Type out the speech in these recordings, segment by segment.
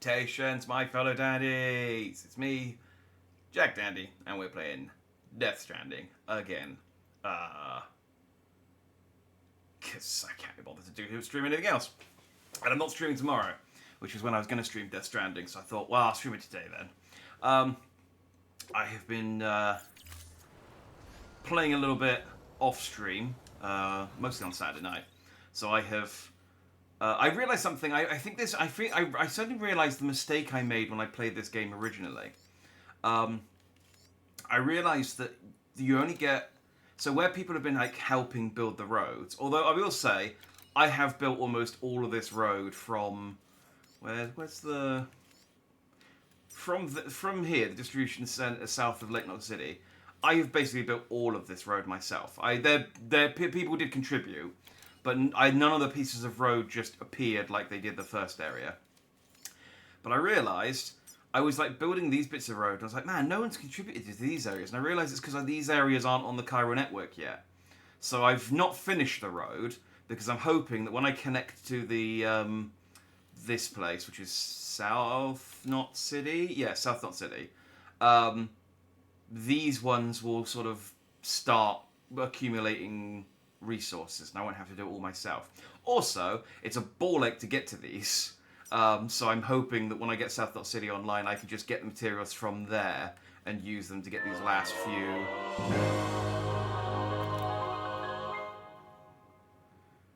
Salutations, my fellow dandies! It's me, Jack Dandy, and we're playing Death Stranding again. Because I can't be bothered to stream anything else. And I'm not streaming tomorrow, which is when I was going to stream Death Stranding, so I thought, well, I'll stream it today then. I have been playing a little bit off stream, mostly on Saturday night. So I have... I realised something. I suddenly realised the mistake I made when I played this game originally. I realised that you only get... So where people have been like helping build the roads, although I will say, I have built almost all of this road from... Where's the... From here, the distribution centre south of Lake Knox City, I have basically built all of this road myself. People did contribute, but none of the pieces of road just appeared like they did the first area. But I realised I was like building these bits of road, and I was like, man, no one's contributed to these areas. And I realised it's because these areas aren't on the Cairo network yet. So I've not finished the road, because I'm hoping that when I connect to the this place, which is South Knot City? Yeah, South Knot City. These ones will sort of start accumulating resources, and I won't have to do it all myself. Also, it's a ball ache to get to these, so I'm hoping that when I get South Knot City online, I can just get the materials from there and use them to get these last few...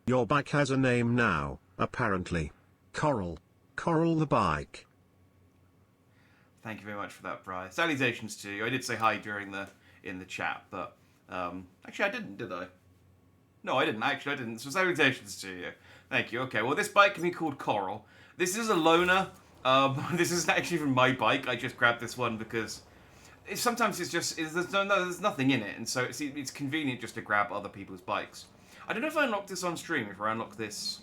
Your bike has a name now, apparently. Coral. Coral the bike. Thank you very much for that, Bri. Salutations to you. I did say hi in the chat, but actually I didn't, did I? No, I didn't. Actually, I didn't. So salutations to you. Thank you. Okay, well, this bike can be called Coral. This is a loaner. This isn't actually even my bike. I just grabbed this one because sometimes there's nothing in it, and so it's convenient just to grab other people's bikes. I don't know if I unlocked this on stream. If I unlock this,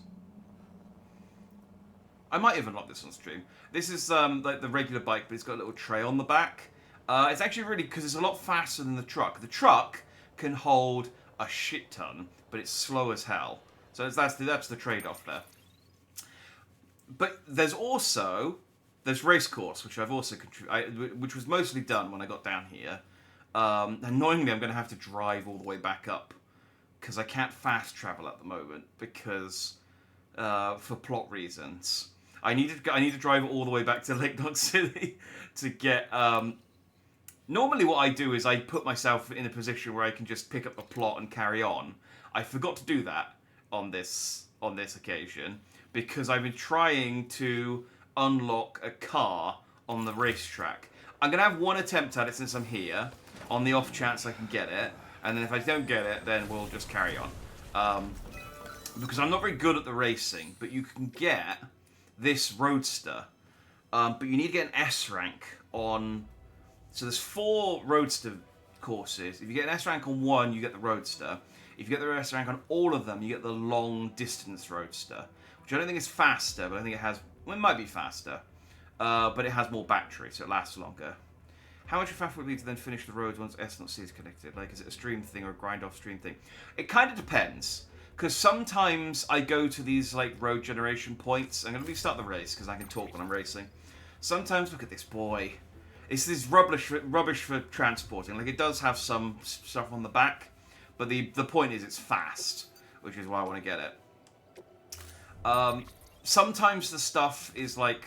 I might have unlocked this on stream. This is like the regular bike, but it's got a little tray on the back. It's actually really, because it's a lot faster than the truck. The truck can hold a shit ton, but it's slow as hell. So that's the trade-off there. But there's race course, which I've also which was mostly done when I got down here. Annoyingly, I'm going to have to drive all the way back up because I can't fast travel at the moment because for plot reasons. I need to drive all the way back to Lake Knox City to get. Normally, what I do is I put myself in a position where I can just pick up the plot and carry on. I forgot to do that on this occasion because I've been trying to unlock a car on the racetrack. I'm gonna have one attempt at it since I'm here, on the off chance I can get it, and then if I don't get it, then we'll just carry on. Because I'm not very good at the racing, but you can get this Roadster, but you need to get an S rank on... So there's 4 Roadster courses. If you get an S rank on one, you get the Roadster. If you get the S rank on all of them, you get the long distance Roadster, which I don't think is faster, but I think it has... Well, it might be faster, but it has more battery, so it lasts longer. How much faster would it be to then finish the roads once S and C is connected? Like, is it a stream thing or a grind off stream thing? It kind of depends. Because sometimes I go to these like road generation points. I'm going to restart the race because I can talk when I'm racing. Sometimes, look at this boy. It's this rubbish for transporting. Like, it does have some stuff on the back, but the point is it's fast, which is why I want to get it. Sometimes the stuff is like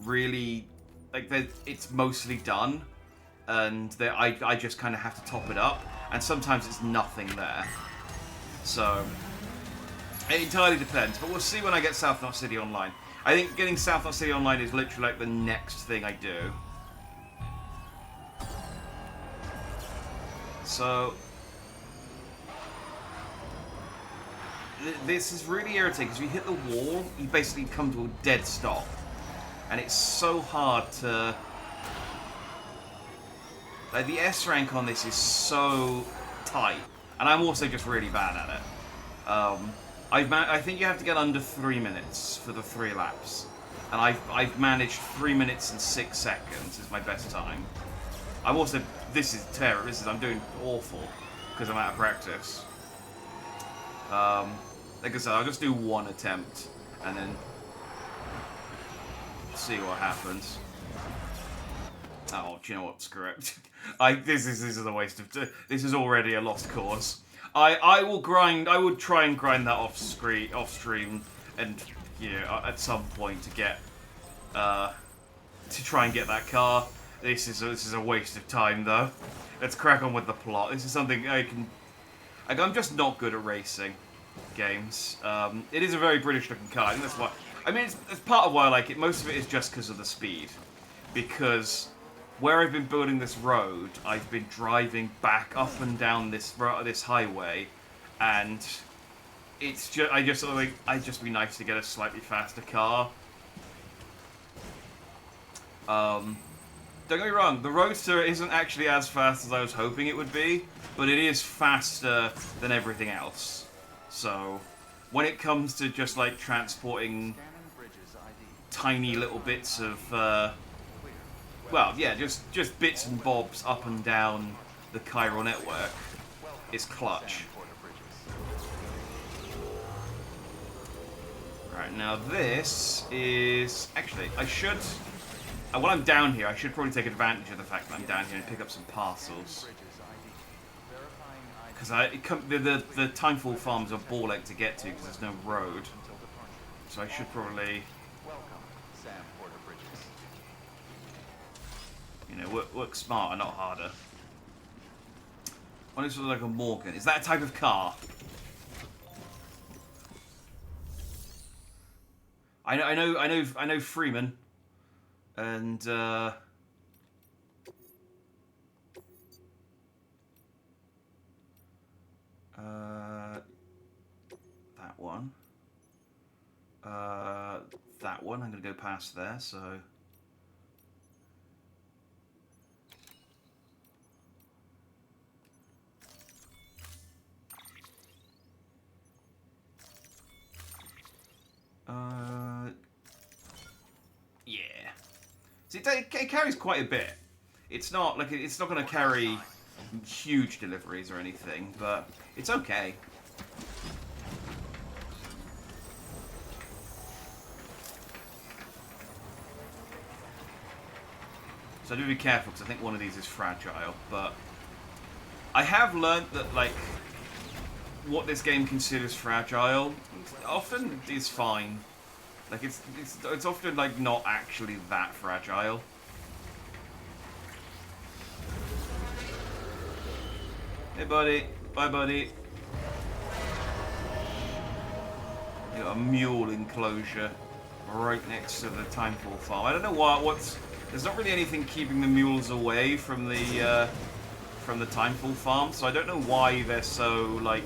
really like it's mostly done, and I just kind of have to top it up. And sometimes it's nothing there. So it entirely depends, but we'll see when I get South Knot City online. I think getting South Knot City online is literally like the next thing I do. So this is really irritating because you hit the wall, you basically come to a dead stop, and it's so hard to... Like, the S rank on this is so tight, and I'm also just really bad at it. I think you have to get under 3 minutes for the 3 laps, and I've managed 3 minutes and 6 seconds is my best time. I'm also... This is terrible. I'm doing awful because I'm out of practice. Like I said, I'll just do one attempt and then see what happens. Oh, do you know what? Screw it. This is a waste of. This is already a lost cause. I will grind. I would try and grind that off stream, and at some point to get to try and get that car. This is a waste of time though. Let's crack on with the plot. This is something I can. I'm just not good at racing games. It is a very British looking car, and that's why. I mean, it's part of why I like it. Most of it is just because of the speed, because where I've been building this road, I've been driving back up and down this highway, and it's just I'd just be nice to get a slightly faster car. Don't get me wrong, the Roadster isn't actually as fast as I was hoping it would be, but it is faster than everything else. So, when it comes to just like transporting tiny little bits of, well, yeah, just bits and bobs up and down the chiral network, it's clutch. Right, now this is... Actually, I should... While I'm down here, I should probably take advantage of the fact that I'm down here and pick up some parcels. Because the Timefall farms are ball-ache to get to because there's no road. So I should probably... work smarter, not harder. One is like a Morgan. Is that a type of car? I know Freeman. And that one. That one. I'm gonna go past there, so. Yeah. See, it carries quite a bit. It's not like it's not going to carry huge deliveries or anything, but it's okay. So I do be careful because I think one of these is fragile, but I have learnt that like what this game considers fragile often is fine. Like it's often like not actually that fragile. Hey buddy, bye buddy. You got a mule enclosure right next to the Timefall farm. I don't know what's. There's not really anything keeping the mules away from the Timefall farm, so I don't know why they're so like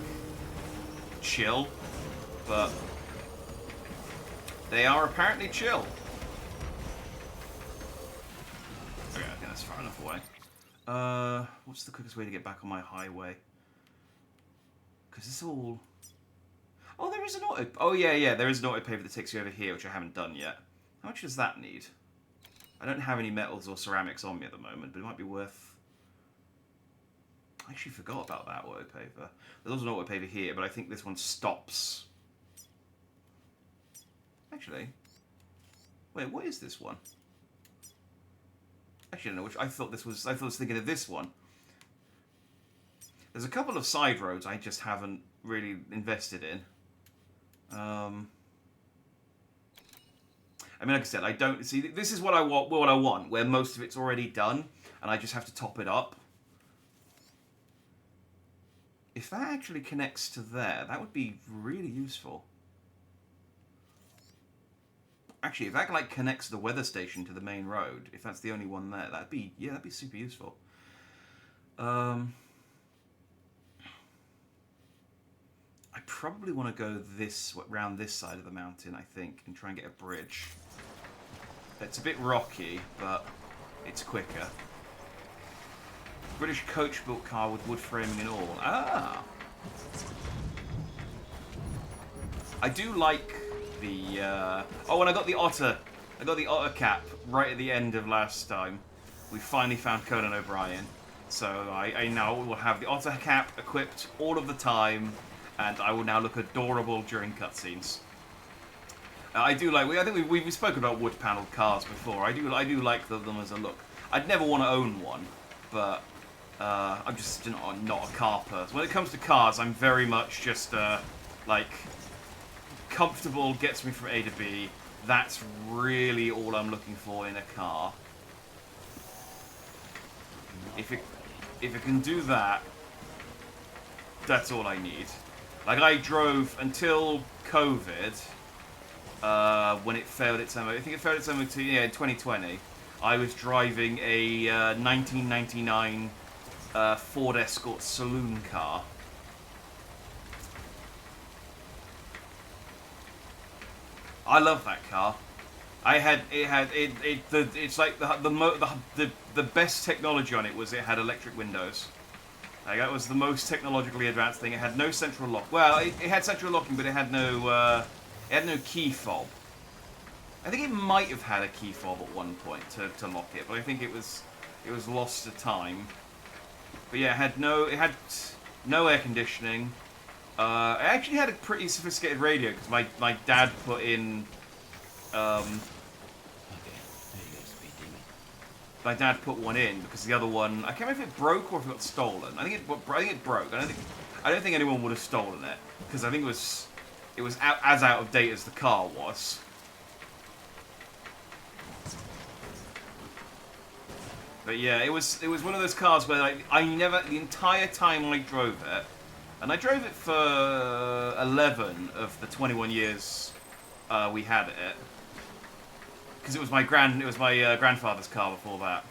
chill, but they are apparently chill. Okay, I think that's far enough away. What's the quickest way to get back on my highway? Because it's all... Oh, there is an auto... Oh, yeah, there is an auto paver that takes you over here, which I haven't done yet. How much does that need? I don't have any metals or ceramics on me at the moment, but it might be worth... I actually forgot about that auto paver. There's also an auto paver here, but I think this one stops. Actually... Wait, what is this one? Actually, I don't know which. I thought I was thinking of this one. There's a couple of side roads I just haven't really invested in. I mean, like I said, I don't see. This is what I want, where most of it's already done, and I just have to top it up. If that actually connects to there, that would be really useful. Actually, if that like connects the weather station to the main road, if that's the only one there, that'd be super useful. I probably want to go round this side of the mountain, I think, and try and get a bridge. It's a bit rocky, but it's quicker. British coach-built car with wood framing and all. Ah! I do like the... Oh, and I got the otter. I got the otter cap right at the end of last time. We finally found Conan O'Brien. So I now will have the otter cap equipped all of the time, and I will now look adorable during cutscenes. I do like. I think we've spoken about wood panelled cars before. I do like them as a look. I'd never want to own one, but I'm just not a car person. When it comes to cars, I'm very much just like comfortable, gets me from A to B. That's really all I'm looking for in a car. If it can do that, that's all I need. Like I drove until COVID, when it failed its MOT. I think it failed its MOT, yeah, in 2020. I was driving a 1999 Ford Escort saloon car. I love that car. It's like the best technology on it was it had electric windows. Like that was the most technologically advanced thing. It had no central lock. Well, it had central locking, but it had no key fob. I think it might have had a key fob at one point to lock it, but I think it was lost to time. But yeah, it had no air conditioning. It actually had a pretty sophisticated radio because my dad put in. My dad put one in because the other one, I can't remember if it broke or if it got stolen. I think it broke. I don't think anyone would have stolen it because I think it was as out of date as the car was. But yeah, it was one of those cars where like the entire time I drove it, and I drove it for 11 of the 21 years we had it. Because it was my grandfather's car before that.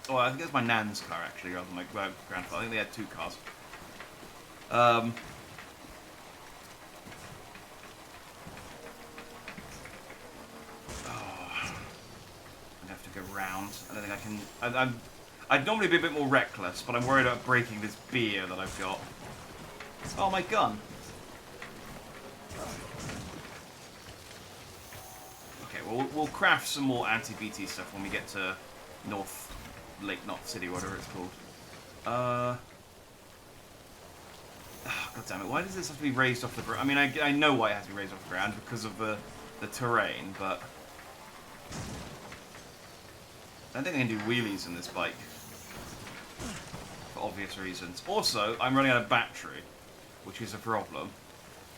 Oh, I think it was my nan's car actually, rather than my grandfather. I think they had two cars. Oh, I'd have to go round. I don't think I can. I'd normally be a bit more reckless, but I'm worried about breaking this beer that I've got. Oh, my gun. We'll craft some more anti-BT stuff when we get to Lake North City, whatever it's called. God damn it! Why does this have to be raised off the ground? I mean, I know why it has to be raised off the ground because of the terrain, but I don't think I can do wheelies in this bike for obvious reasons. Also, I'm running out of battery, which is a problem.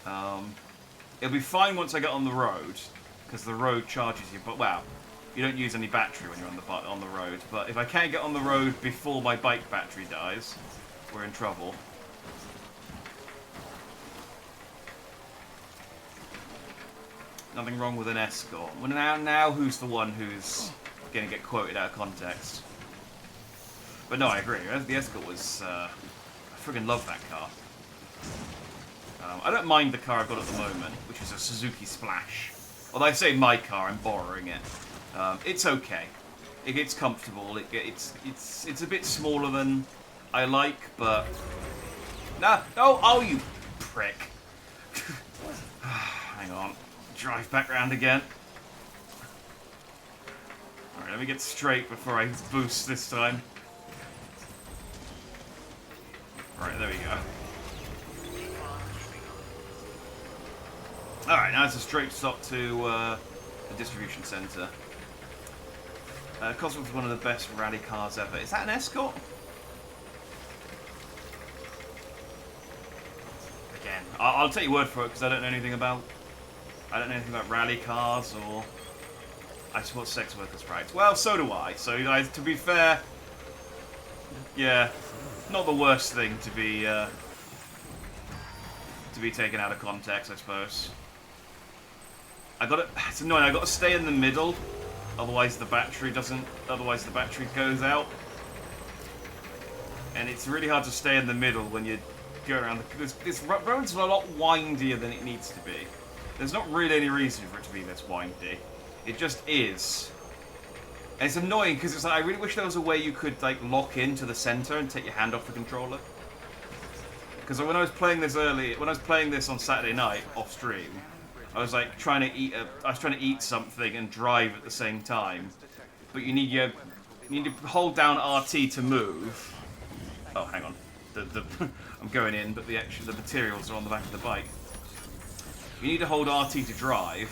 It'll be fine once I get on the road. Because the road charges you, but wow, you don't use any battery when you're on the road. But if I can't get on the road before my bike battery dies, we're in trouble. Nothing wrong with an Escort. Well, now who's the one who's going to get quoted out of context? But no, I agree. The Escort was, I friggin' love that car. I don't mind the car I've got at the moment, which is a Suzuki Splash. Although I say my car, I'm borrowing it. It's okay. It's comfortable. It's a bit smaller than I like, but no, oh you prick! Hang on, drive back round again. All right, let me get straight before I boost this time. All right, there we go. Alright, now it's a straight stop to the distribution centre. Cosworth's one of the best rally cars ever. Is that an Escort? Again, I'll take your word for it because I don't know anything about rally cars or I support sex workers' rights. Well, so do I. So to be fair, yeah, not the worst thing to be taken out of context, I suppose. It's annoying, I gotta stay in the middle, otherwise the battery goes out. And it's really hard to stay in the middle when you go around this road's a lot windier than it needs to be. There's not really any reason for it to be this windy. It just is. And it's annoying because it's like, I really wish there was a way you could like lock into the center and take your hand off the controller. Because when I was playing this on Saturday night off stream, I was like trying to eat something and drive at the same time, but you need to hold down RT to move. Oh, hang on, I'm going in, but the materials are on the back of the bike. You need to hold RT to drive,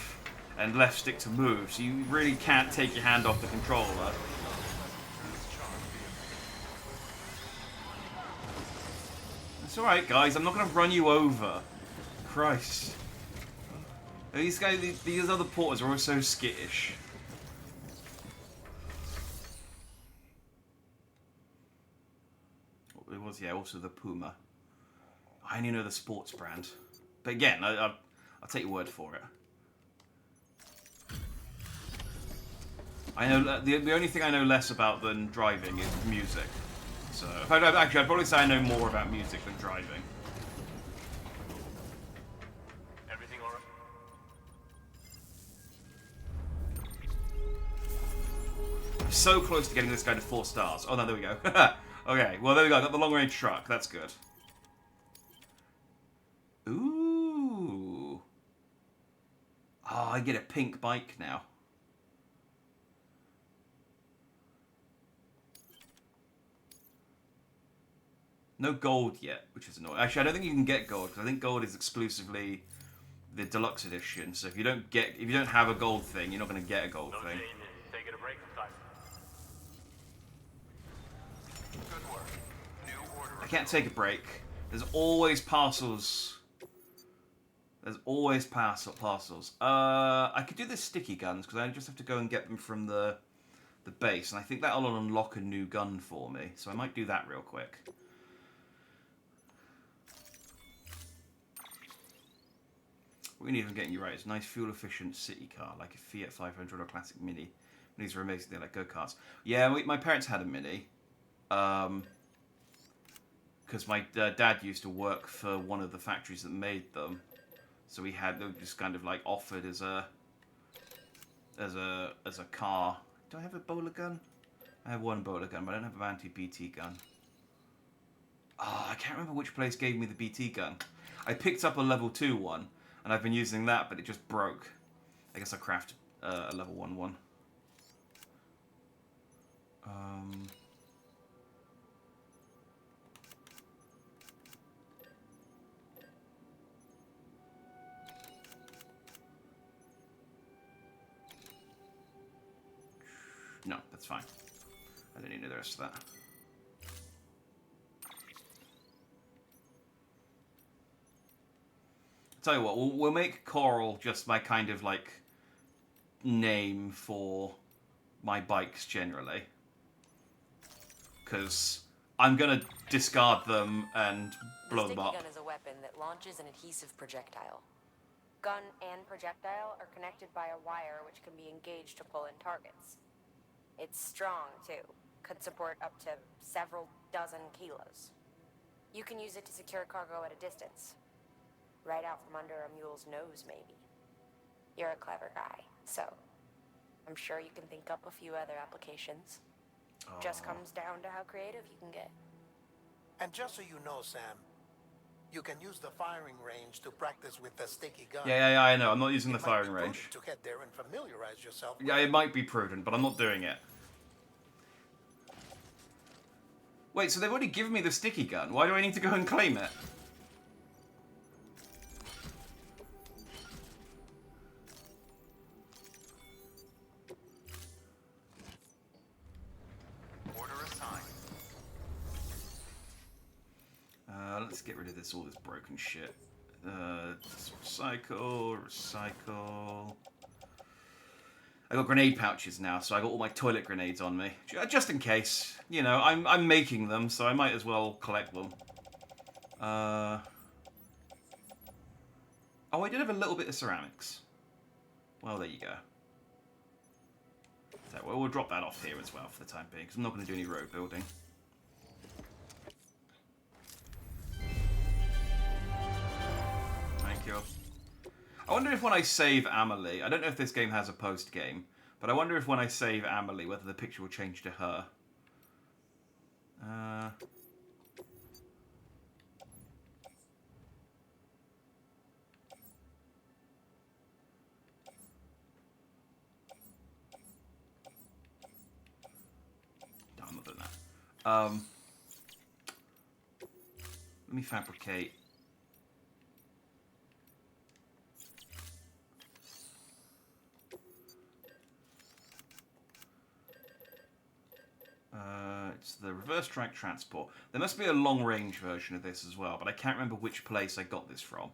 and left stick to move, so you really can't take your hand off the controller. It's alright, guys, I'm not going to run you over. Christ. These guys, these other porters are always so skittish. It was, yeah, also the Puma. I only know the sports brand. But again, I'll take your word for it. I know the only thing I know less about than driving is music. So, actually, I'd probably say I know more about music than driving. Everything all right? So close to getting this guy to 4 stars. Oh no, there we go. Okay, well there we go. I got the long range truck. That's good. Ooh. Oh, I get a pink bike now. No gold yet, which is annoying. Actually, I don't think you can get gold because I think gold is exclusively the deluxe edition. So if you don't have a gold thing, you're not going to get a gold thing. Taking a break from time. Good work. New order. I can't take a break. There's always parcels. There's always parcels. I could do the sticky guns because I just have to go and get them from the base, and I think that'll unlock a new gun for me. So I might do that real quick. We can even get you right. It's a nice fuel-efficient city car, like a Fiat 500 or Classic Mini. These are amazing. They're like go-karts. Yeah, my parents had a Mini. Because my dad used to work for one of the factories that made them. So they were just kind of like offered as a car. Do I have a bowler gun? I have one bowler gun, but I don't have a anti-BT gun. Oh, I can't remember which place gave me the BT gun. I picked up a level 2 one. And I've been using that, but it just broke. I guess I'll craft a level 1 one. No, that's fine. I don't need the rest of that. Tell you what, we'll make Coral just my kind of like name for my bikes generally, because I'm gonna discard them and blow them up. The sticky gun is a weapon that launches an adhesive projectile. Gun and projectile are connected by a wire which can be engaged to pull in targets. It's strong too, could support up to several dozen kilos. You can use it to secure cargo at a distance. Right out from under a mule's nose, maybe. You're a clever guy, so I'm sure you can think up a few other applications. Just comes down to how creative you can get. And just so you know, Sam, you can use the firing range to practice with the sticky gun. Yeah, I know. I'm not using the It might firing be range. prudent to head there and familiarize yourself with Yeah, it might be prudent, but I'm not doing it. Wait, so they've already given me the sticky gun. Why do I need to go and claim it? Let's get rid of all this broken shit. Recycle. I got grenade pouches now, so I got all my toilet grenades on me, just in case. You know, I'm making them, so I might as well collect them. Oh, I did have a little bit of ceramics. Well, there you go. So we'll drop that off here as well for the time being, because I'm not going to do any road building. I wonder if when I save Amelie, I don't know if this game has a post-game, but I wonder if when I save Amelie, whether the picture will change to her. No, I'm not doing that. Let me fabricate. First strike transport. There must be a long-range version of this as well, but I can't remember which place I got this from.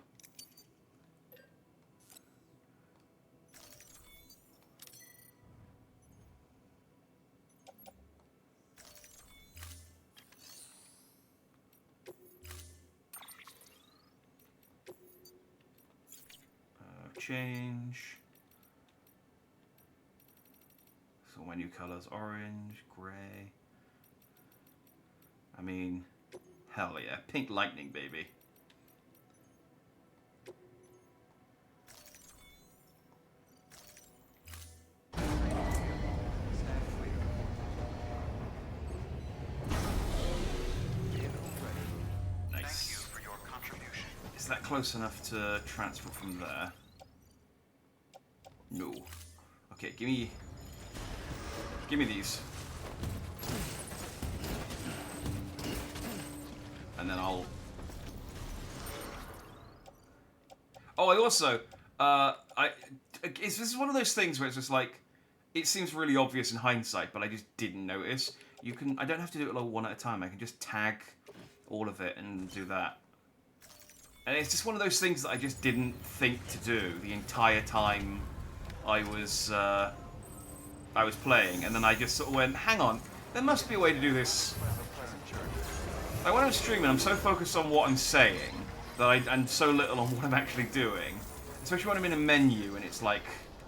Change. So my new colors: orange, grey. I mean, hell yeah, pink lightning, baby. Nice. Thank you for your contribution. Is that close enough to transport from there? No. Okay, give me these. And then I'll... Oh, I also, this is one of those things where it's just like, it seems really obvious in hindsight, but I just didn't notice. I don't have to do it like one at a time. I can just tag all of it and do that. And it's just one of those things that I just didn't think to do the entire time I was playing, and then I just sort of went, hang on, there must be a way to do this. Like when I'm streaming, I'm so focused on what I'm saying that and so little on what I'm actually doing. Especially when I'm in a menu and it's like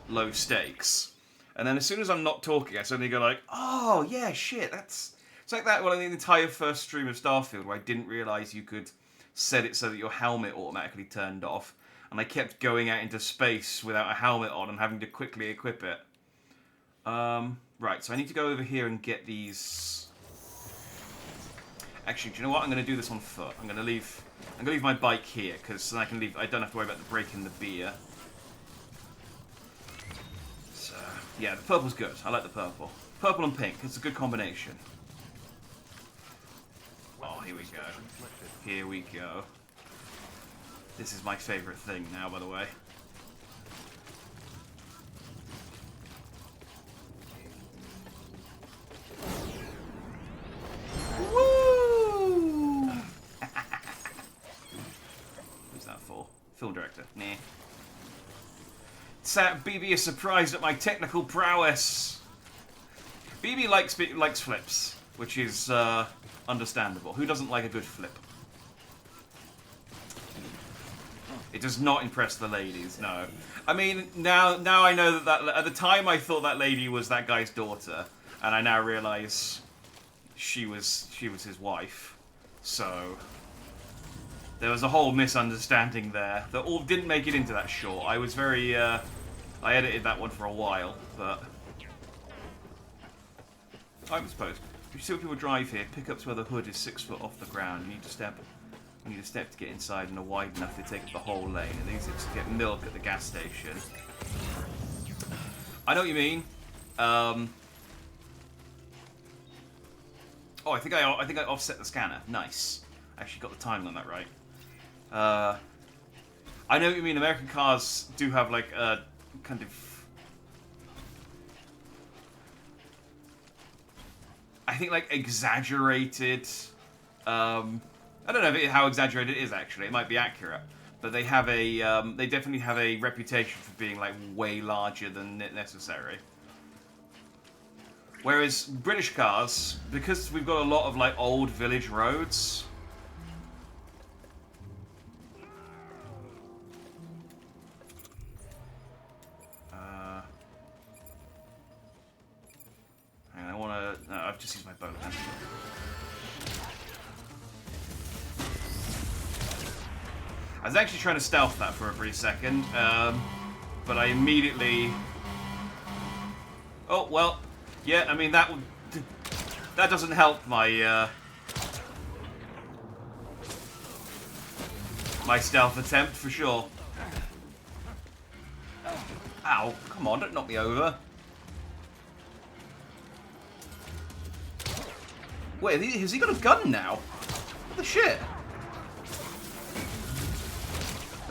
low stakes. And then as soon as I'm not talking, I suddenly go like, oh yeah, shit, that's... It's like that, well, in the entire first stream of Starfield, where I didn't realise you could set it so that your helmet automatically turned off. And I kept going out into space without a helmet on and having to quickly equip it. Right, so I need to go over here and get these... Actually, do you know what? I'm going to do this on foot. I'm going to leave my bike here, because then I don't have to worry about breaking the beer. So, yeah, the purple's good. I like the purple. Purple and pink, it's a good combination. Oh, here we go. Here we go. This is my favourite thing now, by the way. Woo! Who's that for? Film director. Nah. BB is surprised at my technical prowess. BB likes flips, which is understandable. Who doesn't like a good flip? It does not impress the ladies, no. I mean, now I know that at the time I thought that lady was that guy's daughter, and I now realise she was his wife. So there was a whole misunderstanding there that all didn't make it into that short. I was very I edited that one for a while, but I suppose if you see what people drive here, pickups where the hood is 6 foot off the ground. You need to step to get inside and are wide enough to take up the whole lane. And these are to get milk at the gas station. I know what you mean. Oh, I think I offset the scanner. Nice. Actually got the timing on that right. I know what you mean. American cars do have like a kind of... I think like exaggerated... I don't know how exaggerated it is actually. It might be accurate, but they have a they definitely have a reputation for being like way larger than necessary. Whereas British cars, because we've got a lot of like old village roads, hang on, I want to. No, I've just used my bow. I was actually trying to stealth that for a brief second, but I immediately... Oh, well, yeah, I mean, that doesn't help my, my stealth attempt, for sure. Ow, come on, don't knock me over. Wait, has he got a gun now? What the shit?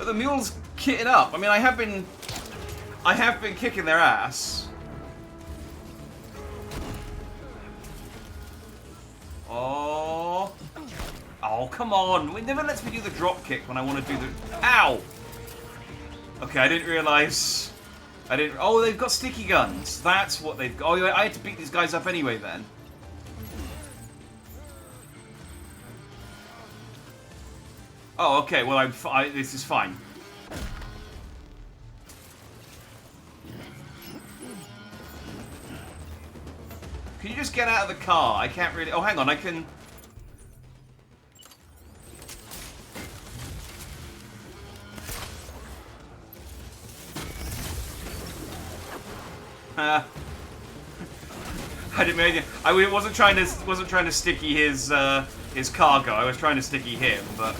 The mule's kitted up. I mean, I have been kicking their ass. Oh. Oh, come on. It never lets me do the drop kick when I want to do the... Ow! Okay, I didn't realise... Oh, they've got sticky guns. That's what they've got. Oh, I had to beat these guys up anyway then. Oh, okay. Well, this is fine. Can you just get out of the car? I can't really... Oh, hang on. I can... I didn't mean... I wasn't trying to sticky his cargo. I was trying to sticky him, but...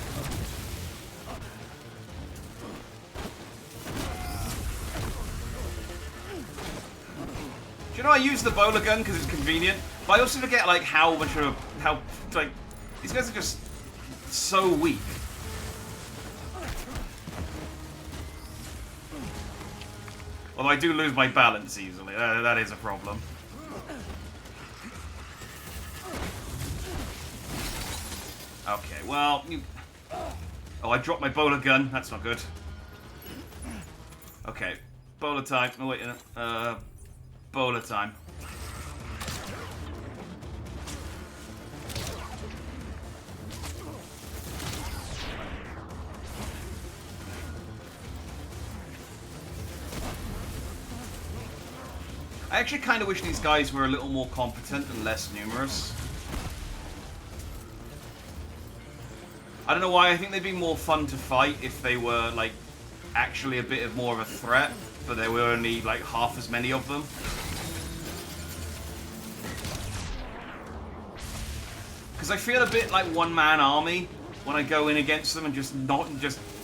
You know, I use the bowler gun because it's convenient, but I also forget like how these guys are just so weak. Although I do lose my balance easily, that is a problem. Okay, well, oh, I dropped my bowler gun. That's not good. Okay, bowler time. Oh wait, bowler time. I actually kind of wish these guys were a little more competent and less numerous. I don't know why, I think they'd be more fun to fight if they were, like, actually a bit more of a threat, but there were only, like, half as many of them. Because I feel a bit like one-man army when I go in against them and just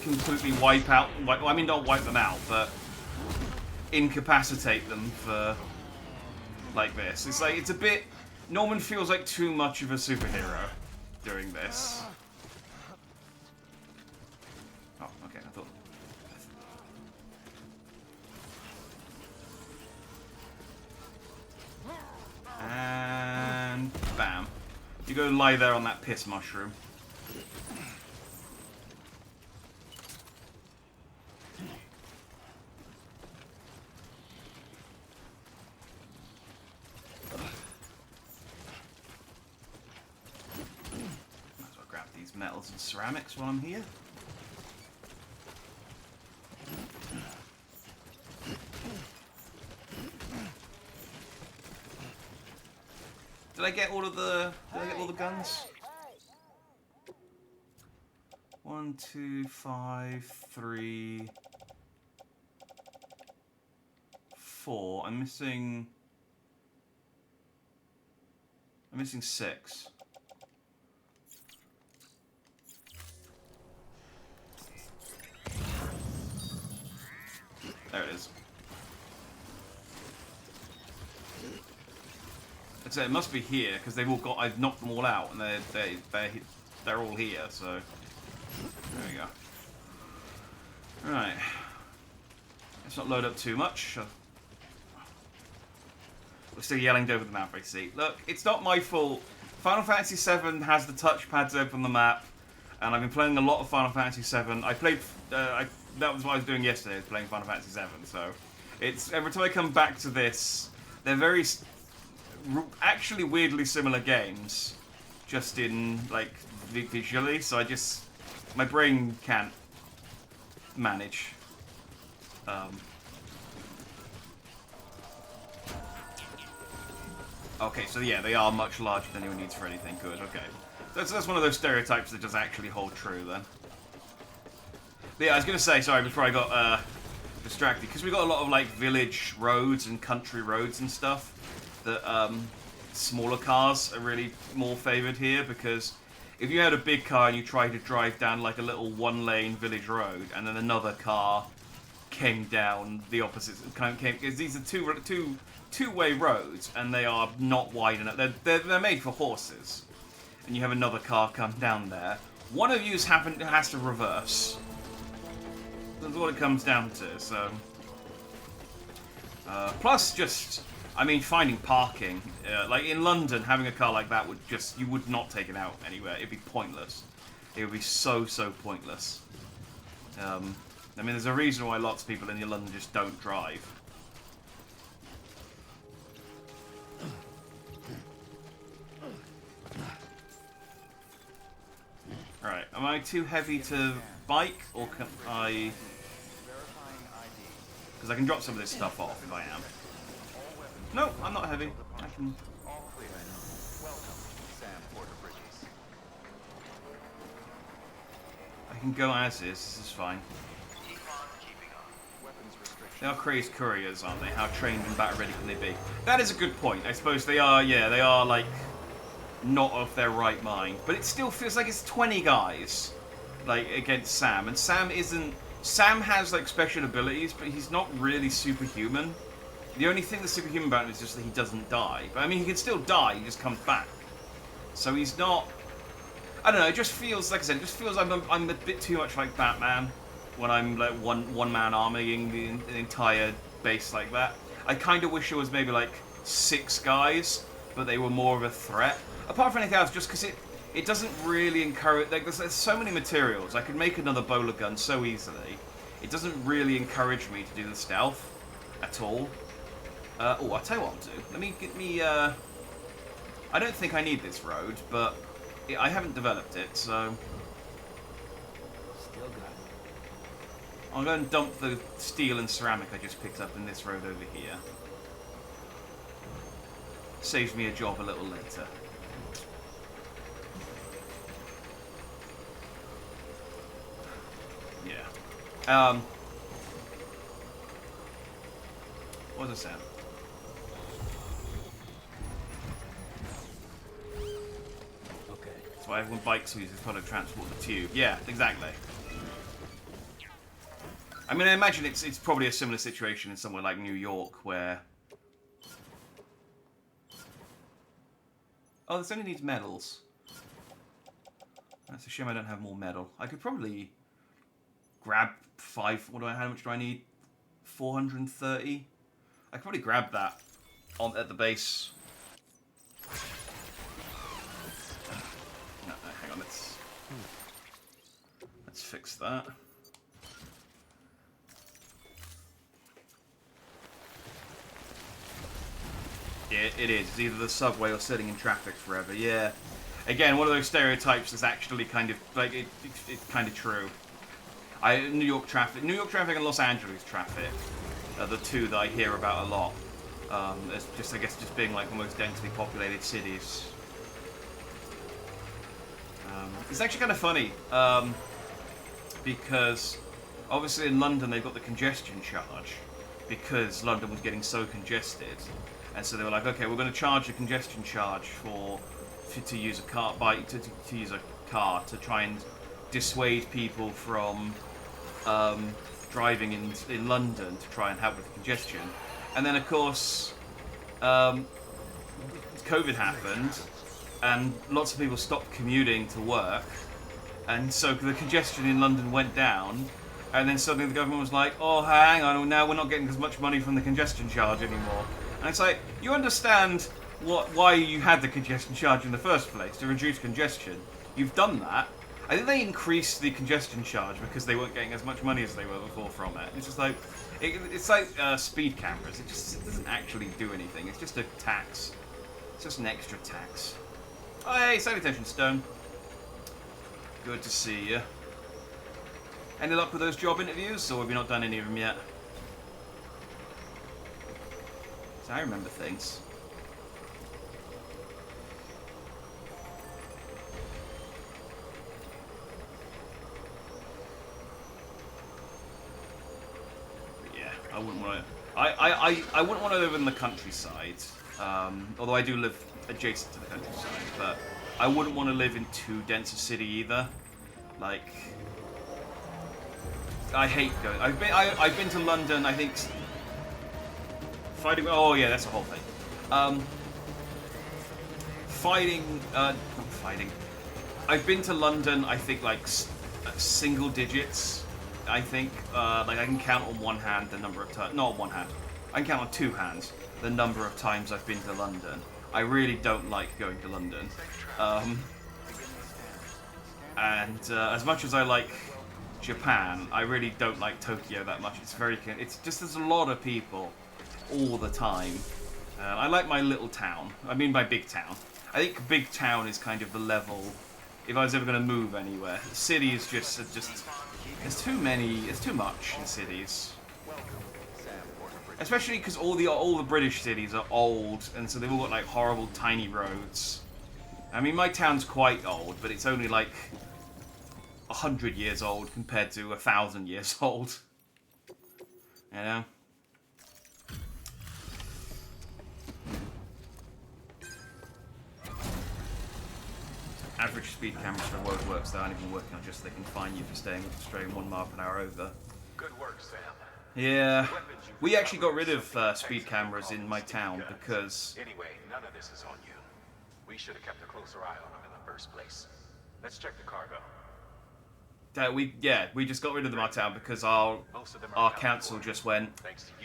completely wipe out... Well, I mean, not wipe them out, but incapacitate them for... like this. It's like, it's a bit... Norman feels like too much of a superhero doing this. Oh, okay, I thought... And... bam. You go lie there on that piss mushroom. Might as well grab these metals and ceramics while I'm here. Did I get all of the... Did I get all the guns? 1, 2, 5, 3, 4. I'm missing 6. There it is. I'd say it must be here because they've all got. I've knocked them all out, and they're all here. So there we go. Right. Let's not load up too much. We're still yelling over the map. I see. Look, it's not my fault. Final Fantasy VII has the touchpads open the map, and I've been playing a lot of Final Fantasy VII. I played. That was what I was doing yesterday. I was playing Final Fantasy VII. So it's every time I come back to this, they're very. Actually weirdly similar games, just in like visually, so my brain can't manage. Okay, so yeah, they are much larger than anyone needs for anything. Good, okay. That's one of those stereotypes that does actually hold true then. But yeah, I was gonna say, sorry, before I got distracted, because we got a lot of like village roads and country roads and stuff. That smaller cars are really more favoured here, because if you had a big car and you tried to drive down like a little one-lane village road, and then another car came down the opposite, because these are two-way roads, and they are not wide enough. They're made for horses, and you have another car come down there. One of you has to reverse. That's what it comes down to. So, plus just I mean, finding parking, like in London, having a car like that would just, you would not take it out anywhere. It'd be pointless. It would be so pointless. I mean, there's a reason why lots of people in London just don't drive. Alright, am I too heavy to bike, or can I... Because I can drop some of this stuff off if I am. No, I'm not heavy. I can... I can go as is. This is fine. They are crazed couriers, aren't they? How trained and battle ready can they be? That is a good point. I suppose they are, yeah, they are, like, not of their right mind. But it still feels like it's 20 guys, like, against Sam. And Sam isn't... Sam has, like, special abilities, but he's not really superhuman. The only thing that's superhuman about him is just that he doesn't die. But, I mean, he can still die, he just comes back. So he's not... I don't know, it just feels, like I said, it just feels like I'm a bit too much like Batman when I'm, like, one-man armying the entire base like that. I kind of wish it was maybe, like, 6 guys, but they were more of a threat. Apart from anything else, just because it doesn't really encourage... Like, there's so many materials. I could make another bowler gun so easily. It doesn't really encourage me to do the stealth at all. Oh, I'll tell you what I'll do. Let me get me... I don't think I need this road, but I haven't developed it, so... Still got it. I'll go and dump the steel and ceramic I just picked up in this road over here. Saves me a job a little later. Yeah. What was I saying? Okay. That's why everyone bikes or uses public transport, the tube. Yeah, exactly. I mean, I imagine it's probably a similar situation in somewhere like New York, where... Oh, this only needs medals. That's a shame I don't have more metal. I could probably grab 5... How much do I need? 430? I could probably grab that at the base. No, hang on, let's fix that. Yeah, it is. It's either the subway or sitting in traffic forever. Yeah. Again, one of those stereotypes that's actually kind of like it's kind of true. New York traffic and Los Angeles traffic are the two that I hear about a lot. It's just, I guess, just being like the most densely populated cities. It's actually kind of funny because obviously in London they've got the congestion charge because London was getting so congested. And so they were like, okay, we're going to charge a congestion charge to use a car to use a car to try and dissuade people from driving in London to try and help with the congestion. And then of course, COVID happened, and lots of people stopped commuting to work, and so the congestion in London went down. And then suddenly the government was like, oh, hang on, now we're not getting as much money from the congestion charge anymore. And it's like, you understand why you had the congestion charge in the first place, to reduce congestion. You've done that. I think they increased the congestion charge because they weren't getting as much money as they were before from it. It's just like, it's like speed cameras. It doesn't actually do anything. It's just a tax. It's just an extra tax. Oh, hey, salutation, Stone. Good to see you. Any luck with those job interviews, or have you not done any of them yet? So I remember things. But yeah, I wouldn't want to. I wouldn't want to live in the countryside. Although I do live adjacent to the countryside, but I wouldn't want to live in too dense a city either. Like, I hate going. I've been to London. I think fighting. Oh yeah, that's a whole thing. Not fighting. I've been to London. I think like single digits. I think like I can count on one hand the number of times. Not on one hand. I can count on two hands the number of times I've been to London. I really don't like going to London. And as much as I like Japan, I really don't like Tokyo that much. It's just there's a lot of people all the time. I like my little town. I mean my big town. I think big town is kind of the level. If I was ever going to move anywhere, the city is just there's too many. There's too much in cities. Especially because all the British cities are old, and so they've all got like horrible tiny roads. I mean, my town's quite old, but it's only like 100 years old compared to 1,000 years old. You know. Average speed cameras for roadworks that aren't even working on just they can fine you for straying 1 mile per hour over. Good work, Sam. Yeah, we actually got rid of speed cameras in my town because. Anyway, none of this is on you. We should have kept a closer eye on them in the first place. Let's check the cargo. We just got rid of them in our town because our council just went.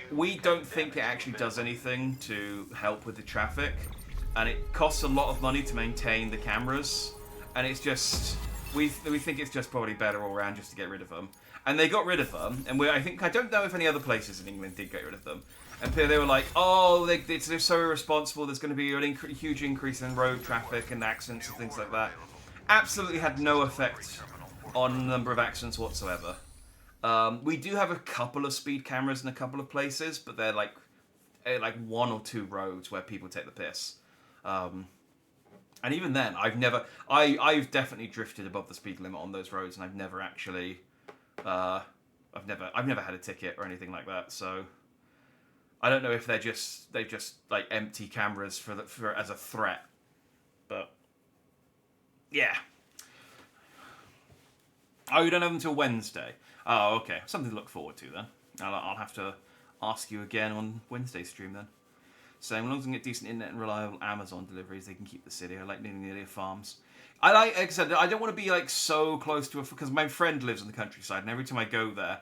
We don't think it actually does anything to help with the traffic, and it costs a lot of money to maintain the cameras. And it's just, we think it's just probably better all around just to get rid of them. And they got rid of them, and I don't know if any other places in England did get rid of them. And they were like, oh, they're so irresponsible, there's going to be a huge increase in road traffic and accidents and things like that. Absolutely had no effect on the number of accidents whatsoever. We do have a couple of speed cameras in a couple of places, but they're like 1 or 2 roads where people take the piss. And even then, I've definitely drifted above the speed limit on those roads, and I've never actually, I've never had a ticket or anything like that. So I don't know if they just like empty cameras for as a threat, but yeah. Oh, you don't have them until Wednesday. Oh, okay, something to look forward to then. I'll have to ask you again on Wednesday's stream then. So as long as I can get decent internet and reliable Amazon deliveries, they can keep the city. I like near farms. Like I said, I don't want to be like so close to because my friend lives in the countryside, and every time I go there,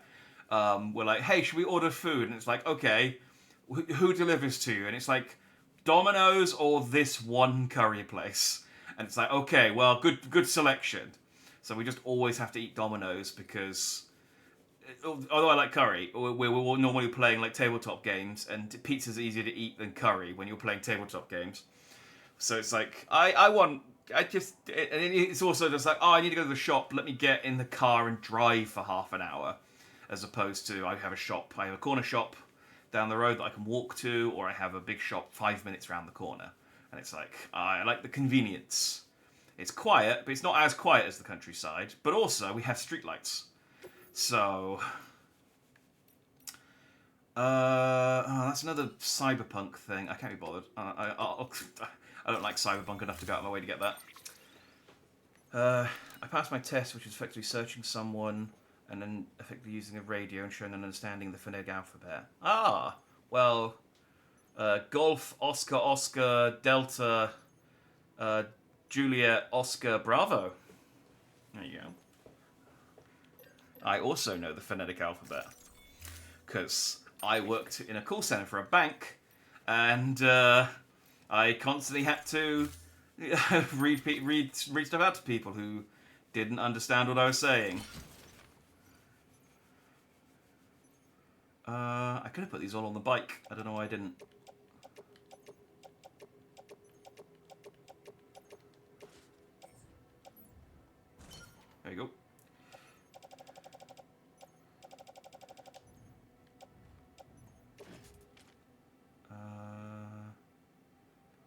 we're like, hey, should we order food? And it's like, okay, who delivers to you? And it's like, Domino's or this one curry place. And it's like, okay, well, good selection. So we just always have to eat Domino's because, although I like curry, we're normally playing like tabletop games, and pizza's easier to eat than curry when you're playing tabletop games. So it's like, it's also just like, oh, I need to go to the shop, let me get in the car and drive for half an hour, as opposed to I have a corner shop down the road that I can walk to, or I have a big shop 5 minutes around the corner. And it's like, I like the convenience. It's quiet, but it's not as quiet as the countryside, but also we have streetlights. So, that's another cyberpunk thing. I can't be bothered. I don't like cyberpunk enough to go out of my way to get that. I passed my test, which was effectively searching someone and then effectively using a radio and showing an understanding of the phonetic alphabet. Ah, well, Golf, Oscar, Delta, Juliet, Oscar, Bravo. There you go. I also know the phonetic alphabet because I worked in a call center for a bank, and I constantly had to read stuff out to people who didn't understand what I was saying. I could have put these all on the bike. I don't know why I didn't. There you go.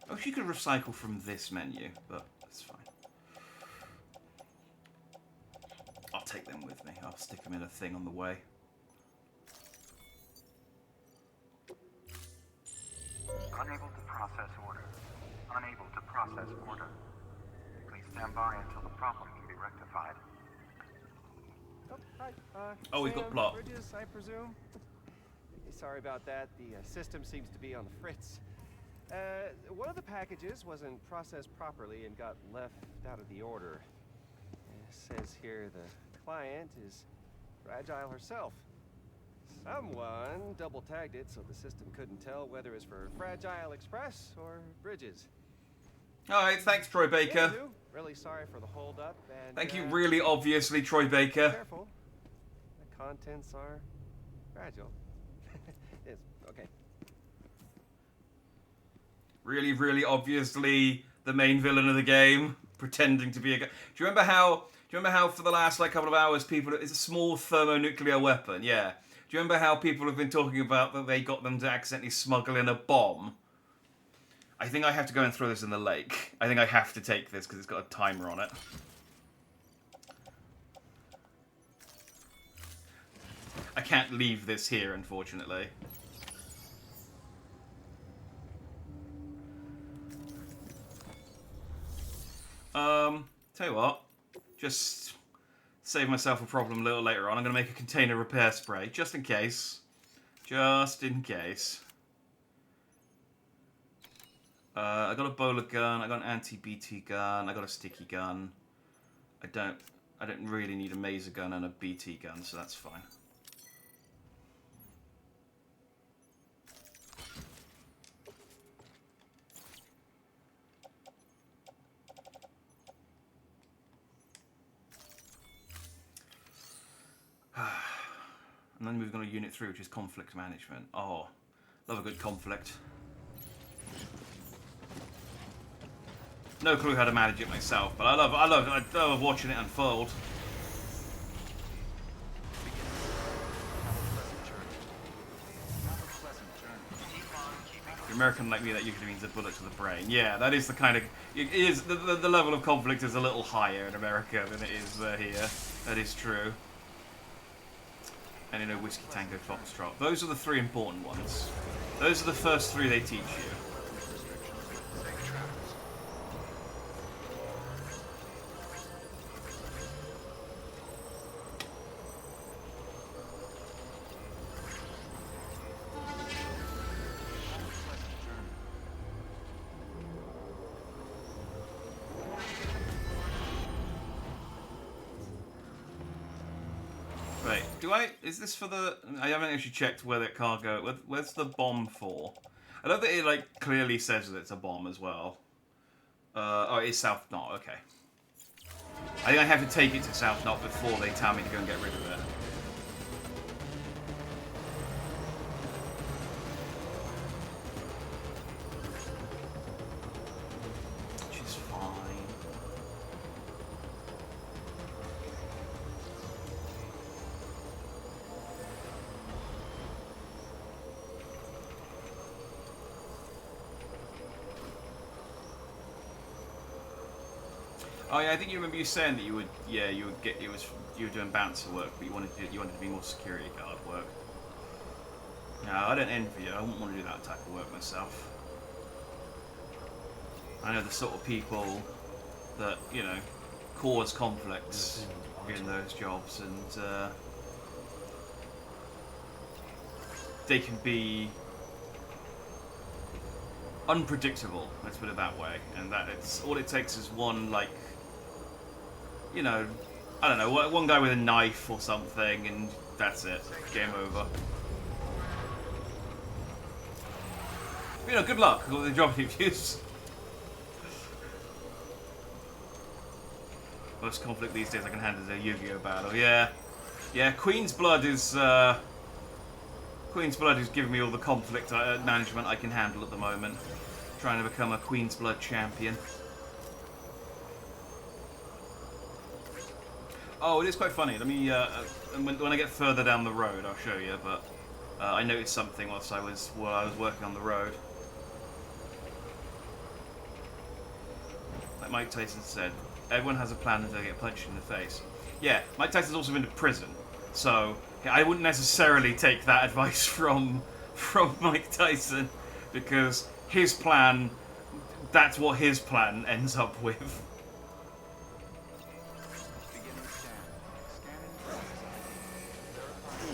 I wish you could recycle from this menu, but that's fine. I'll take them with me. I'll stick them in a thing on the way. Unable to process order. Unable to process order. Please stand by until the problem can be rectified. Oh, hi. Oh, we've got Sam, plot. Bridges, I presume. Sorry about that. The system seems to be on the fritz. One of the packages wasn't processed properly and got left out of the order. It says here the client is fragile herself. Someone double-tagged it so the system couldn't tell whether it's for Fragile Express or Bridges. All right, thanks, Troy Baker. Anywho, really sorry for the hold-up, and Thank you, really obviously, Troy Baker. careful. The contents are fragile. Yes, okay. Really, really obviously the main villain of the game, pretending to be a guy. Do you remember how? Do you remember how for the last couple of hours, people? It's a small thermonuclear weapon. Yeah. Do you remember how people have been talking about that they got them to accidentally smuggle in a bomb? I think I have to go and throw this in the lake. I think I have to take this because it's got a timer on it. I can't leave this here, unfortunately. Tell you what, just save myself a problem a little later on. I'm going to make a container repair spray, just in case. Just in case. I got a bowler gun, I got an anti-BT gun, I got a sticky gun. I don't really need a maser gun and a BT gun, so that's fine. And then moving on to Unit 3, which is conflict management. Oh, love a good conflict. No clue how to manage it myself, but I love watching it unfold. If you're American like me, that usually means a bullet to the brain. Yeah, that is the kind of... It is, the level of conflict is a little higher in America than it is here. That is true. And you know, Whiskey Tango Foxtrot. Those are the three important ones. Those are the first three they teach you. Wait, is this for the... I haven't actually checked where that cargo... Where's the bomb for? I love that it, clearly says that it's a bomb as well. Oh, it's South Knot, okay. I think I have to take it to South Knot before they tell me to go and get rid of it. Which is fine. Oh yeah, I think you remember you saying that you were doing bouncer work, but you wanted to be more security guard work. No, I don't envy you. I wouldn't want to do that type of work myself. I know the sort of people that, you know, cause conflicts in those jobs, and they can be unpredictable, let's put it that way, and that it's all it takes is one, you know, I don't know, one guy with a knife or something, and that's it. Game over. You know, good luck with the job interviews. Most conflict these days I can handle a Yu-Gi-Oh battle. Yeah, Queen's Blood is giving me all the conflict management I can handle at the moment. Trying to become a Queen's Blood champion. Oh, it is quite funny. Let me, when I get further down the road, I'll show you. But I noticed something while I was working on the road. Like Mike Tyson said, everyone has a plan until they get punched in the face. Yeah, Mike Tyson's also been to prison, so yeah, I wouldn't necessarily take that advice from Mike Tyson, because his plan, that's what his plan ends up with.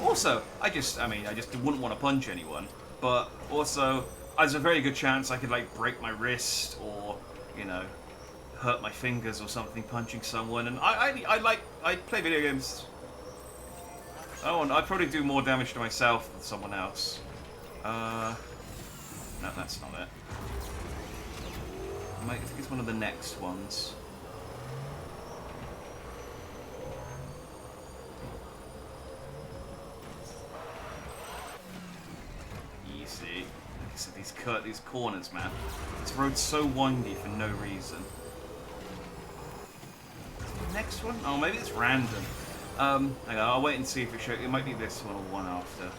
Also, I just wouldn't want to punch anyone, but also, there's a very good chance I could, break my wrist, or, you know, hurt my fingers or something punching someone, and I play video games. Oh, and I'd probably do more damage to myself than someone else. No, that's not it. I think it's one of the next ones. Easy. Like I said, these corners, man. This road's so windy for no reason. Next one? Oh, maybe it's random. Hang on, I'll wait and see if it shows. It might be this one or one after.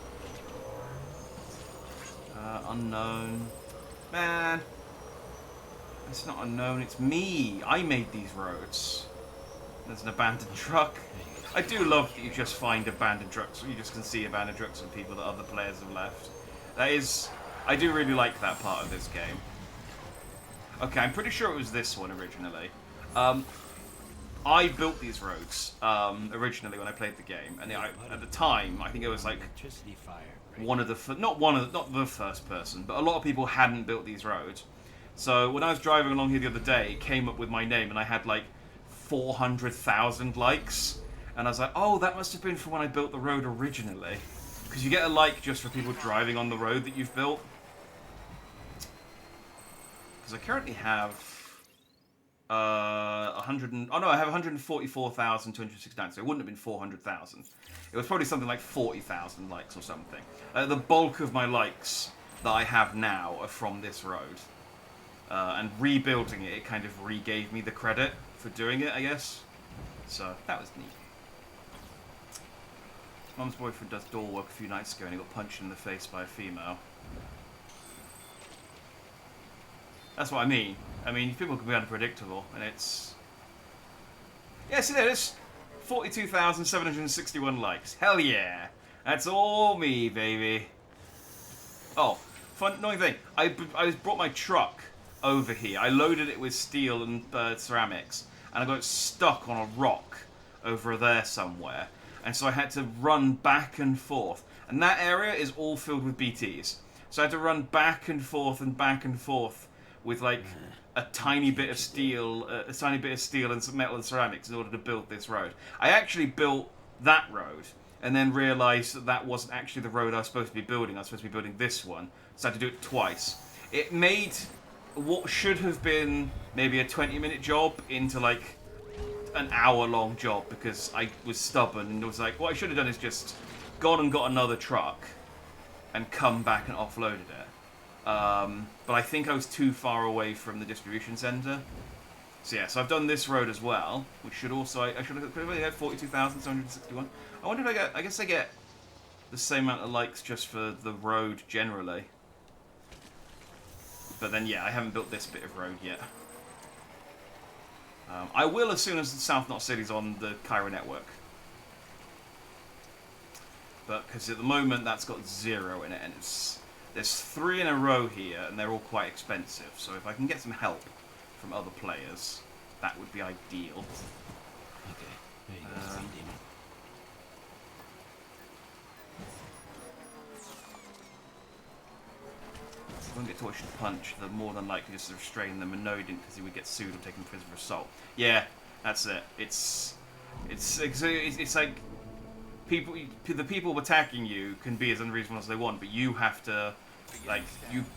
Unknown. Man. It's not unknown, it's me. I made these roads. There's an abandoned truck. I do love that you just find abandoned trucks. You just can see abandoned trucks and people that other players have left. That is... I do really like that part of this game. Okay, I'm pretty sure it was this one originally. I built these roads originally when I played the game, and at the time I think it was like one of the not the first person, but a lot of people hadn't built these roads. So when I was driving along here the other day, it came up with my name, and I had like 400,000 likes, and I was like, oh, that must have been from when I built the road originally, because you get a like just for people driving on the road that you've built. Because I currently have. I have 144,269, so it wouldn't have been 400,000. It was probably something like 40,000 likes or something. The bulk of my likes that I have now are from this road. And rebuilding it kind of re-gave me the credit for doing it, I guess. So, that was neat. Mum's boyfriend does door work a few nights ago and he got punched in the face by a female. That's what I mean. I mean, people can be unpredictable, and it's... Yeah, see there it is. 42,761 likes. Hell yeah. That's all me, baby. Oh, fun, annoying thing. I brought my truck over here. I loaded it with steel and ceramics, and I got stuck on a rock over there somewhere. And so I had to run back and forth. And that area is all filled with BTs. So I had to run back and forth with like a tiny bit of steel, and some metal and ceramics in order to build this road. I actually built that road, and then realised that that wasn't actually the road I was supposed to be building. I was supposed to be building this one, so I had to do it twice. It made what should have been maybe a 20-minute job into like an hour-long job, because I was stubborn and was like, what I should have done is just gone and got another truck and come back and offloaded it. But I think I was too far away from the distribution centre. So yeah, so I've done this road as well, which should also, I should have got 42,761. I wonder if I guess I get the same amount of likes just for the road generally. But then yeah, I haven't built this bit of road yet. I will as soon as the South Knot City's on the Cairo network. But, because at the moment that's got 0 in it, and there's 3 in a row here, and they're all quite expensive. So if I can get some help from other players, that would be ideal. Okay, there you go, Stranding. If I don't get to watch the punch, they're more than likely just to restrain them, and no, he didn't, because he would get sued or taken to prison for assault. Yeah, that's it. It's like the people attacking you can be as unreasonable as they want, but you have to, like,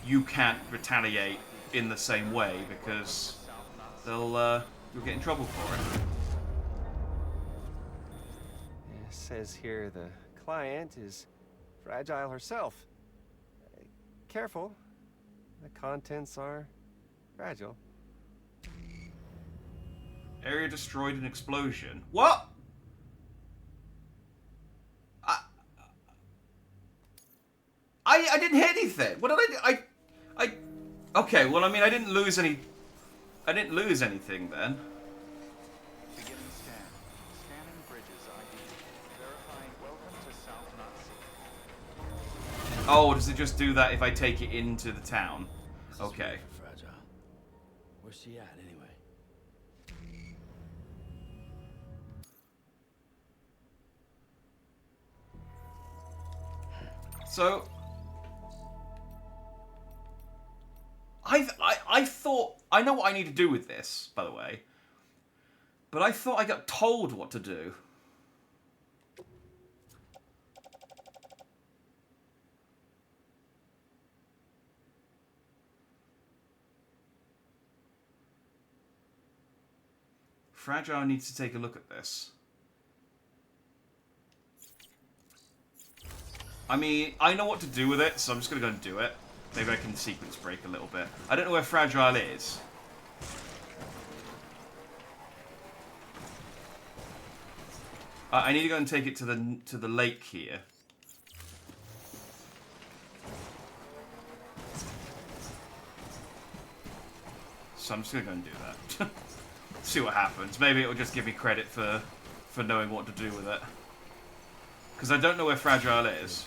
you can't retaliate in the same way, because you'll get in trouble for it. It says here the client is fragile herself. Careful. The contents are fragile. Area destroyed in explosion. What? I didn't hit anything. What did I do? Okay, well, I mean, I didn't lose anything then. Beginning scan. Scanning bridges ID. Verifying welcome to South Knot City. Oh, does it just do that if I take it into the town? Okay. Fragile. Where's she at anyway? So I thought I know what I need to do with this, by the way. But I thought I got told what to do. Fragile needs to take a look at this. I mean, I know what to do with it, so I'm just going to go and do it. Maybe I can sequence break a little bit. I don't know where Fragile is. I need to go and take it to the lake here. So I'm just going to go and do that. See what happens. Maybe it'll just give me credit for knowing what to do with it. Because I don't know where Fragile is.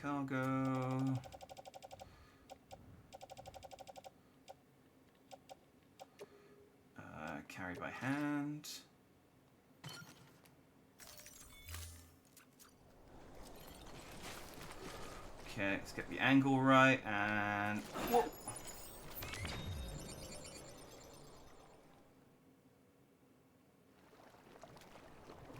Cargo. Carry by hand. Okay, let's get the angle right and. Whoa.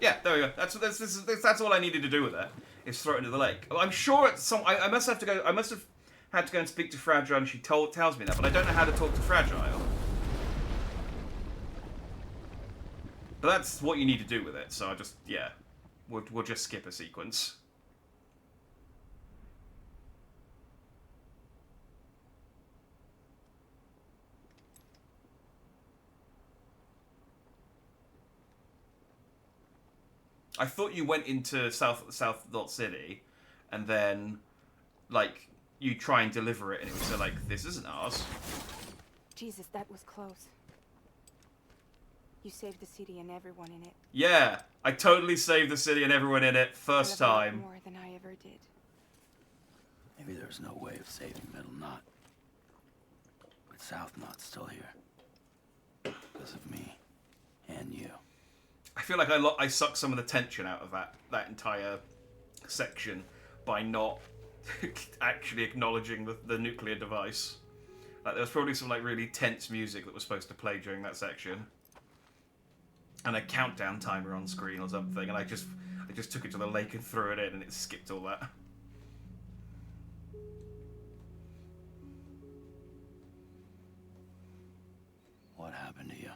Yeah, there we go. That's all I needed to do with that. Is throw it into the lake. I'm sure it's some. I must have to go. I must have had to go and speak to Fragile, and she tells me that, but I don't know how to talk to Fragile. But that's what you need to do with it. So I just we'll just skip a sequence. I thought you went into South Dot City, and then, like, you try and deliver it, and it was like, this isn't ours. Jesus, that was close. You saved the city and everyone in it. Yeah, I totally saved the city and everyone in it first time. More than I ever did. Maybe there's no way of saving Middle Knot. But South Knot's still here. Because of me. And you. I feel like I sucked some of the tension out of that entire section by not actually acknowledging the nuclear device. Like, there was probably some like really tense music that was supposed to play during that section, and a countdown timer on screen or something, and I just took it to the lake and threw it in, and it skipped all that. What happened to you?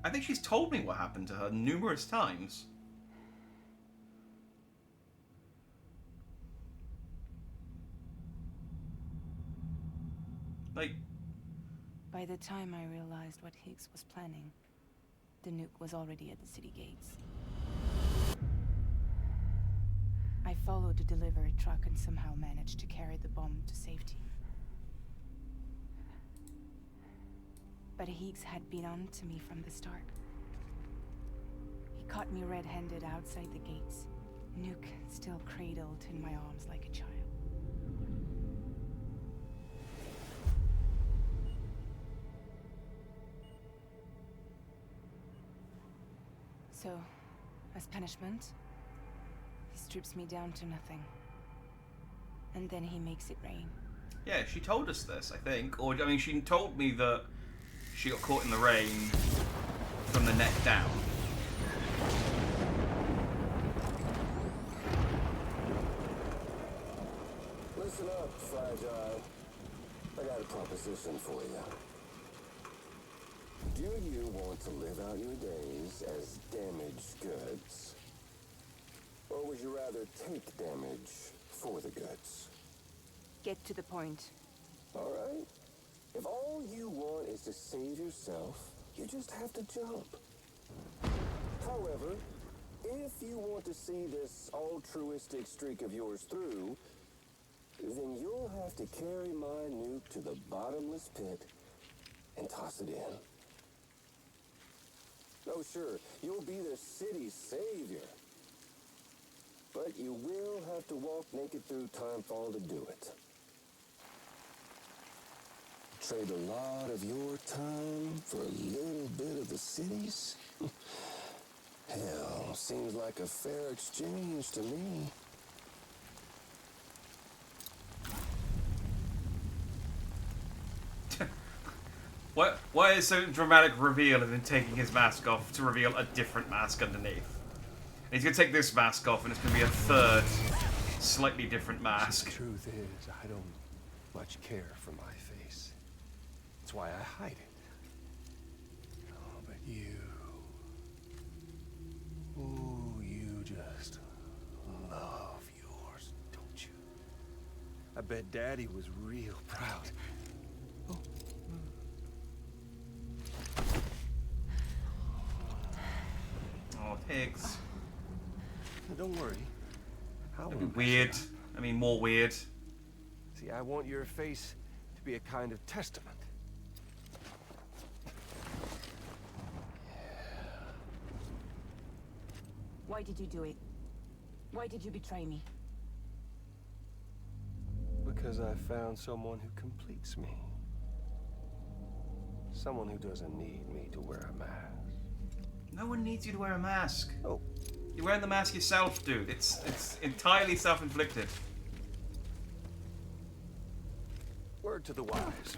I think she's told me what happened to her numerous times. Like... By the time I realized what Higgs was planning, the nuke was already at the city gates. I followed the delivery truck and somehow managed to carry the bomb to safety. But Higgs had been on to me from the start. He caught me red-handed outside the gates, nuke still cradled in my arms like a child. So, as punishment, he strips me down to nothing. And then he makes it rain. Yeah, she told us this, I think. Or, I mean, she told me that she got caught in the rain from the neck down. Listen up, Fragile. I got a proposition for you. Do you want to live out your days as damaged goods? Or would you rather take damage for the goods? Get to the point. All right. If all you want is to save yourself, you just have to jump. However, if you want to see this altruistic streak of yours through, then you'll have to carry my nuke to the bottomless pit and toss it in. Oh, sure, you'll be the city's savior. But you will have to walk naked through Timefall to do it. Trade a lot of your time for a little bit of the city's? Hell, seems like a fair exchange to me. Why is so dramatic reveal of him taking his mask off to reveal a different mask underneath? And he's gonna take this mask off, and it's gonna be a third, slightly different mask. The truth is, I don't much care for my face. That's why I hide it. Oh, but you... Ooh, you just love yours, don't you? I bet Daddy was real proud. Oh. Oh, pigs. Now, don't worry. That'd be weird. I mean, more weird. See, I want your face to be a kind of testament. Why did you do it? Why did you betray me? Because I found someone who completes me. Someone who doesn't need me to wear a mask. No one needs you to wear a mask. Oh. You're wearing the mask yourself, dude. It's entirely self-inflicted. Word to the wise.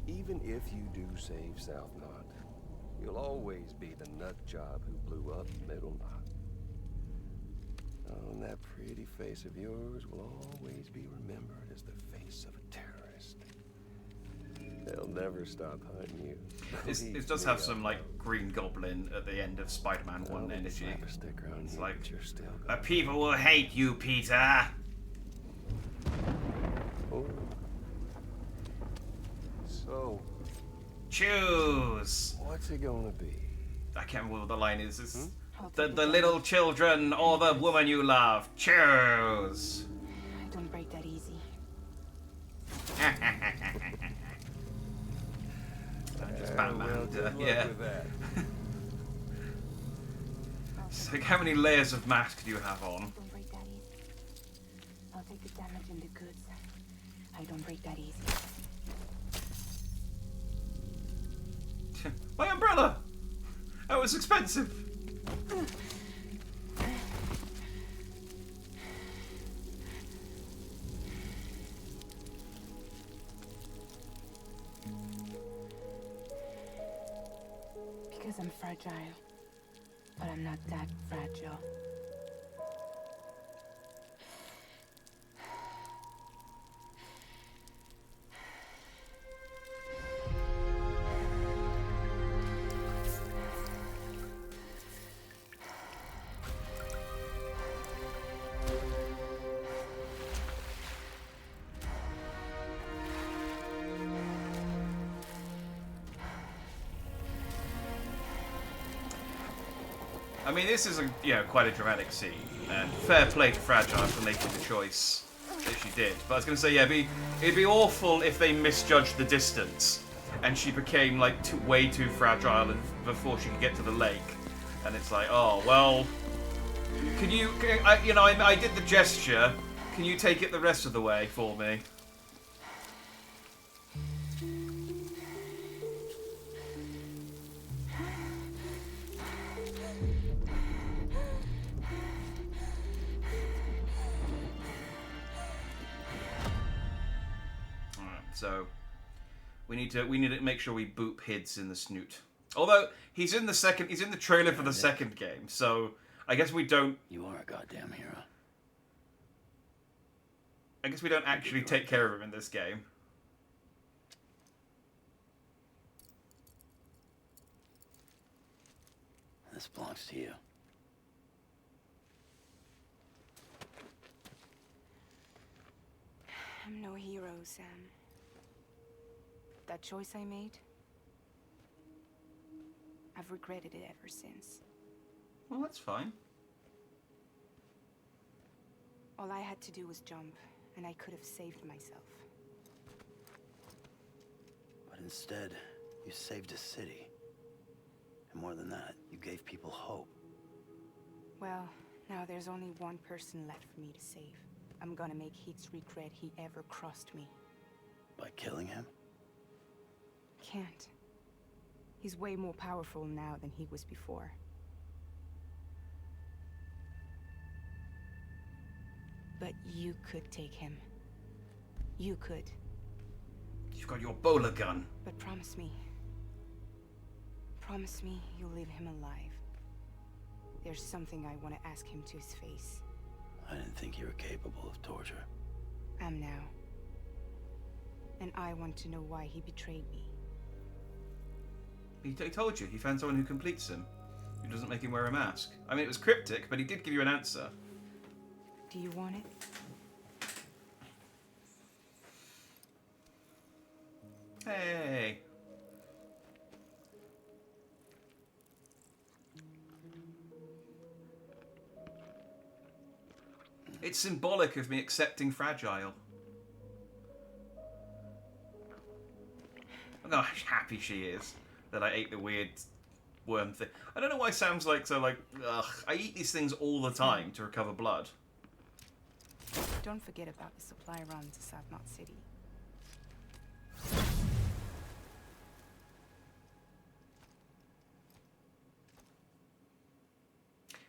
Even if you do save South Knot, you'll always be the nut job who blew up Middle Knot. Oh, and that pretty face of yours will always be remembered as the face of a terrorist. They'll never stop hunting you. This does have some, like, Green Goblin at the end of Spider-Man 1 energy. It's like, the people will hate you, Peter! Oh. So... choose! What's it gonna be? I can't remember what the line is. It's the little children or the woman you love. Choose! I don't break that easy. Just Batman, well, good luck yeah. with that. It's like, how many layers of mask do you have on? Don't break that easy. I'll take the damage and the goods. I don't break that easy. My umbrella! That was expensive. Because I'm fragile. But I'm not that fragile. I mean, this is quite a dramatic scene, and fair play to Fragile for making the choice that she did. But I was going to say, yeah, it'd be awful if they misjudged the distance, and she became like way too fragile before she could get to the lake, and it's like, oh well, I did the gesture. Can you take it the rest of the way for me? So we need to make sure we boop Hids in the snoot. Although he's in the trailer for the second game, so I guess we don't. You are a goddamn hero. I guess we don't actually take care of him in this game. This belongs to you. I'm no hero, Sam. That choice I made, I've regretted it ever since. Well, that's fine. All I had to do was jump, and I could have saved myself. But instead, you saved a city. And more than that, you gave people hope. Well, now there's only one person left for me to save. I'm gonna make Heats regret he ever crossed me. By killing him? Can't. He's way more powerful now than he was before. But you could take him. You could. You've got your bowler gun. But promise me. Promise me you'll leave him alive. There's something I want to ask him to his face. I didn't think you were capable of torture. Am now. And I want to know why he betrayed me. He told you. He found someone who completes him. Who doesn't make him wear a mask. I mean, it was cryptic, but he did give you an answer. Do you want it? Hey. It's symbolic of me accepting Fragile. Look how happy she is that I ate the weird worm thing. I don't know why Sam's like so like, ugh. I eat these things all the time to recover blood. Don't forget about the supply run to South Knot City.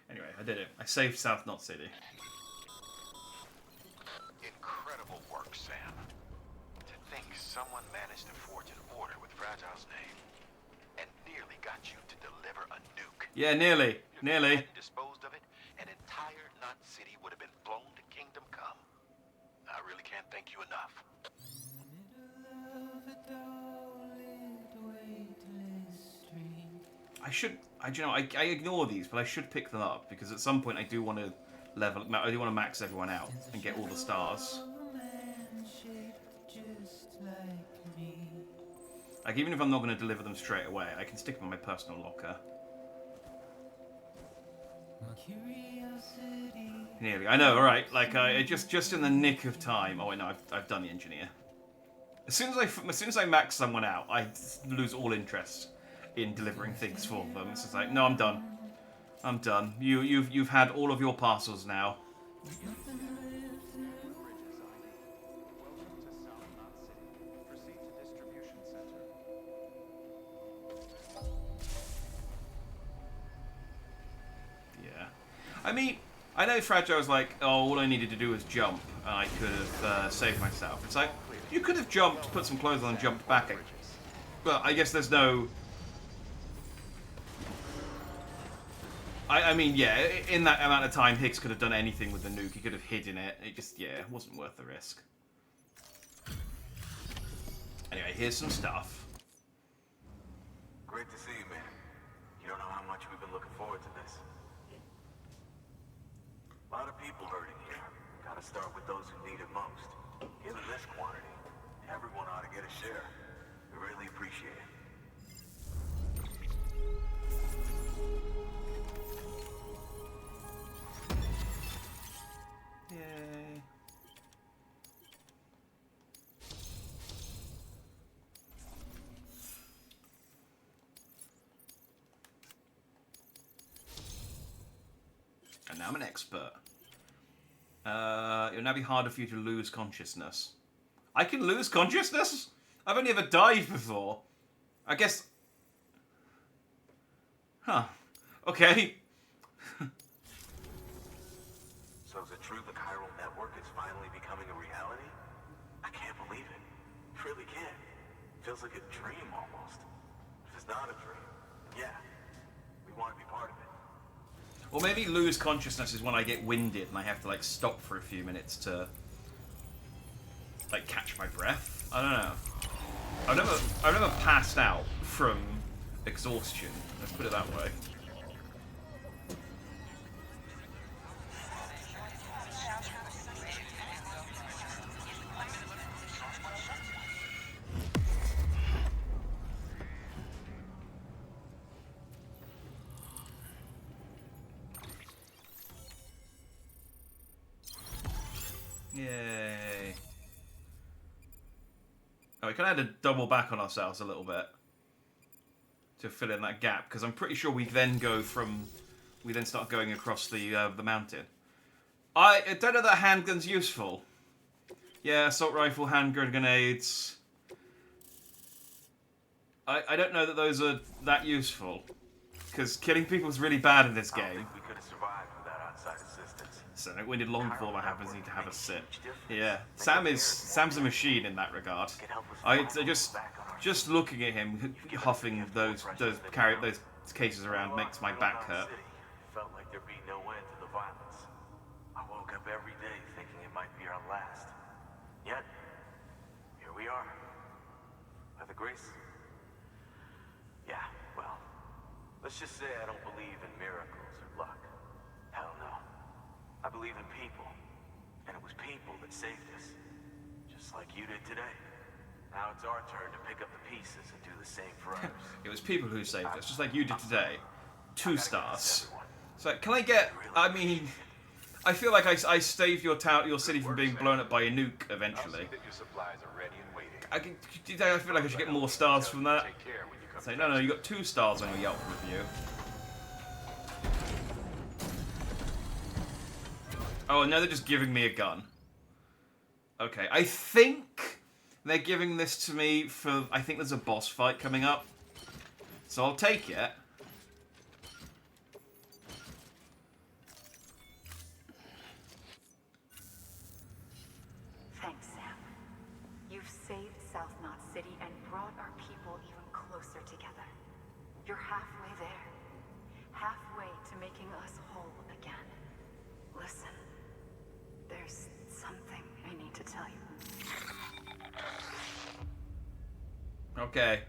Anyway, I did it. I saved South Knot City. Incredible work, Sam. To think someone managed to forge an order with Fragile's name and nearly got you to deliver a nuke. Yeah, nearly. If Nearly. you hadn't disposed of it, an entire Knot City would have been blown to kingdom come. I really can't thank you enough. I ignore these, but I should pick them up because at some point I do want to I do want to max everyone out and get all the stars. Like, even if I'm not going to deliver them straight away, I can stick them in my personal locker. Nearly. I know, alright. Like, just in the nick of time. Oh, wait, no, I've done the engineer. As soon as I max someone out, I lose all interest in delivering things for them. It's just like, no, I'm done. I'm done. You've had all of your parcels now. Yeah. I mean, I know Fragile was like, oh, all I needed to do was jump, and I could have saved myself. It's like, you could have jumped, put some clothes on, and jumped back. But I guess there's no... I mean, yeah, in that amount of time, Hicks could have done anything with the nuke. He could have hidden it. It just, yeah, it wasn't worth the risk. Anyway, here's some stuff. Great to see you, man. You don't know how much we've been looking forward to this. A lot of people hurting here. Gotta start with those who need it most. Given this quantity, everyone ought to get a share. We really appreciate it. Yay. And now I'm an expert. It'll now be harder for you to lose consciousness. I can lose consciousness? I've only ever died before. I guess... Huh. Okay. So is it true the chiral network is finally becoming a reality? I can't believe it. Really can't. Feels like a dream almost. If it's not a dream, yeah. We want to be part of it. Or maybe lose consciousness is when I get winded and I have to like stop for a few minutes to like catch my breath. I don't know. I've never passed out from exhaustion. Let's put it that way. Yay. Oh, we kind of had to double back on ourselves a little bit to fill in that gap, because I'm pretty sure we then start going across the mountain. I don't know that handgun's useful. Yeah, assault rifle, hand grenades. I don't know that those are that useful, because killing people is really bad in this I don't game. think we could have survived without outside assistance. So it winded long before that happens. Need to have a sit. Yeah, Sam's a machine in that regard. I just looking at him huffing those cases around makes my back hurt. Felt like there'd be no end to the violence. I woke up every day thinking it might be our last. Yet, here we are. By the grace. Yeah, well, let's just say I don't believe in miracles or luck. Hell no. I believe in people. And it was people that saved us. Just like you did today. Now it's our turn to pick up the pieces and do the same for others. It was people who saved us, just like you did today. 2 stars. So can I get? I mean, I feel like I saved your city from being blown up by a nuke eventually. I feel like I should get more stars from that. Say no, you got 2 stars on your Yelp review. Oh, and now they're just giving me a gun. Okay, I think they're giving this to me for... I think there's a boss fight coming up. So I'll take it. Thanks, Sam. You've saved South Knot City and brought our people even closer together. You're halfway there. Halfway to making us whole again. Listen, there's something I need to tell you. Okay.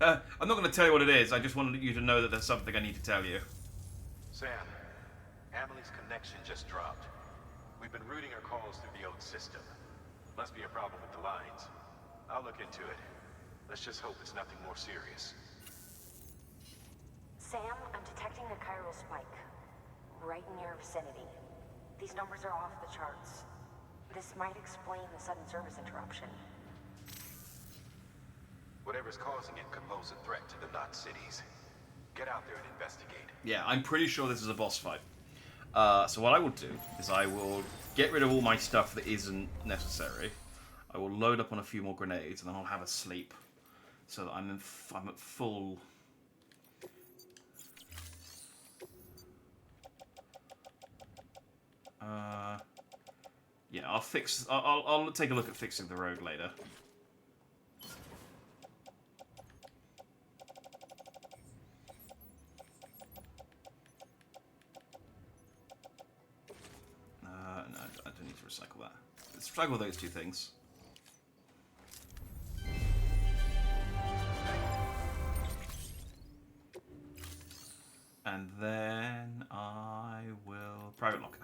I'm not going to tell you what it is. I just wanted you to know that there's something I need to tell you. Sam, Amelie's connection just dropped. We've been routing her calls through the old system. Must be a problem with the lines. I'll look into it. Let's just hope it's nothing more serious. Sam, I'm detecting a chiral spike. Right in your vicinity. These numbers are off the charts. This might explain the sudden service interruption. Whatever's causing it could pose a threat to the Knot cities. Get out there and investigate. Yeah, I'm pretty sure this is a boss fight. So what I will do is I will get rid of all my stuff that isn't necessary. I will load up on a few more grenades, and then I'll have a sleep, so that I'm at full. Yeah, I'll take a look at fixing the road later. No, I don't need to recycle that. Let's recycle those 2 things. And then I will... Private locker.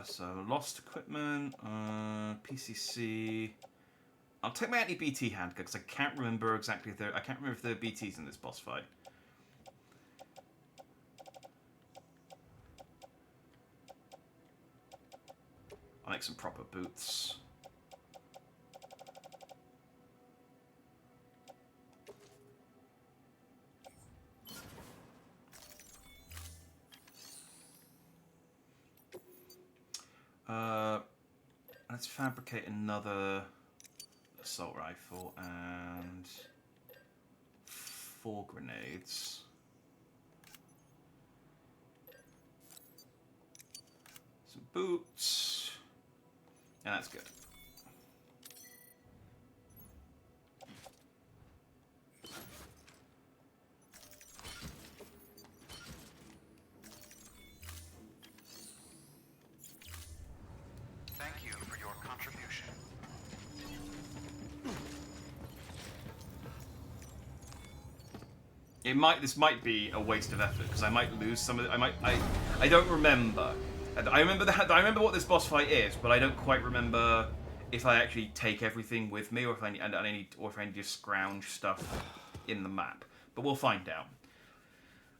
So, lost equipment, PCC... I'll take my anti-BT handgun, because I can't remember exactly if there... I can't remember if there are BTs in this boss fight. I'll make some proper boots. Let's fabricate another assault rifle and 4 grenades. Some boots. And that's good. Thank you for your contribution. This might be a waste of effort because I might lose some of it. I don't remember. I remember what this boss fight is, but I don't quite remember if I actually take everything with me or if I need to scrounge stuff in the map. But we'll find out.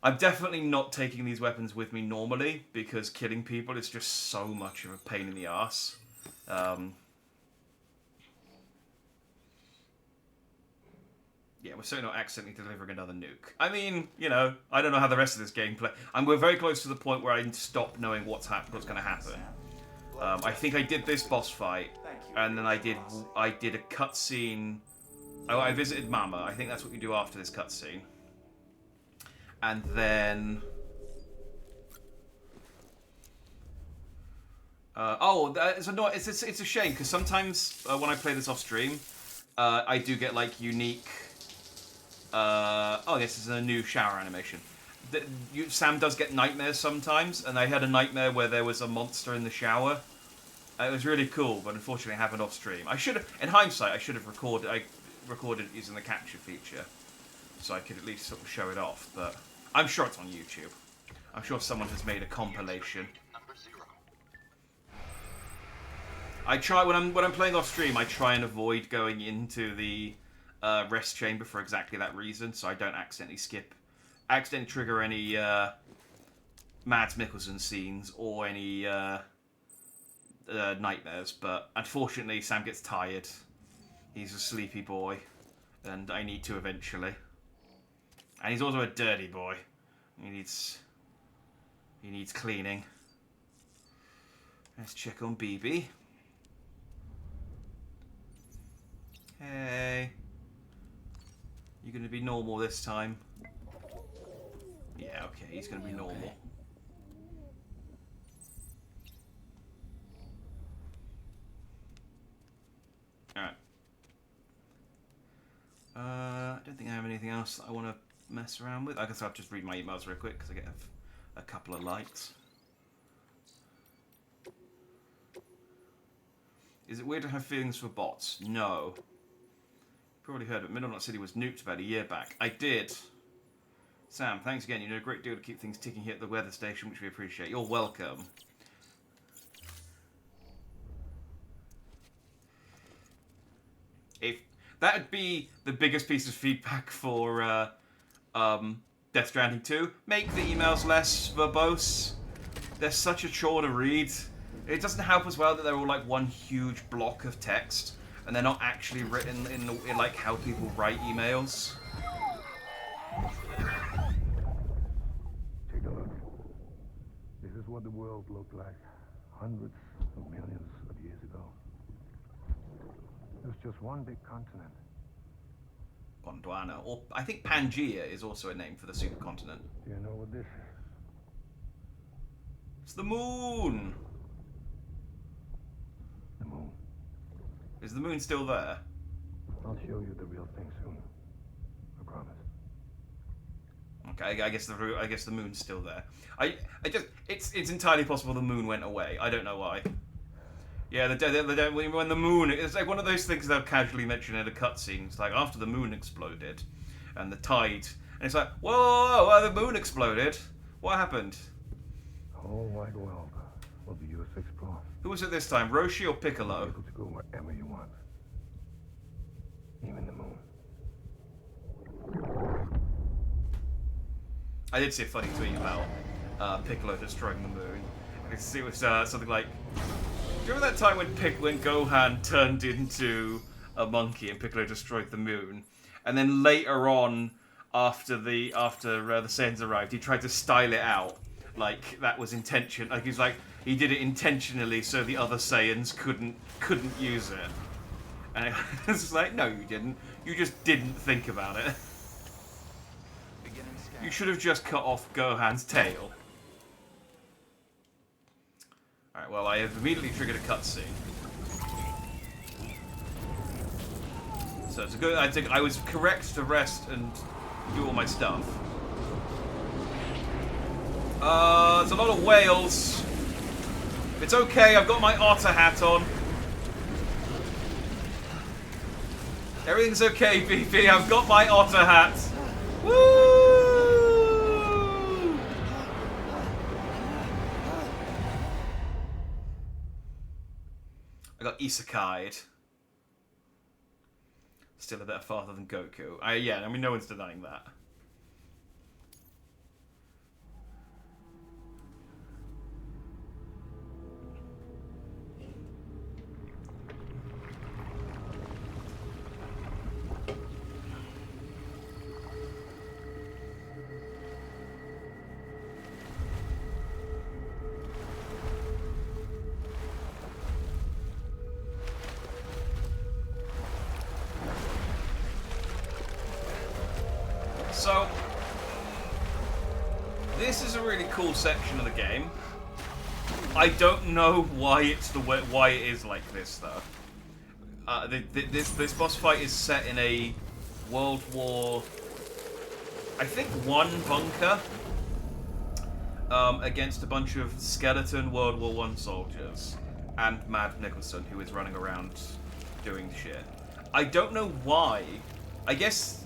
I'm definitely not taking these weapons with me normally because killing people is just so much of a pain in the ass. Yeah, we're certainly not accidentally delivering another nuke. I mean, you know, I don't know how the rest of this game play. And we're very close to the point where I stop knowing what's going to happen. I think I did this boss fight, and then I did a cutscene. Oh, I visited Mama. I think that's what you do after this cutscene. And then It's a shame because sometimes when I play this off stream, I do get like unique. This is a new shower animation. Sam does get nightmares sometimes, and I had a nightmare where there was a monster in the shower. It was really cool, but unfortunately, it happened off stream. I should have, in hindsight, I should have recorded. I recorded it using the capture feature, so I could at least sort of show it off. But I'm sure it's on YouTube. I'm sure someone has made a compilation. I try when I'm playing off stream. I try and avoid going into the rest chamber for exactly that reason, so I don't accidentally trigger any Mads Mikkelsen scenes or any nightmares. But unfortunately, Sam gets tired. He's a sleepy boy, and I need to eventually. And he's also a dirty boy. He needs cleaning. Let's check on BB. Hey. You're going to be normal this time. Yeah, okay, he's going to be normal. Alright. I don't think I have anything else that I want to mess around with. I guess I'll just read my emails real quick because I get a couple of likes. Is it weird to have feelings for bots? No. Probably heard it. Middle Knot City was nuked about a year back. I did. Sam, thanks again. You know a great deal to keep things ticking here at the weather station, which we appreciate. You're welcome. If that would be the biggest piece of feedback for Death Stranding 2, make the emails less verbose. They're such a chore to read. It doesn't help as well that they're all like one huge block of text, and they're not actually written in like how people write emails. Take a look. This is what the world looked like hundreds of millions of years ago. It was just one big continent. Gondwana, or I think Pangea is also a name for the supercontinent. Do you know what this is? It's the moon. The moon. Is the moon still there? I'll show you the real thing soon. I promise. Okay, I guess the moon's still there. It's entirely possible the moon went away. I don't know why. Yeah, when the moon, it's like one of those things they'll casually mention in a cutscene. It's like after the moon exploded, and the tide, and it's like, whoa, the moon exploded. What happened? The whole wide world will be yours to explore. Who was it this time, Roshi or Piccolo? You'll be able to go wherever you want, even the moon. I did see a funny tweet about Piccolo destroying the moon. It was something like, do you remember that time when Gohan turned into a monkey and Piccolo destroyed the moon? And then later on, after the Saiyans arrived, he tried to style it out like that was intention. Like he did it intentionally so the other Saiyans couldn't use it. And it was just like, no, you didn't. You just didn't think about it. You should have just cut off Gohan's tail. Alright, well, I have immediately triggered a cutscene. So it's a good. I think I was correct to rest and do all my stuff. There's a lot of whales. It's okay, I've got my otter hat on. Everything's okay, BP, I've got my otter hat. Woo! I got isekai'd. Still a bit farther than Goku. Yeah, I mean, no one's denying that. So, this is a really cool section of the game. I don't know why it's why it is like this though. This boss fight is set in a World War, I think, one bunker against a bunch of skeleton World War One soldiers and Mads Mikkelsen, who is running around doing shit. I don't know why. I guess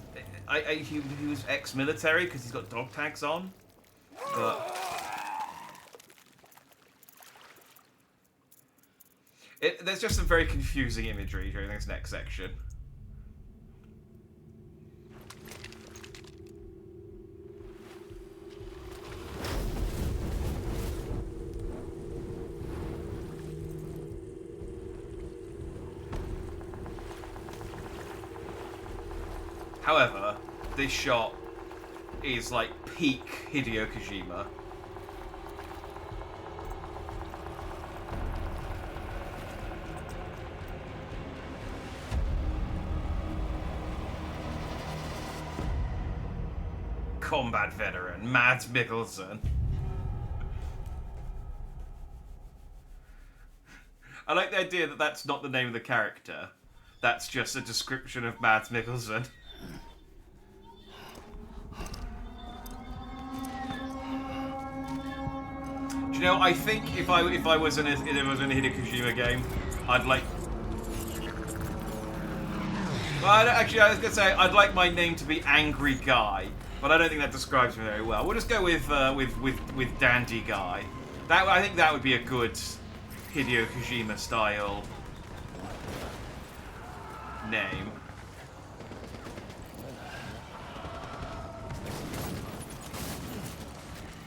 he was ex-military because he's got dog tags on, but. There's just some very confusing imagery during this next section. However, this shot is like peak Hideo Kojima. Combat veteran, Mads Mikkelsen. I like the idea that that's not the name of the character. That's just a description of Mads Mikkelsen. Do you know, I think if I was in a Hideo Kojima game, I'd like... Well, actually, I was going to say, I'd like my name to be Angry Guy. But I don't think that describes me very well. We'll just go with Dandy Guy. I think that would be a good Hideo Kojima style name.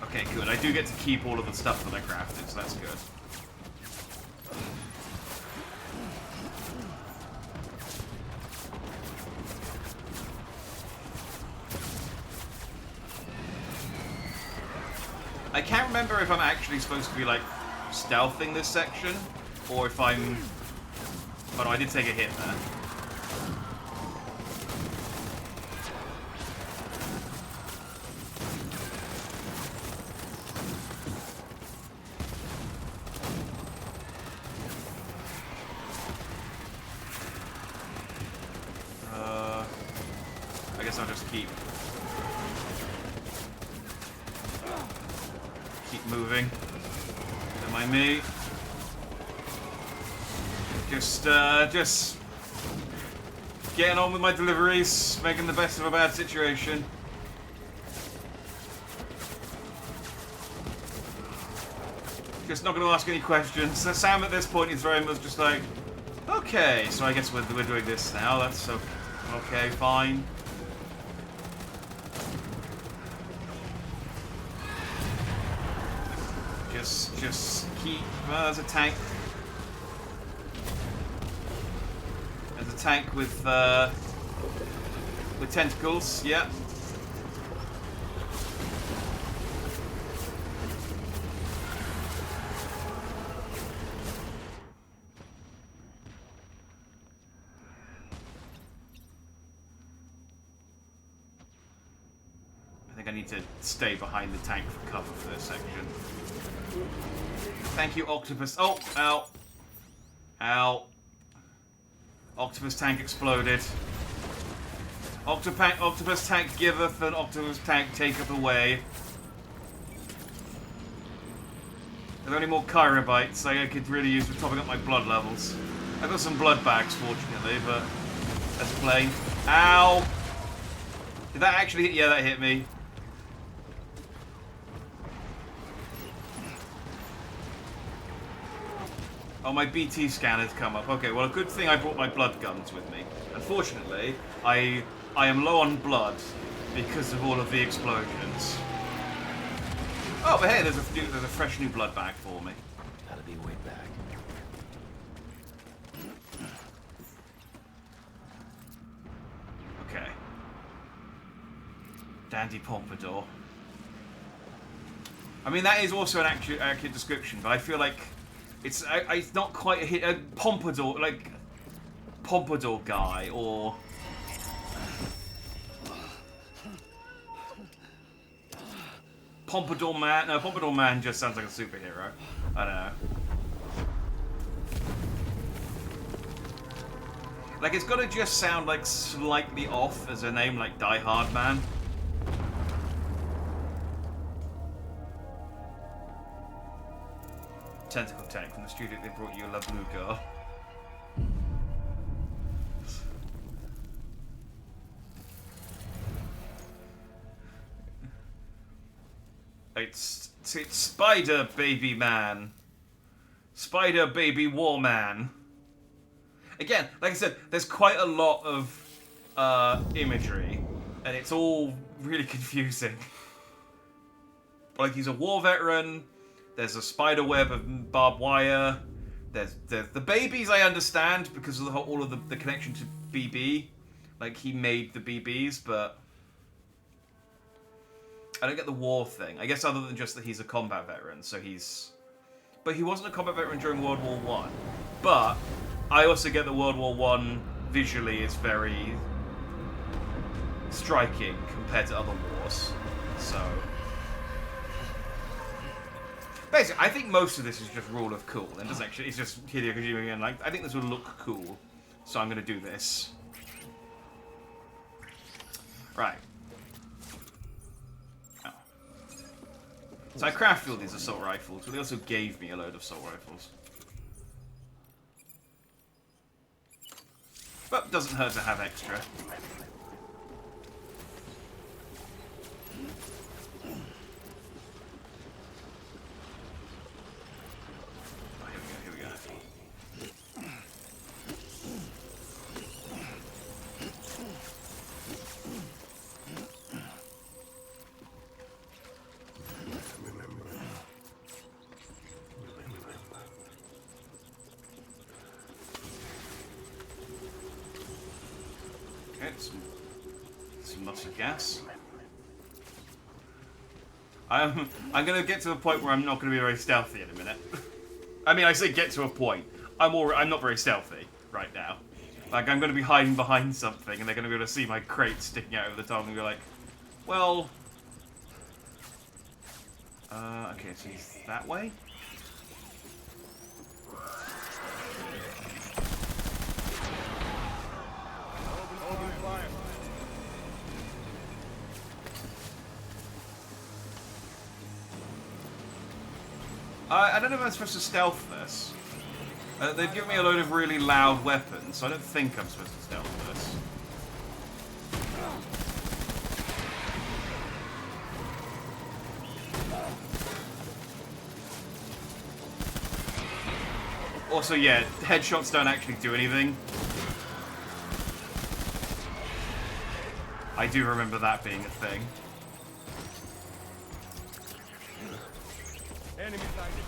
Okay, good. I do get to keep all of the stuff that I crafted, so that's good. I can't remember if I'm actually supposed to be, like, stealthing this section, or if I'm... Oh no, I did take a hit there. I guess I'll just keep moving. Don't mind me. Just getting on with my deliveries, making the best of a bad situation. Just not going to ask any questions. So Sam at this point is very much just like, okay, so I guess we're doing this now. That's okay, fine. Just keep... there's a tank. There's a tank with tentacles, yeah. I think I need to stay behind the tank for cover for this section. Thank you, Octopus. Oh, ow. Ow. Octopus tank exploded. Octopus tank giveth and Octopus tank taketh away. Are there any more Kyrobites I could really use for topping up my blood levels? I've got some blood bags, fortunately, but that's plain. Ow! Did that actually hit? Yeah, that hit me. Oh, my BT scanner's come up. Okay, well, a good thing I brought my blood guns with me. Unfortunately, I am low on blood because of all of the explosions. Oh, but hey, there's a fresh new blood bag for me. Gotta be way back. Okay. Dandy Pompadour. I mean, that is also an accurate description, but I feel like it's not quite a pompadour, like pompadour guy, or pompadour man. No, pompadour man just sounds like a superhero. I don't know. Like, it's gotta just sound, like, slightly off as a name like Die Hard Man. Tentacle Tank from the studio they brought you a La Blue Girl. It's Spider Baby Man. Spider Baby War Man. Again, like I said, there's quite a lot of imagery, and it's all really confusing. Like, he's a war veteran, there's a spider web of barbed wire, there's the babies I understand because of all of the connection to BB. Like, he made the BBs, but I don't get the war thing. I guess other than just that he's a combat veteran, so he's... But he wasn't a combat veteran during World War One. But I also get that World War One visually is very striking compared to other wars. So basically, I think most of this is just rule of cool. And doesn't actually. It's just Hideo Kojima again. Like, I think this would look cool, so I'm going to do this. Right. Oh. So I crafted all these assault rifles, but they also gave me a load of assault rifles. But doesn't hurt to have extra. Oh, here we go. Okay, some lots of gas. I'm gonna get to a point where I'm not gonna be very stealthy in a minute. I mean, I say get to a point. I'm not very stealthy right now. Like, I'm gonna be hiding behind something, and they're gonna be able to see my crate sticking out over the top, and be like, well, okay, so he's that way. I don't know if I'm supposed to stealth this. They've given me a load of really loud weapons, so I don't think I'm supposed to stealth this. Also, yeah, headshots don't actually do anything. I do remember that being a thing. Enemy sighted.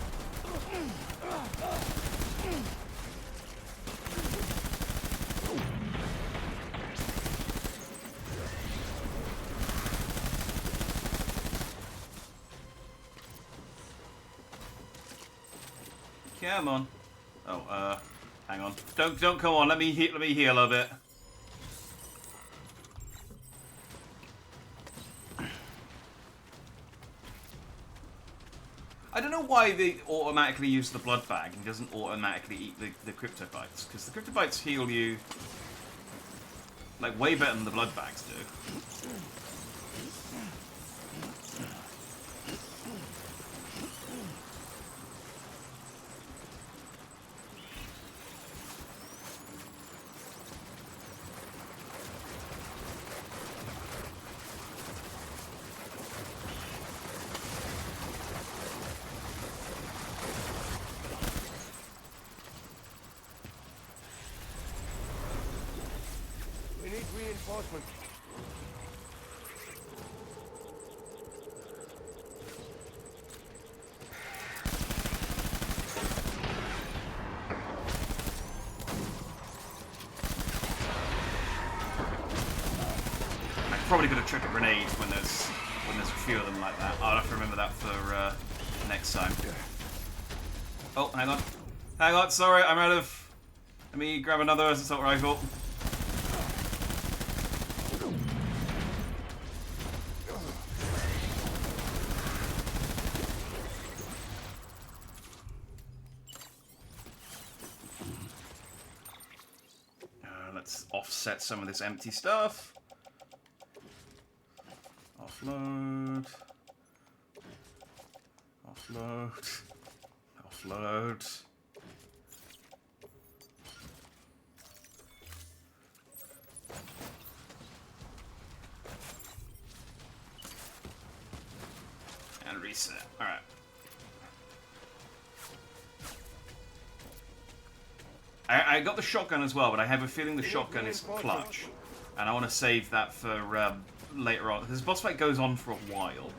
Come on. Oh, hang on. Don't come on. Let me heal a bit. I don't know why they automatically use the blood bag and doesn't automatically eat the cryptobites, because the cryptobites heal you like way better than the blood bags do. We need reinforcements. I probably could have chucked a grenade when there's a few of them like that. I'll have to remember that for next time. Oh, hang on. Hang on, sorry, I'm out of... Let me grab another assault rifle. Let's offset some of this empty stuff. Offload. Offload. Offload. And reset. Alright. I got the shotgun as well, but I have a feeling the shotgun is clutch. And I want to save that for later on. This boss fight goes on for a while.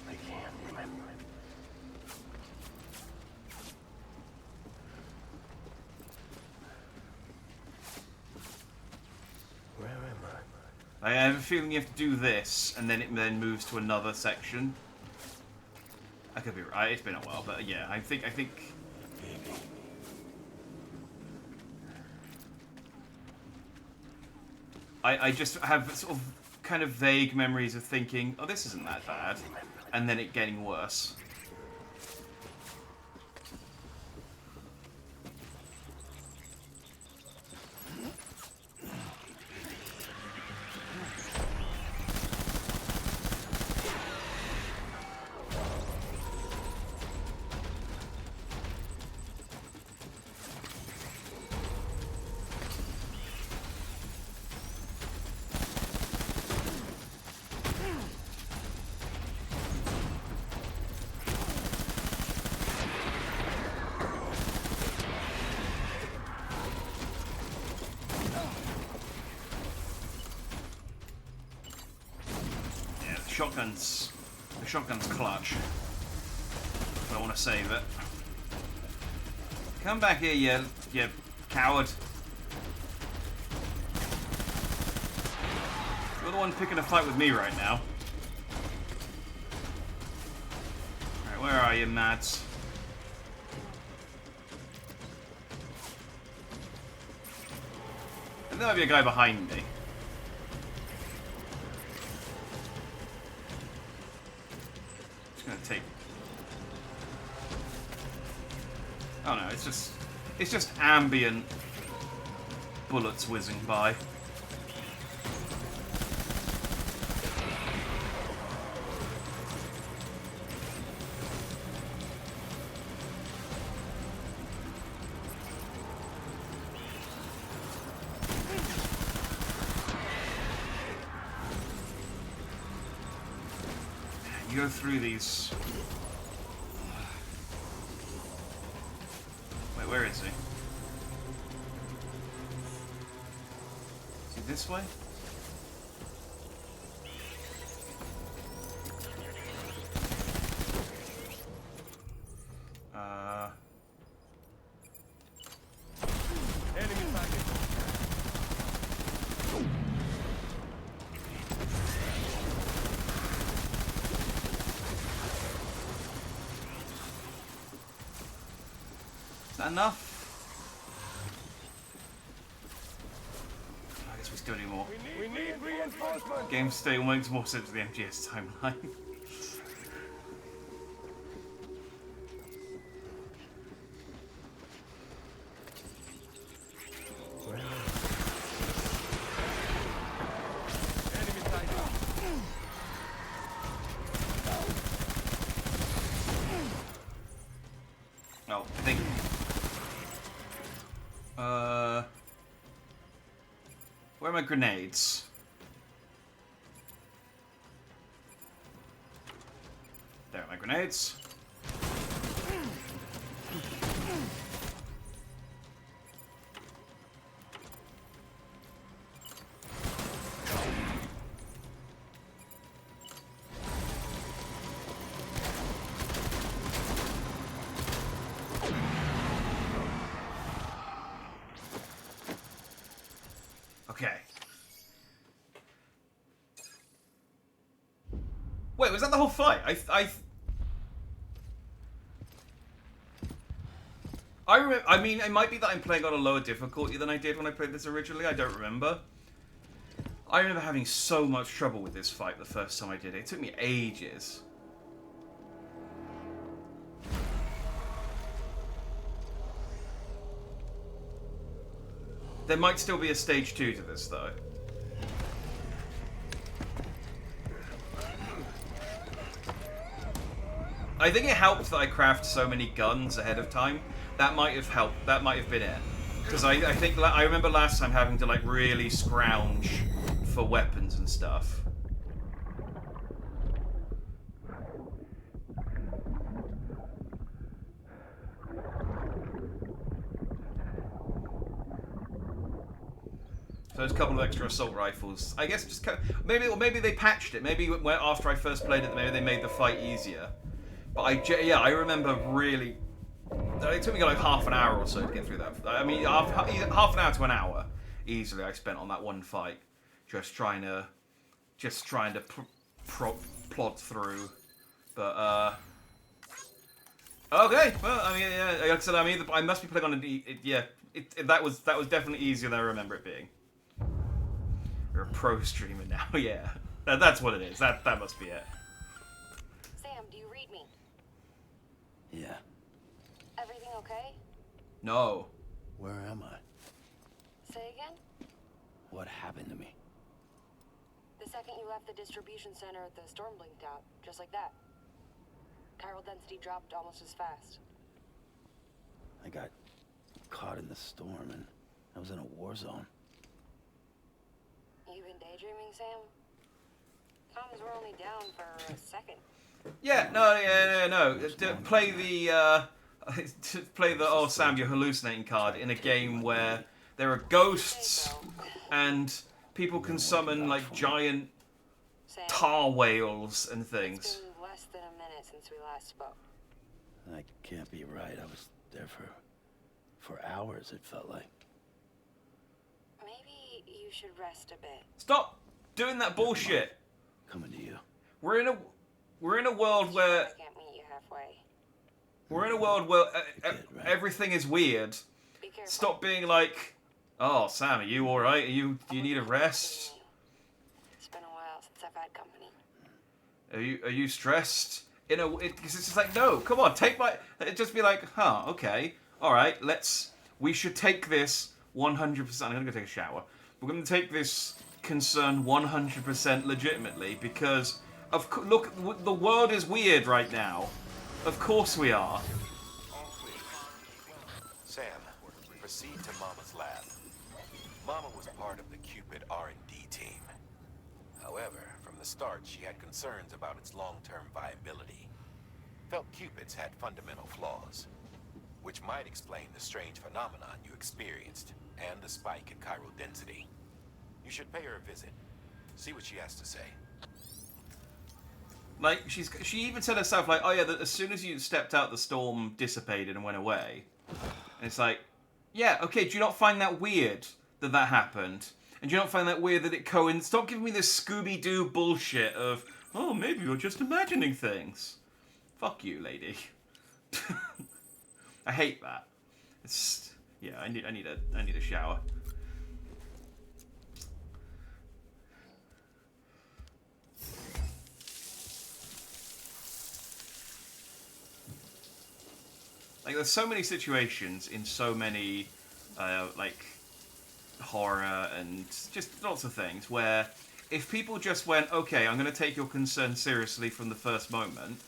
I can't remember. Where am I? I have a feeling you have to do this, and then it then moves to another section. I could be right. It's been a while, but yeah, I think. I just have sort of kind of vague memories of thinking, oh, this isn't that bad, and then it getting worse. The shotgun's clutch. But I want to save it. Come back here, you coward. You're the one picking a fight with me right now. Alright, where are you, Mads? And there might be a guy behind me. Take. Oh no, it's just ambient bullets whizzing by. You go through these. Wait, where is he? Is he this way? Enemy target. Is that enough? I guess we still need more. We need reinforcements. Game still makes more sense with the MGS timeline. Oh, I think. Where are my grenades? There are my grenades. Okay. Wait, was that the whole fight? I remember. I mean, it might be that I'm playing on a lower difficulty than I did when I played this originally. I don't remember. I remember having so much trouble with this fight the first time I did it. It took me ages. There might still be a stage 2 to this, though. I think it helped that I crafted so many guns ahead of time. That might have helped. That might have been it. Because I think I remember last time having to like really scrounge for weapons and stuff. So there's a couple of extra assault rifles. I guess just maybe they patched it. Maybe after I first played it, maybe they made the fight easier. But I remember really. It took me like half an hour or so to get through that. I mean, half an hour to an hour easily I spent on that one fight, just trying to plod through. But okay. Well, I mean, yeah, like I said, I must be playing on that was definitely easier than I remember it being. You're a pro streamer now, yeah. That's what it is. That must be it. Sam, do you read me? Yeah. Everything okay? No. Where am I? Say again? What happened to me? The second you left the distribution center, the storm blinked out, just like that. Chiral density dropped almost as fast. I got caught in the storm and I was in a war zone. You been daydreaming, Sam? Comms were only down for a second. Yeah, no. Play the oh Sam, you're hallucinating card in a game where there are ghosts and people can summon like giant tar whales and things. It's been less than a minute since we last spoke. That can't be right. I was there for hours, it felt like. Maybe you should rest a bit. Stop doing that bullshit. Coming to you. We're in a world where I can't meet you halfway. we're in a world where everything is weird. Be careful. Stop being like, oh Sam, are you all right? Do you need a rest? It's been a while since I've had company. Are you stressed? It's just like, no, come on, just be like, huh, okay, all right, we should take this 100%. I'm gonna go take a shower. We're gonna take this concern 100% legitimately because look, the world is weird right now. Of course we are. Sam, proceed to Mama's lab. Mama was part of the Cupid R&D team. However, from the start, she had concerns about its long-term viability. Felt Cupids had fundamental flaws, which might explain the strange phenomenon you experienced and the spike in chiral density. You should pay her a visit. See what she has to say. Like, she even said herself, like, oh yeah, that as soon as you stepped out, the storm dissipated and went away. And it's like, yeah, okay, do you not find that weird that happened? And do you not find that weird that it Stop giving me this Scooby-Doo bullshit of, oh, maybe you're just imagining things. Fuck you, lady. I hate that. Yeah, I need a shower. Like, there's so many situations in so many, like, horror and just lots of things where if people just went, okay, I'm going to take your concern seriously from the first moment,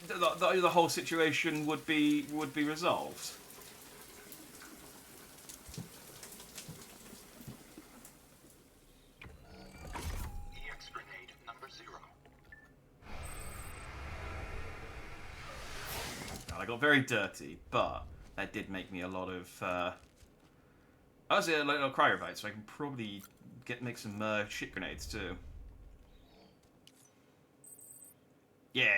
the whole situation would be resolved. EX grenade number 0. I got very dirty, but that did make me a lot of. I was a little cryobyte, so I can probably make some shit grenades too. Yeah.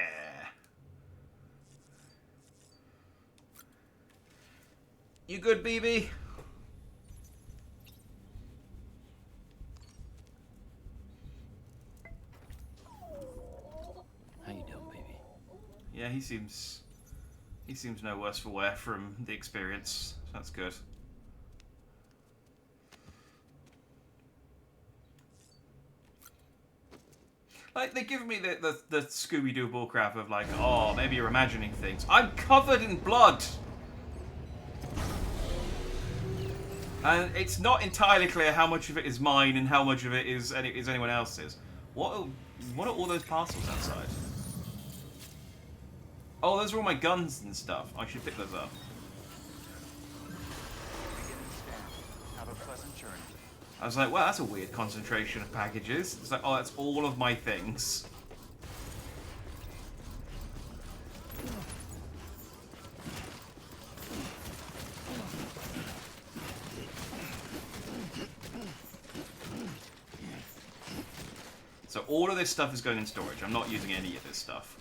You good, BB? How you doing, baby? Yeah, he seems no worse for wear from the experience. So that's good. Like, they give me the Scooby-Doo bullcrap of like, oh, maybe you're imagining things. I'm covered in blood! And it's not entirely clear how much of it is mine and how much of it is anyone else's. What are all those parcels outside? Oh, those are all my guns and stuff. I should pick those up. Have a pleasant journey. I was like, well, that's a weird concentration of packages. It's like, oh, that's all of my things. So all of this stuff is going in storage. I'm not using any of this stuff.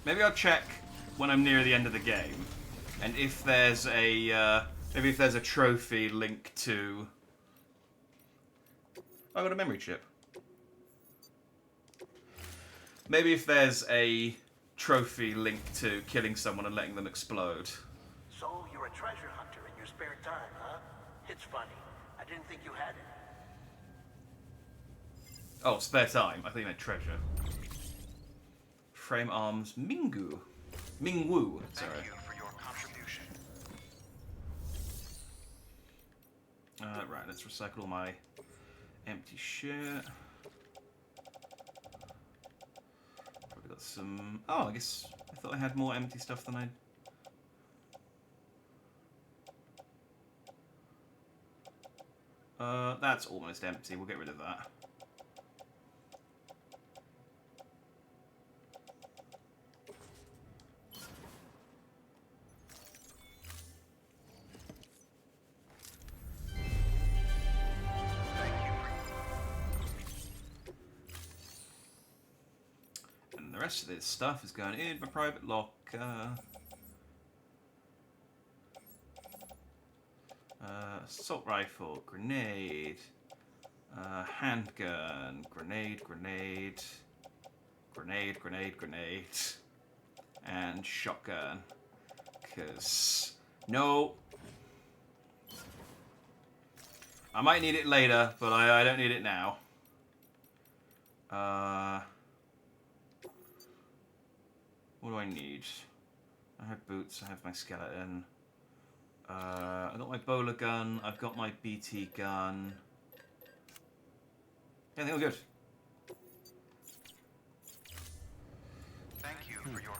Maybe I'll check when I'm near the end of the game, and if there's a maybe if there's a trophy linked to. I got a memory chip. Maybe if there's a trophy linked to killing someone and letting them explode. So you're a treasure hunter in your spare time, huh? It's funny. I didn't think you had it. Oh, spare time. I think you meant treasure. Frame arms, Mingwu. Sorry. Thank you for your contribution. Right, let's recycle all my empty shit. Probably got some. Oh, I guess I thought I had more empty stuff than I. That's almost empty. We'll get rid of that. The rest of this stuff is going in my private locker. Assault rifle, grenade, handgun, grenade, and shotgun. 'Cause no, I might need it later, but I don't need it now. What do I need? I have boots, I have my skeleton. I got my bowler gun, I've got my BT gun. Yeah, I think we're good. Thank you for your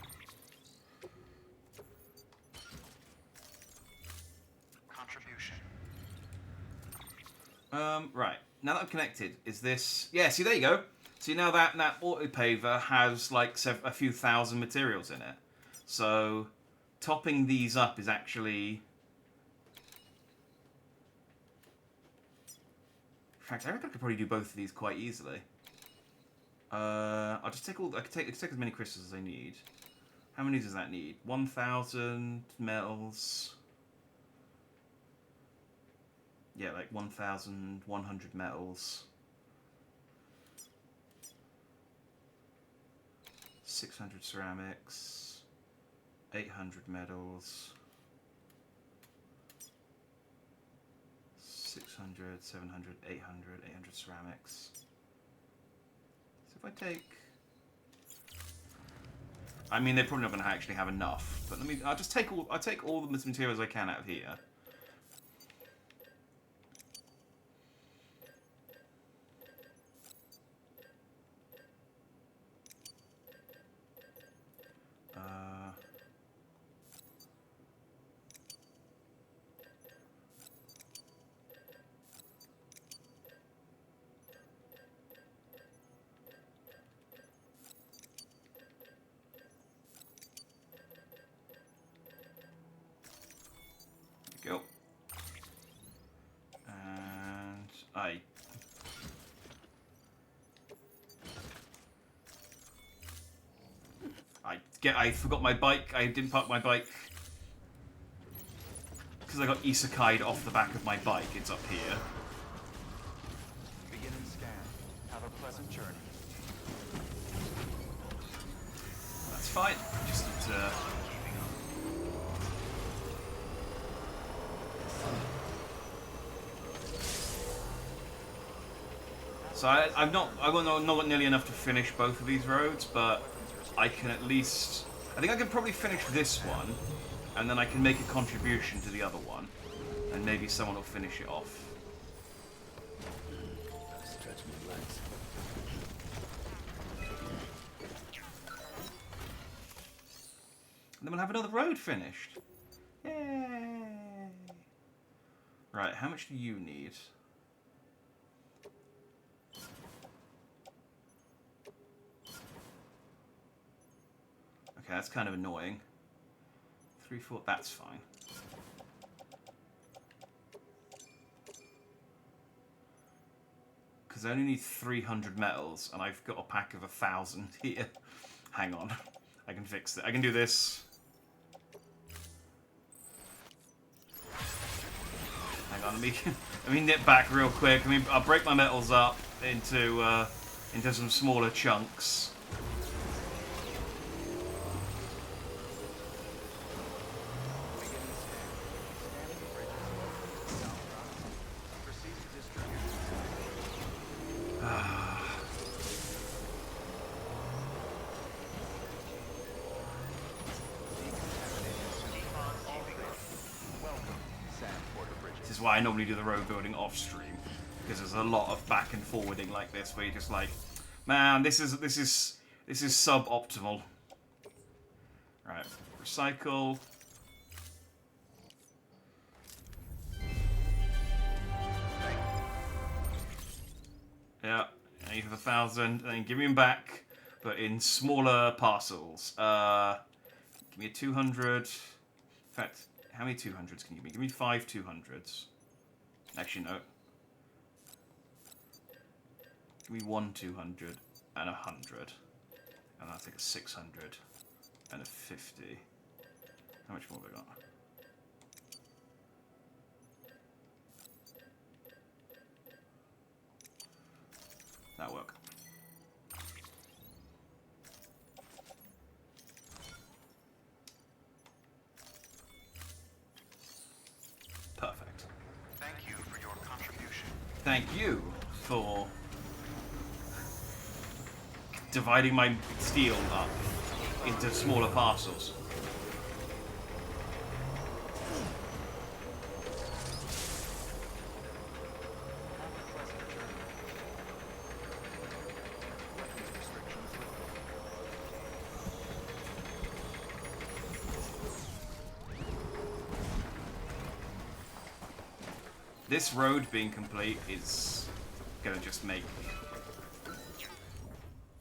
contribution. Right. Now that I'm connected, is this... Yeah, see, there you go. See, now that auto-paver has, like, a few thousand materials in it. So, topping these up is actually... In fact, I reckon I could probably do both of these quite easily. I'll just take all... I can take as many crystals as I need. How many does that need? 1,000 metals... Yeah, like 1,100 metals. 600 ceramics. 800 metals. 600, 700, 800, 800 ceramics. So if I take... I mean, they're probably not going to actually have enough, but I'll take all the materials I can out of here. Go. And I forgot my bike. I didn't park my bike because I got isekai'd off the back of my bike. It's up here. Beginning scan. Have a pleasant journey. fine. Just so I've not nearly enough to finish both of these roads, but I can at least. I think I can probably finish this one, and then I can make a contribution to the other one, and maybe someone will finish it off. Stretch my legs. And then we'll have another road finished. Yay! Right, how much do you need? Okay, that's kind of annoying. 3, 4, that's fine. Because I only need 300 metals, and I've got a pack of 1,000 here. Hang on. I can fix it. I can do this. Hang on, let me nip back real quick. I'll break my metals up into some smaller chunks. This is why I normally do the road building off stream, because there's a lot of back and forwarding like this where you're just like, man, this is suboptimal. Right, recycle. Yeah, I need 1,000, and then give me them back, but in smaller parcels. Give me a 200. In fact, how many 200s can you give me? Give me 5 200s. Actually, no. Give me 1 200 and 100. And I'll take a 600 and a 50. How much more have I got? That'll work. Perfect. Thank you for your contribution. Thank you for dividing my steel up into smaller parcels. This road being complete is gonna just make...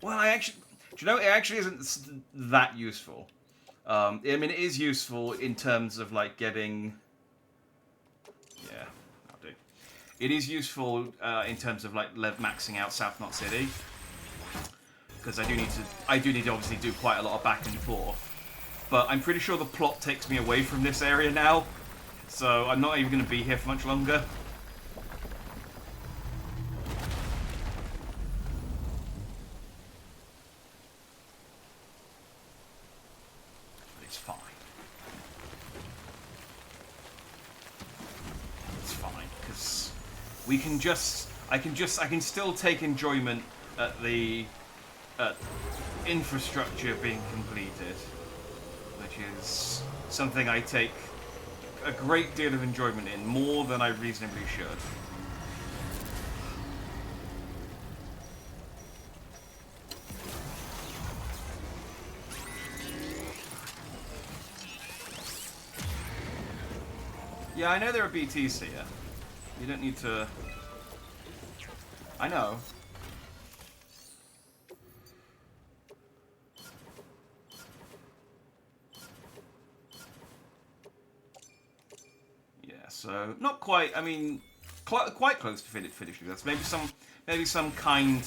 Well, do you know, it actually isn't that useful. I mean, it is useful in terms of, like, getting... Yeah, I'll do. It is useful in terms of, like, maxing out South Knot City. Because I do need to obviously do quite a lot of back and forth. But I'm pretty sure the plot takes me away from this area now. So I'm not even going to be here for much longer. But it's fine. It's fine, because we can just... I can still take enjoyment at the infrastructure being completed, which is something I take a great deal of enjoyment in, more than I reasonably should. Yeah, I know there are BTs here. You don't need to... I know. So not quite. I mean, quite close to finishing this. Maybe some kind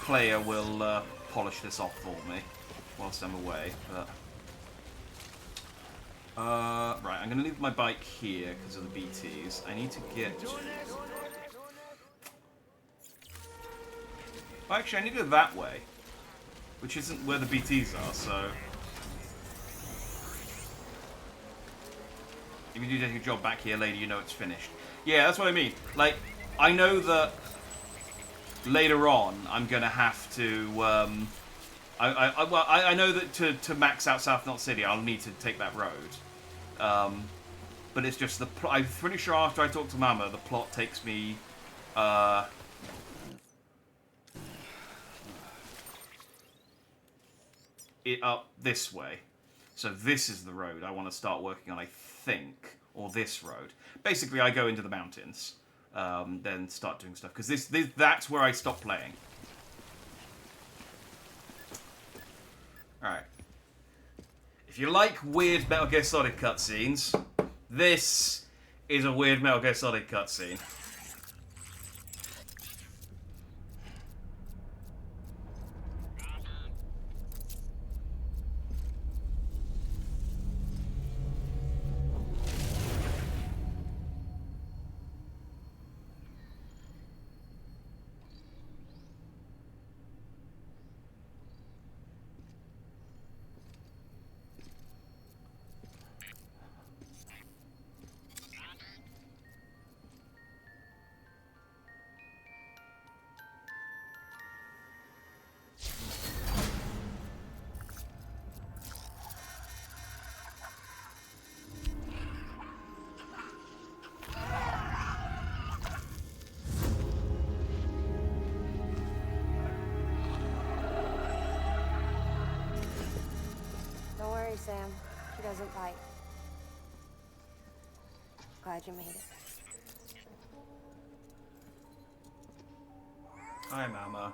player will polish this off for me whilst I'm away. But right, I'm gonna leave my bike here because of the BTs. I need to get. Well, actually, I need to go that way, which isn't where the BTs are. So If you do take a job back here later, you know it's finished. Yeah, that's what I mean. Like, I know that later on I'm gonna have to. I know that to max out South Knot City, I'll need to take that road. But it's just I'm pretty sure after I talk to Mama, the plot takes me. It up this way. So this is the road I want to start working on, I think. Or this road. Basically, I go into the mountains, then start doing stuff. Because that's where I stop playing. Alright. If you like weird Metal Gear Solid cutscenes, this is a weird Metal Gear Solid cutscene. Don't worry, Sam. She doesn't bite. Glad you made it. Hi, Mama.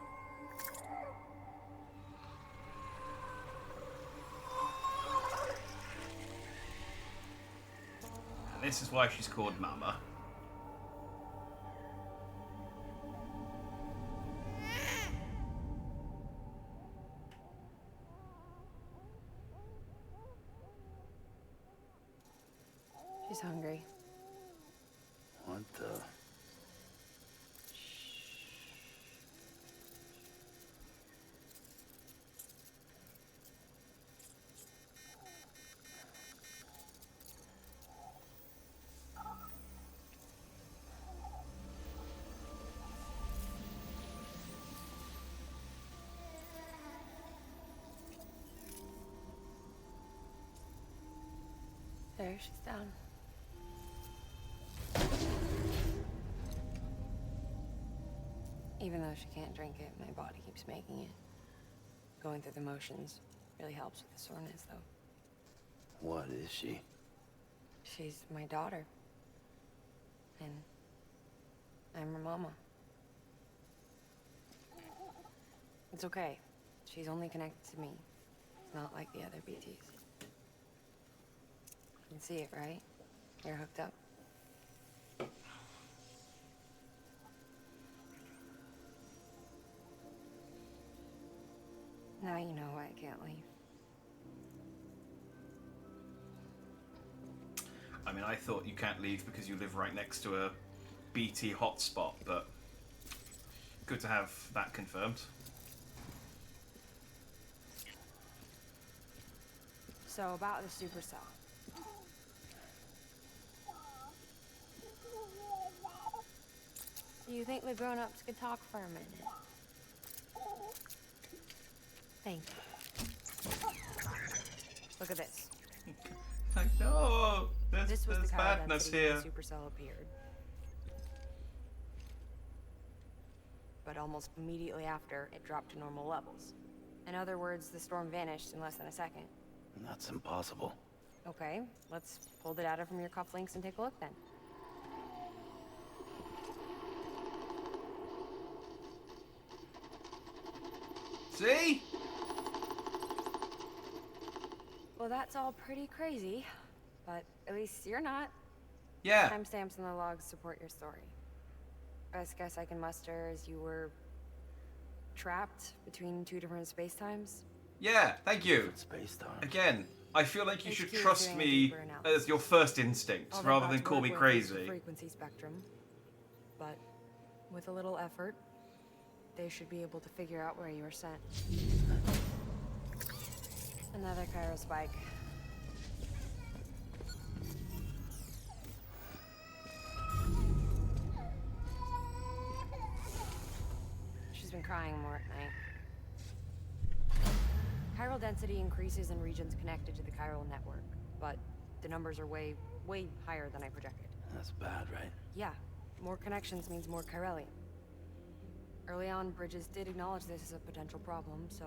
And this is why she's called Mama. She's hungry. What the? There, she's down. Even though she can't drink it, my body keeps making it. Going through the motions really helps with the soreness, though. What is she? She's my daughter. And I'm her mama. It's okay. She's only connected to me. Not like the other BTs. You can see it, right? You're hooked up. Now you know why I can't leave. I mean, I thought you can't leave because you live right next to a BT hotspot, but good to have that confirmed. So, about the supercell. Do you think the grown-ups could talk for a minute? Thank you. Look at this. Like, no, This was there's the power badness density here. when the supercell appeared. But almost immediately after, it dropped to normal levels. In other words, the storm vanished in less than a second. That's impossible. Okay, let's pull the data from your cufflinks and take a look then. See? Well, that's all pretty crazy, but at least you're not. Yeah. Timestamps in the logs support your story. Best guess I can muster is you were trapped between two different space-times. Yeah, thank you. Space time. Again, I feel like you HQ should is trust doing a me deeper analysis. as your first instinct, All they've rather got than to call work me with is the crazy. frequency spectrum, but with a little effort, they should be able to figure out where you were sent. Another Cairo spike. crying more at night. Chiral density increases in regions connected to the chiral network, but the numbers are way higher than I projected. That's bad, right? Yeah, more connections means more chiralium. Early on, Bridges did acknowledge this as a potential problem, so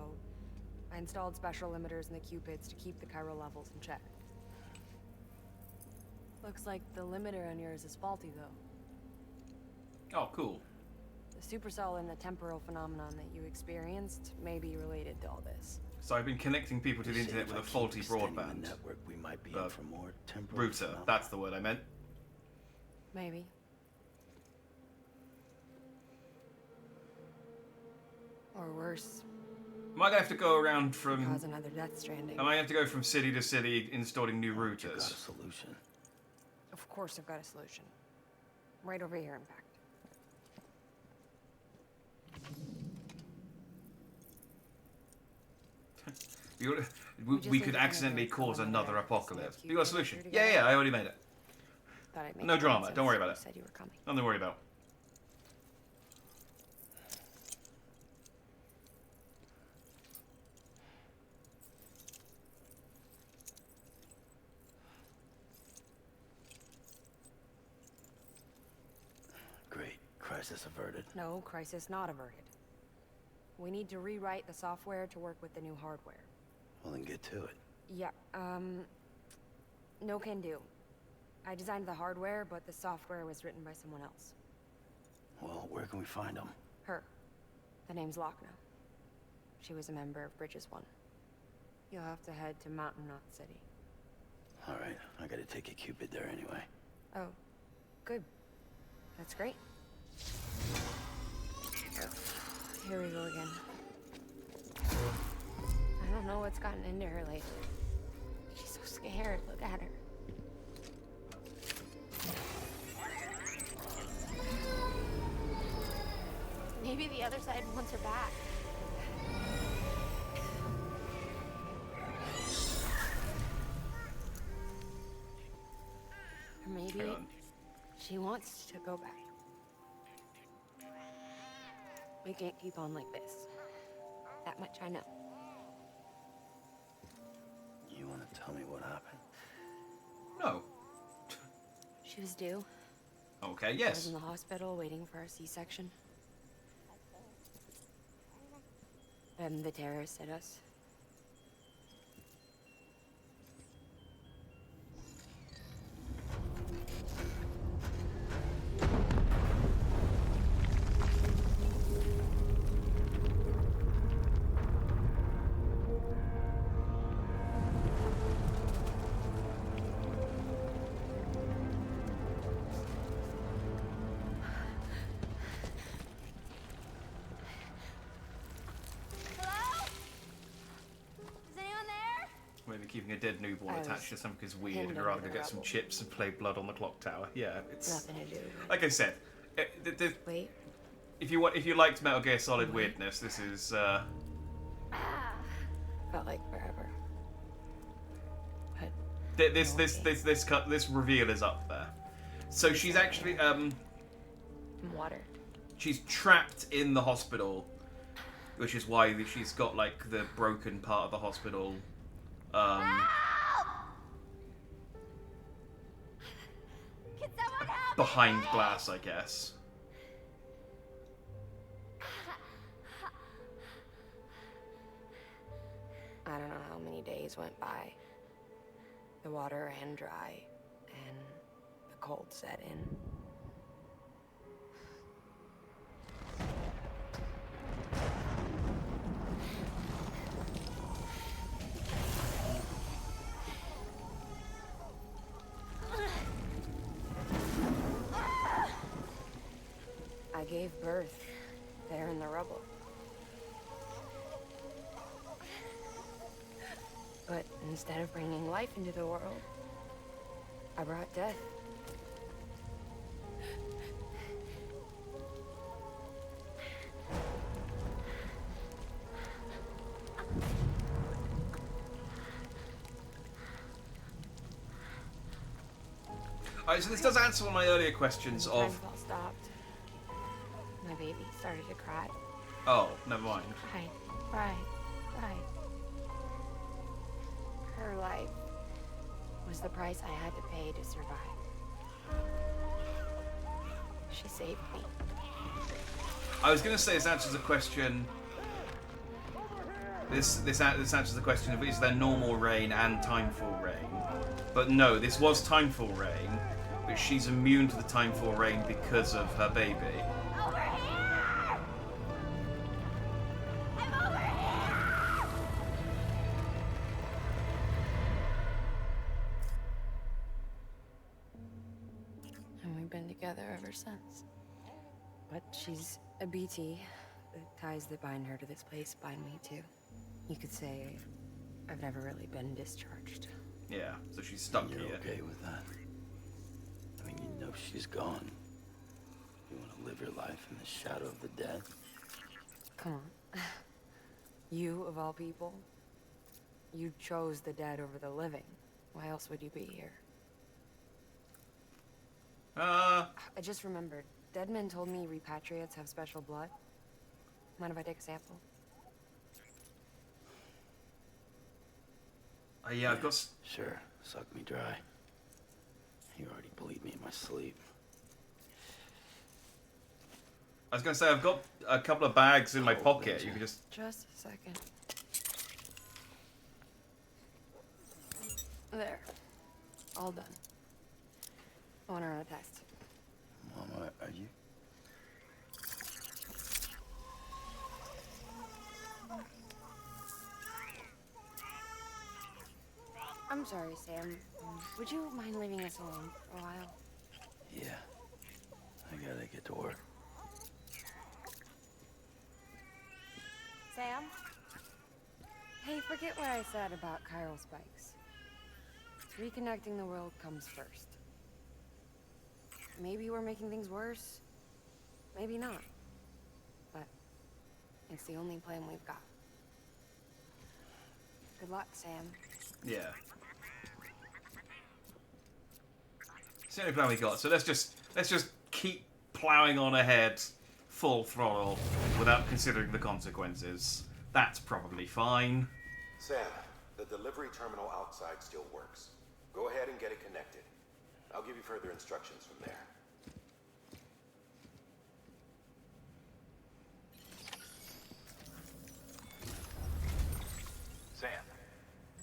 I installed special limiters in the cupids to keep the chiral levels in check. Looks like the limiter on yours is faulty, though. Oh, cool. The supercell and the temporal phenomenon that you experienced may be related to all this. So I've been connecting people to the internet with a faulty broadband. Network, we might be in for more temporal router, phenomena. that's the word I meant. Maybe. Or worse. Am I gonna have to go around from... Cause another death stranding. Am I gonna have to go from city to city installing new routers? You got a solution. Of course I've got a solution. Right over here, in fact. We could accidentally cause another apocalypse. You got a solution? Together. Yeah, I already made it. Thought I'd make No it drama, since don't worry about you it. said you were coming. Nothing to worry about. Great. Crisis averted. No, crisis not averted. We need to rewrite the software to work with the new hardware. Well, then get to it. Yeah, no can do. I designed the hardware, but the software was written by someone else. Well, where can we find them? Her. The name's Lochna. She was a member of Bridges 1. You'll have to head to Mountain Knot City. All right, I gotta take a Cupid there anyway. Oh, good. That's great. Here we go again. I don't know what's gotten into her lately. She's so scared. Look at her. Maybe the other side wants her back. Or maybe she wants to go back. We can't keep on like this. That much I know. You wanna tell me what happened? No. She was due. Okay, I was yes. in the hospital waiting for a C-section. And the terrorists hit us. Maybe keeping a dead newborn I was attached to something is weird. pinned I'd rather under go the get some rubble. chips and play Blood on the Clock Tower. Yeah, it's Nothing to do. like I said. Wait. If you liked Metal Gear Solid weirdness, this is. Felt like forever. But This reveal is up there. So she's actually water. she's trapped in the hospital, which is why she's got like the broken part of the hospital. Behind glass, I guess. I don't know how many days went by. The water ran dry, and the cold set in. I gave birth there in the rubble. But instead of bringing life into the world, I brought death. Alright, so this does answer one of my earlier questions When the of time fall stopped. My baby started to cry. Oh, never mind. Right. Her life was the price I had to pay to survive. She saved me. I was going to say this answers the question. This answers the question of is there normal rain and timefall rain? But no, this was timefall rain, but she's immune to the timefall rain because of her baby. Over here! I'm over here! And we've been together ever since. But she's a BT. The ties that bind her to this place bind me too. You could say I've never really been discharged. Yeah, so she's stuck You're here. okay with that? I mean, you know she's gone. You want to live your life in the shadow of the dead? Come on. You, of all people, you chose the dead over the living. Why else would you be here? I just remembered. Dead men told me repatriates have special blood. Mind if I take a sample? Yeah, I've got... Sure, suck me dry. You already bleed me in my sleep. I was going to say, I've got a couple of bags in my pocket. You can just... Just a second. There. All done. I want to run a test. Mama, are you... I'm sorry, Sam. Would you mind leaving us alone for a while? Yeah. I gotta get to work. Sam? Hey, forget what I said about chiral spikes. Reconnecting the world comes first. Maybe we're making things worse. Maybe not. But it's the only plan we've got. Good luck, Sam. Yeah. It's the only plan we got. So let's just keep plowing on ahead, full throttle, without considering the consequences. That's probably fine. Sam, the delivery terminal outside still works. Go ahead and get it connected. I'll give you further instructions from there. Sam,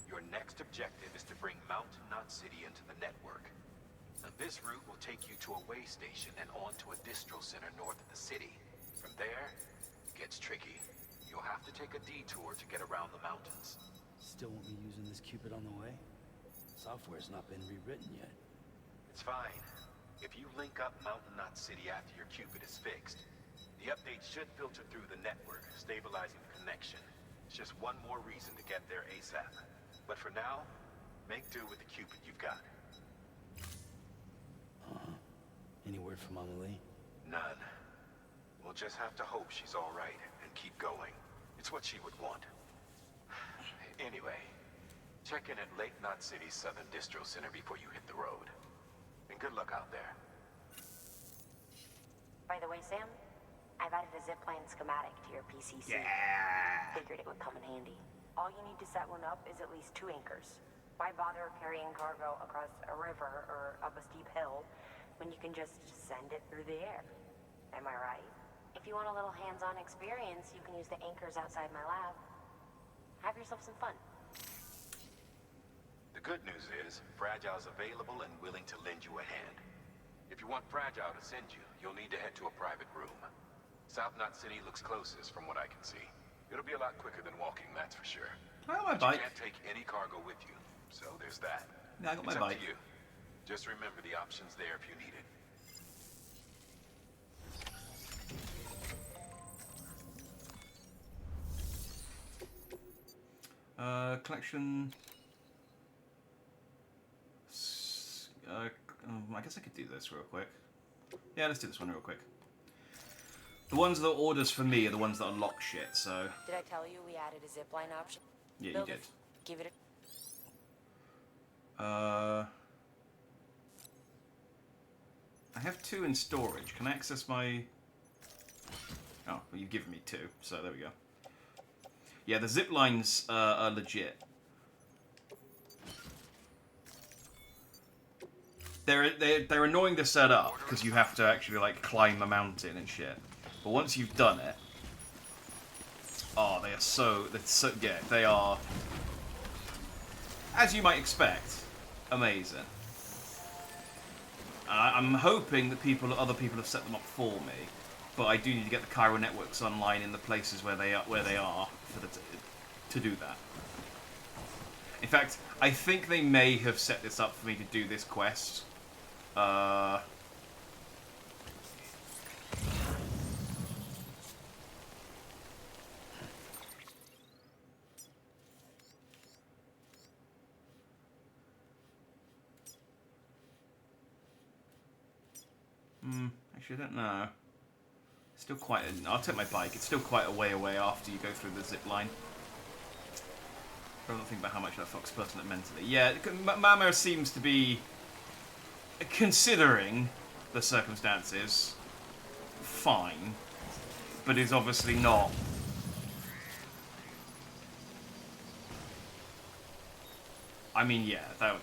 your next objective is to bring Mountain Knot City into the network. Now, this route will take you to a way station and on to a distro center north of the city. From there, it gets tricky. You'll have to take a detour to get around the mountains. Still won't be using this Cupid on the way? Software's not been rewritten yet. It's fine. If you link up Mountain Knot City after your Cupid is fixed, the update should filter through the network, stabilizing the connection. It's just one more reason to get there ASAP. But for now, make do with the Cupid you've got. Any word from Mama Lee? None. We'll just have to hope she's all right and keep going. It's what she would want. Anyway, check in at Lake Knot City's Southern Distro Center before you hit the road. And good luck out there. By the way, Sam, I've added a zipline schematic to your PCC. Yeah. Figured it would come in handy. All you need to set one up is at least 2 anchors. Why bother carrying cargo across a river or up a steep hill when you can just send it through the air? Am I right? If you want a little hands-on experience, you can use the anchors outside my lab. Have yourself some fun. The good news is, Fragile's available and willing to lend you a hand. If you want Fragile to send you, you'll need to head to a private room. South Knot City looks closest from what I can see. It'll be a lot quicker than walking, that's for sure. I got my But bike. you can't take any cargo with you, so there's that. Yeah, I got my It's up bike. to you. Just remember the options there if you need it. Collection. I guess I could do this real quick. Yeah, let's do this one real quick. The ones that are orders for me are the ones that unlock shit, so... Did I tell you we added a zipline option? Yeah, you Build did. Give it I have 2 in storage. Can I access my... Oh, well, you've given me 2, so there we go. Yeah, the zip lines are legit. They're annoying to set up because you have to actually like climb a mountain and shit. But once you've done it, oh, they're so yeah, they are, as you might expect, amazing. I'm hoping that other people have set them up for me, but I do need to get the chiral networks online in the places where they are for to do that. In fact, I think they may have set this up for me to do this quest. Actually, I don't know. Still quite. I'll take my bike. It's still quite a way away after you go through the zip line. I don't think about how much that fucks person it mentally. Yeah, Mama seems to be, considering the circumstances, fine, but is obviously not. I mean, yeah, that.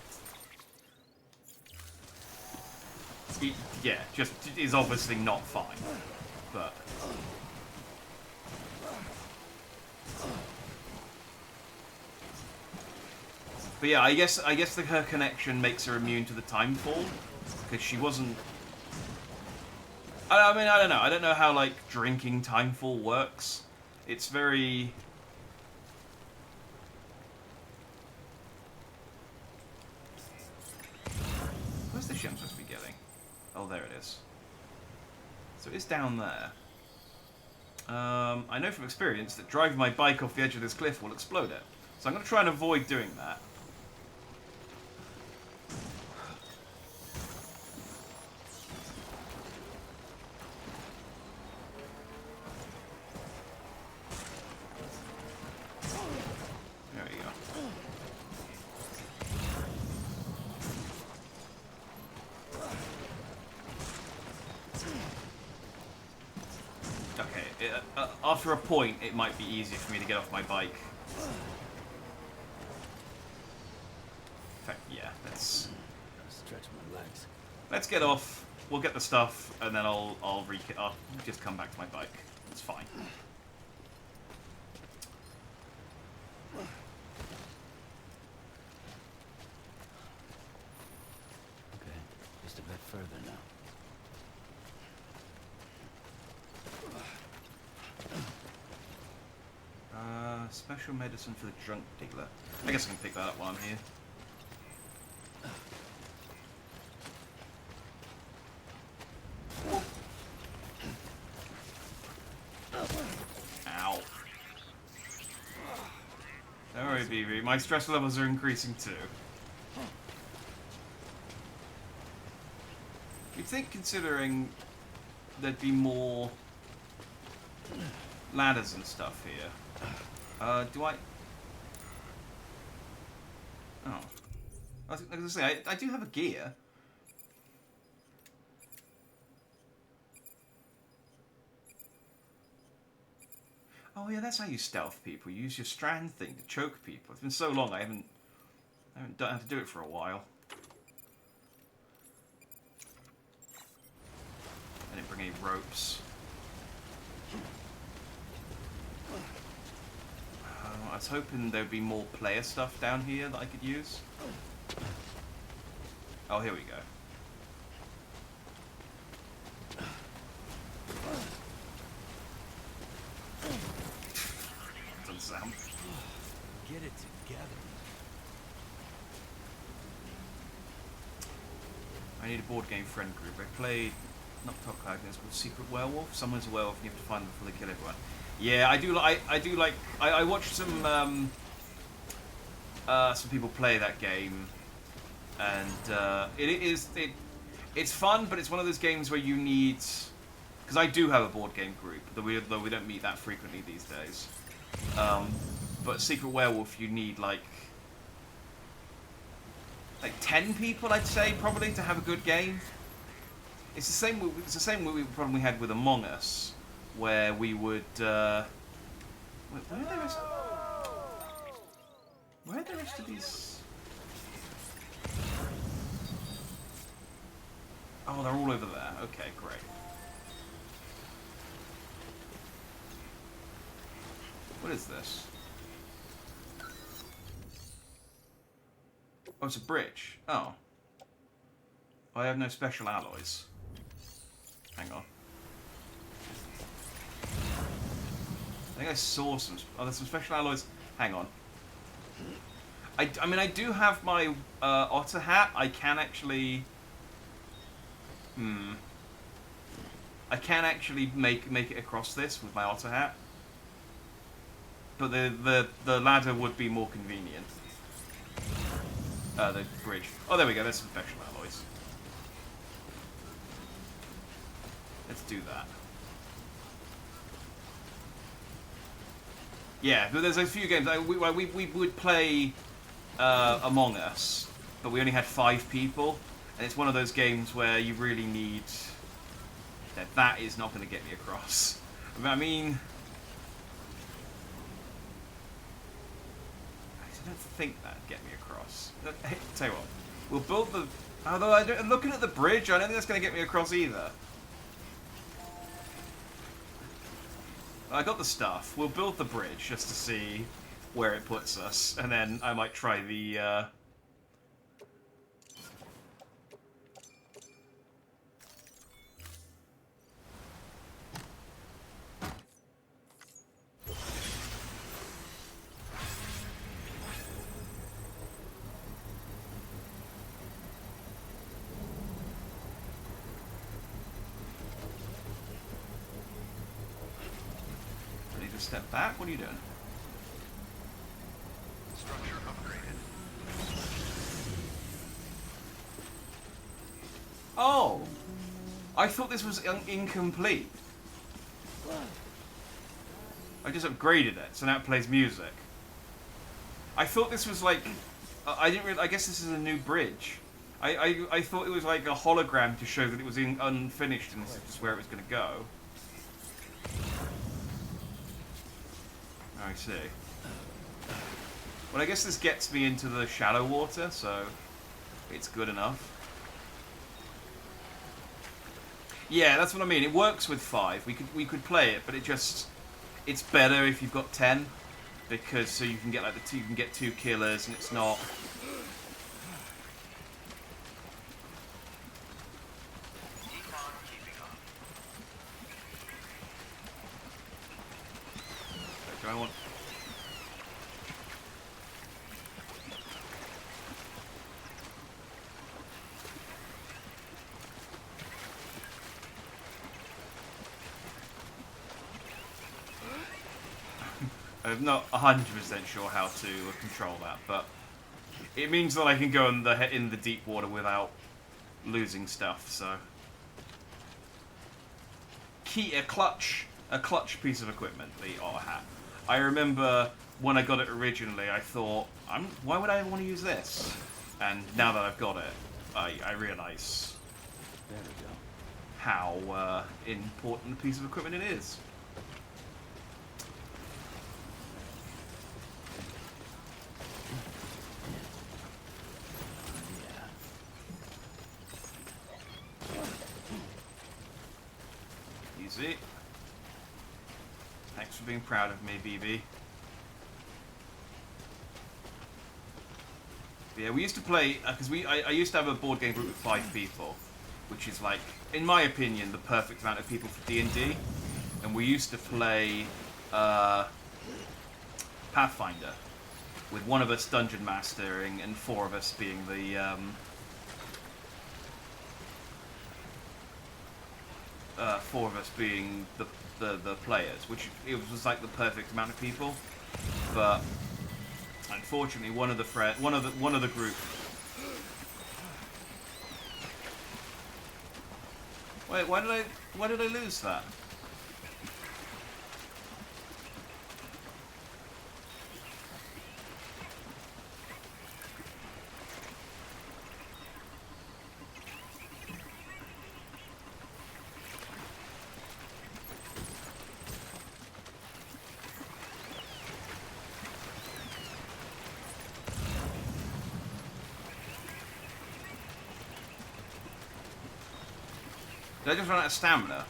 Yeah, just is obviously not fine, but. But yeah, I guess her connection makes her immune to the time fall, because she wasn't. I mean, I don't know. I don't know how like drinking timefall works. It's very. Where's the ship I'm supposed to be getting? Oh, there it is. So it's down there. I know from experience that driving my bike off the edge of this cliff will explode it. So I'm going to try and avoid doing that. There we go. Okay, after a point, it might be easier for me to get off my bike. In fact, yeah, let's stretch my legs. Let's get off. We'll get the stuff, and then I'll just come back to my bike. It's fine. Okay, just a bit further now. Special medicine for the drunk dealer. I guess I can pick that up while I'm here. Ow. Don't worry, BB. My stress levels are increasing too. You'd think, considering there'd be more ladders and stuff here. Do I... Oh. I was going to say, I do have a gear. Oh yeah, that's how you stealth people. You use your strand thing to choke people. It's been so long, I haven't had to do it for a while. I didn't bring any ropes. I was hoping there'd be more player stuff down here that I could use. Oh, here we go. Doesn't sound. Get it together. I need a board game friend group. I played, not Top Cloud, it's called Secret Werewolf. Someone's a werewolf and you have to find them before they kill everyone. Yeah, I do like. I watched some people play that game, and it's fun, but it's one of those games where you need, because I do have a board game group, though we don't meet that frequently these days. But Secret Werewolf, you need like 10 people, I'd say, probably, to have a good game. It's the same problem we had with Among Us. where we would. Wait, where are the rest? Where are the rest of these? Oh, they're all over there. Okay, great. What is this? Oh, it's a bridge. Oh. I have no special alloys. Hang on. I think I saw some... Oh, there's some special alloys. Hang on. I mean, I do have my otter hat. I can actually... I can actually make it across this with my otter hat. But the ladder would be more convenient. The bridge. Oh, there we go. There's some special alloys. Let's do that. Yeah, but there's a few games. We would play Among Us, but we only had 5 people, and it's one of those games where you really need... That is not going to get me across. I mean... I don't think that'd get me across. Hey, tell you what, we'll build the... Although, looking at the bridge, I don't think that's going to get me across either. I got the stuff. We'll build the bridge just to see where it puts us, and then I might try the... Step back? What are you doing? Structure upgraded. Oh! I thought this was incomplete. I just upgraded it, so now it plays music. I thought this was like... I didn't really... I guess this is a new bridge. I thought it was like a hologram to show that it was unfinished and this is just where it was going to go. I see. Well, I guess this gets me into the shallow water, so it's good enough. Yeah, that's what I mean. It works with 5. We could play it, but it's better if you've got 10, because so you can get like you can get 2 killers, and it's not. Do I want... I'm not 100% sure how to control that, but it means that I can go in the deep water without losing stuff. So, a clutch piece of equipment, the otter hat. I remember when I got it originally, I thought, why would I want to use this? And now that I've got it, I realise how important a piece of equipment it is. Easy. Thanks for being proud of me, BB. Yeah, we used to play, because I used to have a board game group of 5 people, which is like, in my opinion, the perfect amount of people for D&D. And we used to play Pathfinder, with one of us dungeon mastering and 4 of us being the 4 of us being the players, which it was like the perfect amount of people. But unfortunately, one of the group. Wait, why did I lose that? Did I just run out of stamina?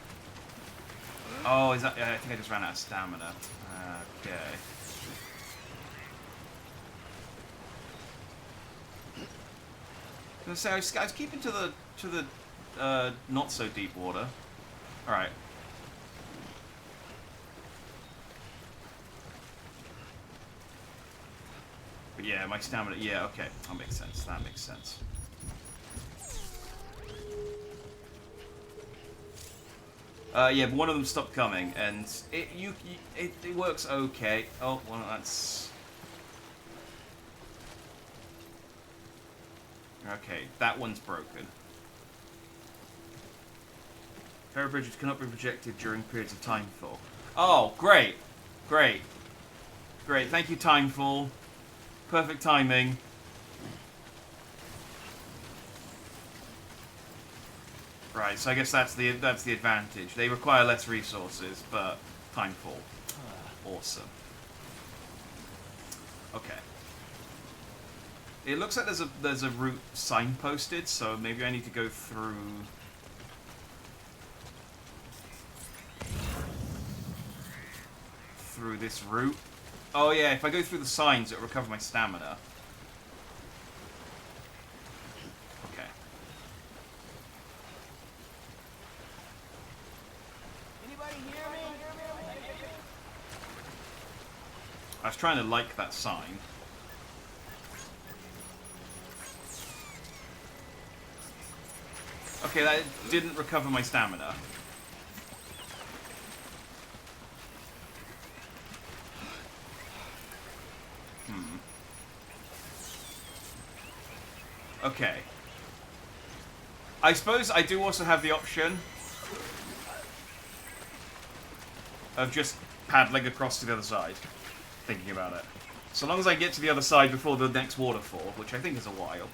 Oh, is that? Yeah, I think I just ran out of stamina. Okay. I was gonna say I was keeping to the not so deep water. All right. But yeah, my stamina. Yeah, okay, that makes sense. That makes sense. Yeah, but one of them stopped coming, and it works okay. Oh, well, that's okay. That one's broken. Power bridges cannot be projected during periods of timefall. Oh, great, great, great. Thank you, timefall. Perfect timing. Right, so I guess that's the advantage. They require less resources, but timefall. Awesome. Okay. It looks like there's a route signposted, so maybe I need to go through this route. Oh yeah, if I go through the signs, it'll recover my stamina. Okay. Anybody hear me? I was trying to like that sign. Okay, that didn't recover my stamina. Okay. I suppose I do also have the option of just paddling across to the other side, thinking about it. So long as I get to the other side before the next waterfall, which I think is a while.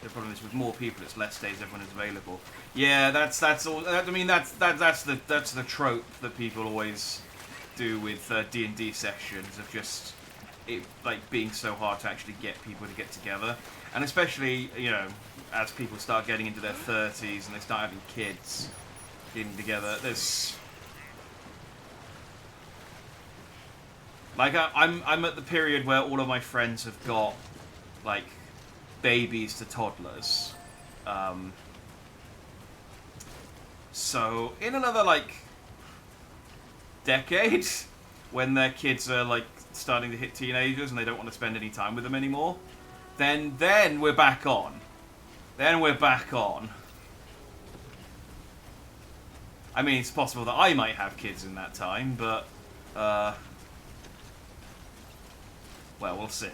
The problem is with more people, it's less days everyone is available. Yeah, that's all. I mean, that's the trope that people always do with D&D sessions of just it like being so hard to actually get people to get together, and especially as people start getting into their 30s and they start having kids, getting together. There's like I'm at the period where all of my friends have got like babies to toddlers. So in another like decade, when their kids are like starting to hit teenagers and they don't want to spend any time with them anymore, then we're back on. Then we're back on. I mean, it's possible that I might have kids in that time, but well, we'll see.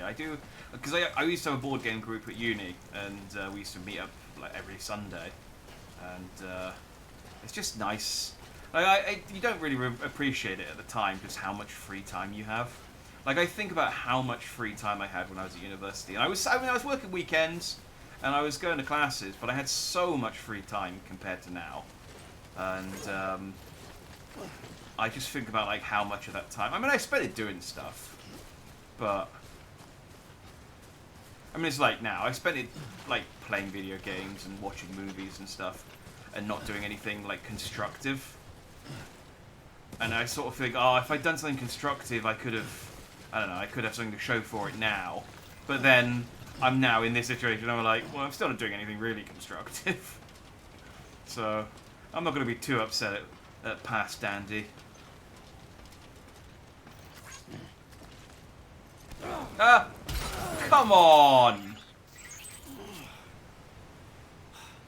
I do, because I used to have a board game group at uni, and we used to meet up like every Sunday, and it's just nice. Like, you don't really appreciate it at the time, just how much free time you have. Like I think about how much free time I had when I was at university, and I was working weekends, and I was going to classes, but I had so much free time compared to now, and I just think about like how much of that time. I mean, I spent it doing stuff, but. I mean, it's like now. I spent it like playing video games and watching movies and stuff, and not doing anything like constructive. And I sort of think, oh, if I'd done something constructive, I could have, I don't know, I could have something to show for it now. But then I'm now in this situation. I'm like, well, I'm still not doing anything really constructive. So I'm not going to be too upset at past Dandy. Ah! Come on!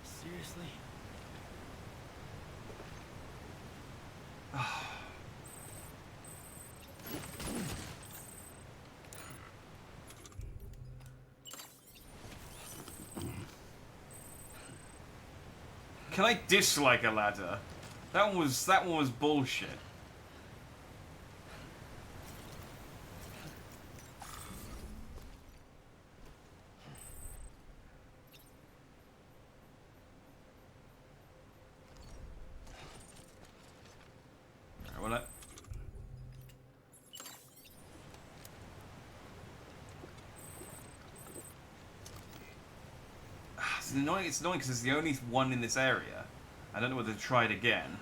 Seriously? Can I dislike a ladder? That one was bullshit. It's annoying. It's annoying because it's the only one in this area. I don't know whether to try it again.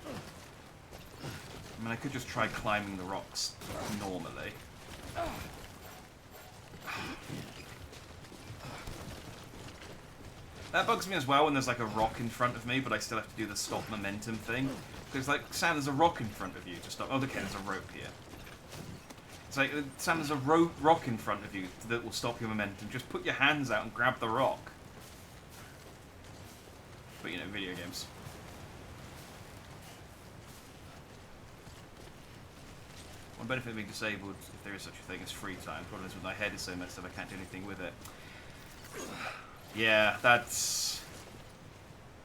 I mean, I could just try climbing the rocks normally. That bugs me as well when there's like a rock in front of me, but I still have to do the stop momentum thing. Because like, Sam, there's a rock in front of you to stop. Oh, okay, there's a rope here. It's like, Sam, there's a rock in front of you that will stop your momentum. Just put your hands out and grab the rock. But you know, video games. One benefit of being disabled, if there is such a thing, is free time. The problem is with my head is so messed up I can't do anything with it. Yeah, that's...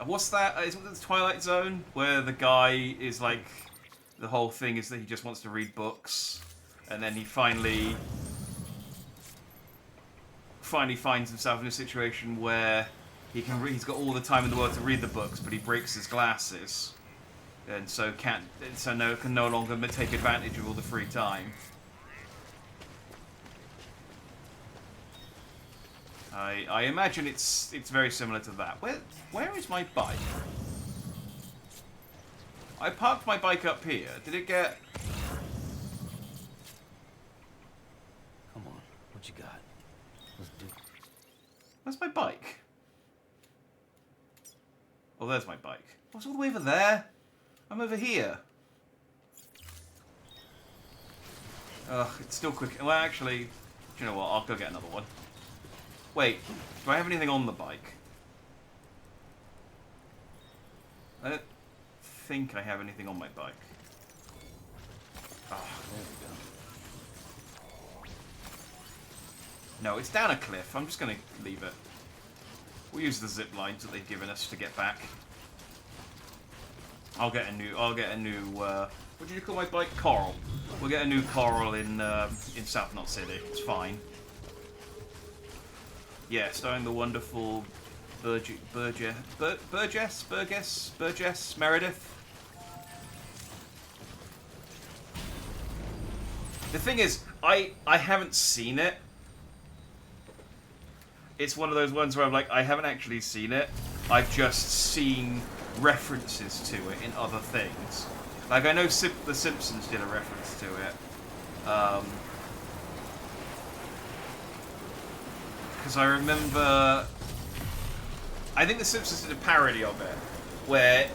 What's that? Isn't it the Twilight Zone? Where the guy is like... The whole thing is that he just wants to read books. And then he finally finds himself in a situation where he's got all the time in the world to read the books, but he breaks his glasses. And so can no longer take advantage of all the free time. I imagine it's very similar to that. Where is my bike? I parked my bike up here. Did it get... Come on, what you got? Let's do. Where's my bike? Oh, there's my bike. What's all the way over there? I'm over here. Ugh, it's still quick. Well, actually, do you know what? I'll go get another one. Wait, do I have anything on the bike? I don't think I have anything on my bike. Oh, there we go. No, it's down a cliff. I'm just going to leave it. We'll use the zip lines that they've given us to get back. I'll get a new, what did you call my bike? Coral. We'll get a new Coral in South Knot City. It's fine. Yeah, starring the wonderful Burgess Meredith. The thing is, I haven't seen it. It's one of those ones where I'm like, I haven't actually seen it. I've just seen references to it in other things. Like, I know The Simpsons did a reference to it. Because I remember... I think The Simpsons did a parody of it, where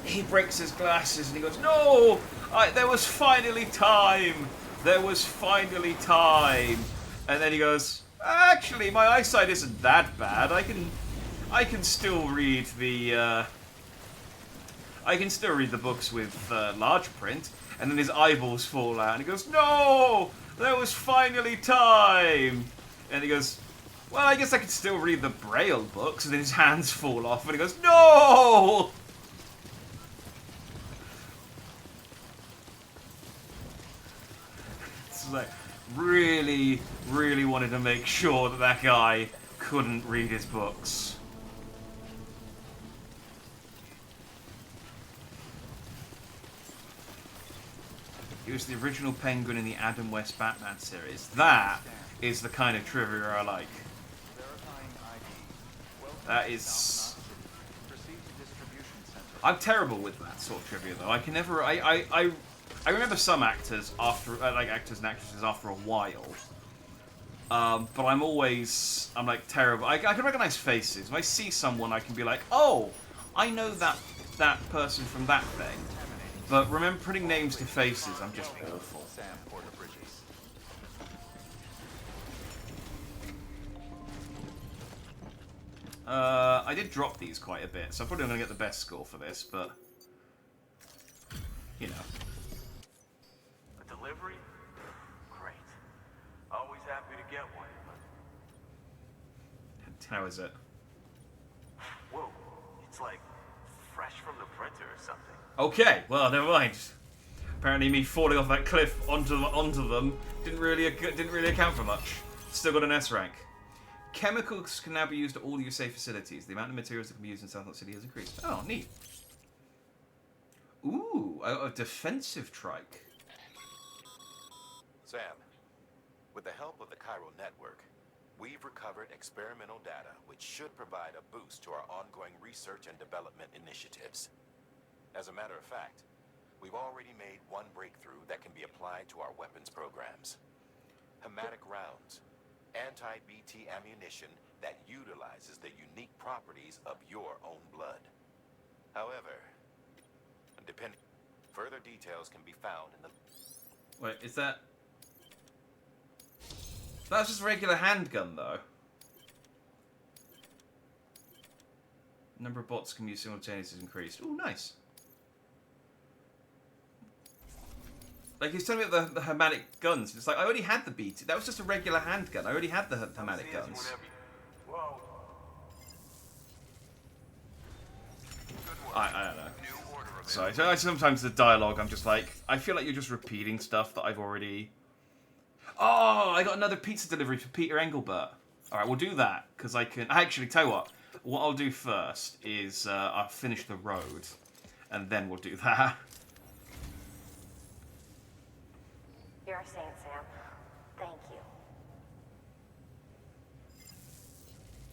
he breaks his glasses and he goes, "No! There was finally time! There was finally time!" And then he goes, "Actually, my eyesight isn't that bad. I can still read the... I can still read the books with large print." And then his eyeballs fall out and he goes, "No! There was finally time!" And he goes, "Well, I guess I could still read the Braille books." And then his hands fall off and he goes, "No!" It's like, really, really wanted to make sure that that guy couldn't read his books. He was the original Penguin in the Adam West Batman series. That is the kind of trivia I like. That is... I'm terrible with that sort of trivia, though. I can never... I remember some actors after... like, actors and actresses after a while. But I'm always... I'm, like, terrible. I can recognize faces. If I see someone, I can be like, "Oh, I know that person from that thing." But remember, putting names to faces, I'm just awful. I did drop these quite a bit, so I'm probably going to get the best score for this, but... You know. A delivery? Great. Always happy to get one. How is it? Whoa, it's like fresh from the printer or something. Okay, well, never mind. Apparently me falling off that cliff onto them didn't really account for much. Still got an S rank. Chemicals can now be used at all your safe facilities. The amount of materials that can be used in South Knot City has increased. Oh, neat. Ooh, a defensive trike. Sam, with the help of the Chiral network, we've recovered experimental data which should provide a boost to our ongoing research and development initiatives. As a matter of fact, we've already made one breakthrough that can be applied to our weapons programs. Hematic rounds, anti-BT ammunition that utilizes the unique properties of your own blood. However, further details can be found in the... Wait, is that... That's just a regular handgun, though. Number of bots can use simultaneously is increased. Ooh, nice. Like, he's telling me about the Hematic guns. It's like, I already had the BT. That was just a regular handgun. I already had the Hematic guns. Whoa. I don't know. Sorry, so sometimes the dialogue, I'm just like, I feel like you're just repeating stuff that I've already... Oh, I got another pizza delivery for Peter Engelbert. Alright, we'll do that, because I can... Actually, tell you what I'll do first is I'll finish the road, and then we'll do that. You're a saint, Sam. Thank you.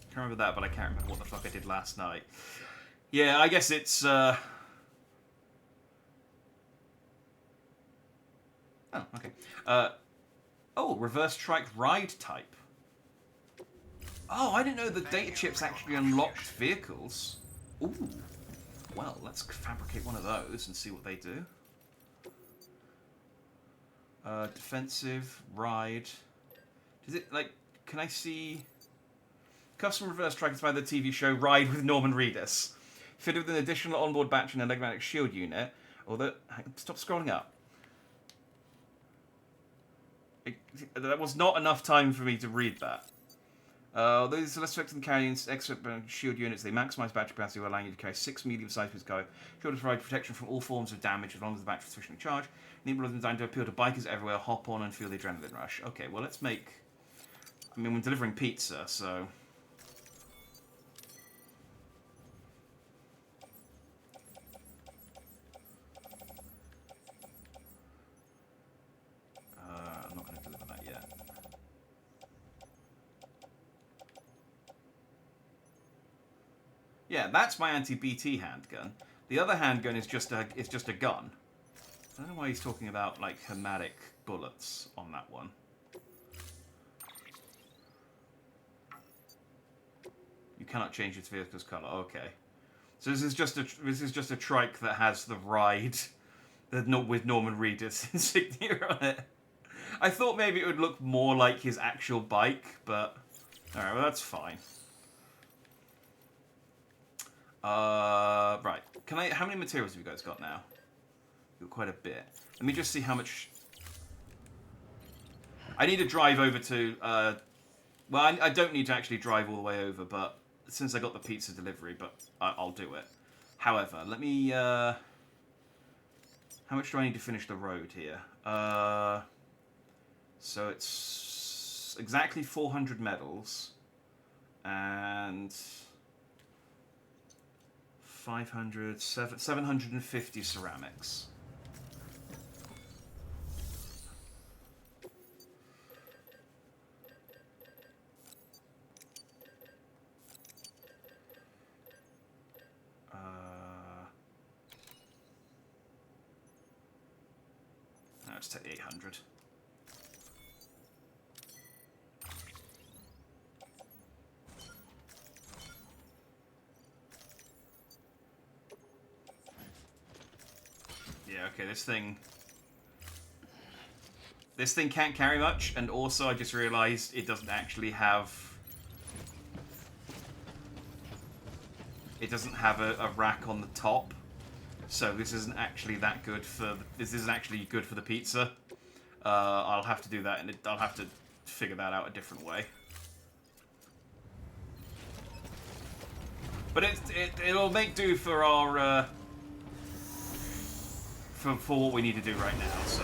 Can't remember that, but I can't remember what the fuck I did last night. Yeah, I guess it's... Oh, okay. Oh, reverse trike ride type. Oh, I didn't know the data chips actually unlocked vehicles. Ooh. Well, let's fabricate one of those and see what they do. Defensive, ride. Does it, like, can I see... Custom reverse trike inspired by the TV show Ride with Norman Reedus. Fitted with an additional onboard battery and a magnetic shield unit. Although, stop scrolling up. That was not enough time for me to read that. Those less effective than carrying extra shield units, they maximize battery capacity while allowing you to carry 6 medium-sized pieces of cargo. Shield to provide protection from all forms of damage as long as the battery is sufficiently charged. Enable them designed to appeal to bikers everywhere, hop on and feel the adrenaline rush. Okay, well let's make... I mean, we're delivering pizza, so... I'm not going to deliver that yet. Yeah, that's my anti-BT handgun. The other handgun is just a gun. I don't know why he's talking about like hematic bullets on that one. You cannot change its vehicle's color. Okay, so this is just a trike that has the ride, with Norman Reedus insignia on it. I thought maybe it would look more like his actual bike, but alright, well that's fine. Right. How many materials have you guys got now? You've got quite a bit. Let me just see how much... I need to drive over to... well, I don't need to actually drive all the way over, but since I got the pizza delivery, but I'll do it. However, let me... how much do I need to finish the road here? So it's exactly 400 medals. And... 750 ceramics. No, it's 800. Yeah, okay, this thing can't carry much, and also I just realized it doesn't actually have... It doesn't have a rack on the top, so this isn't actually that good for... This isn't actually good for the pizza. I'll have to do that, and I'll have to figure that out a different way. But it'll make do for our... For what we need to do right now, so...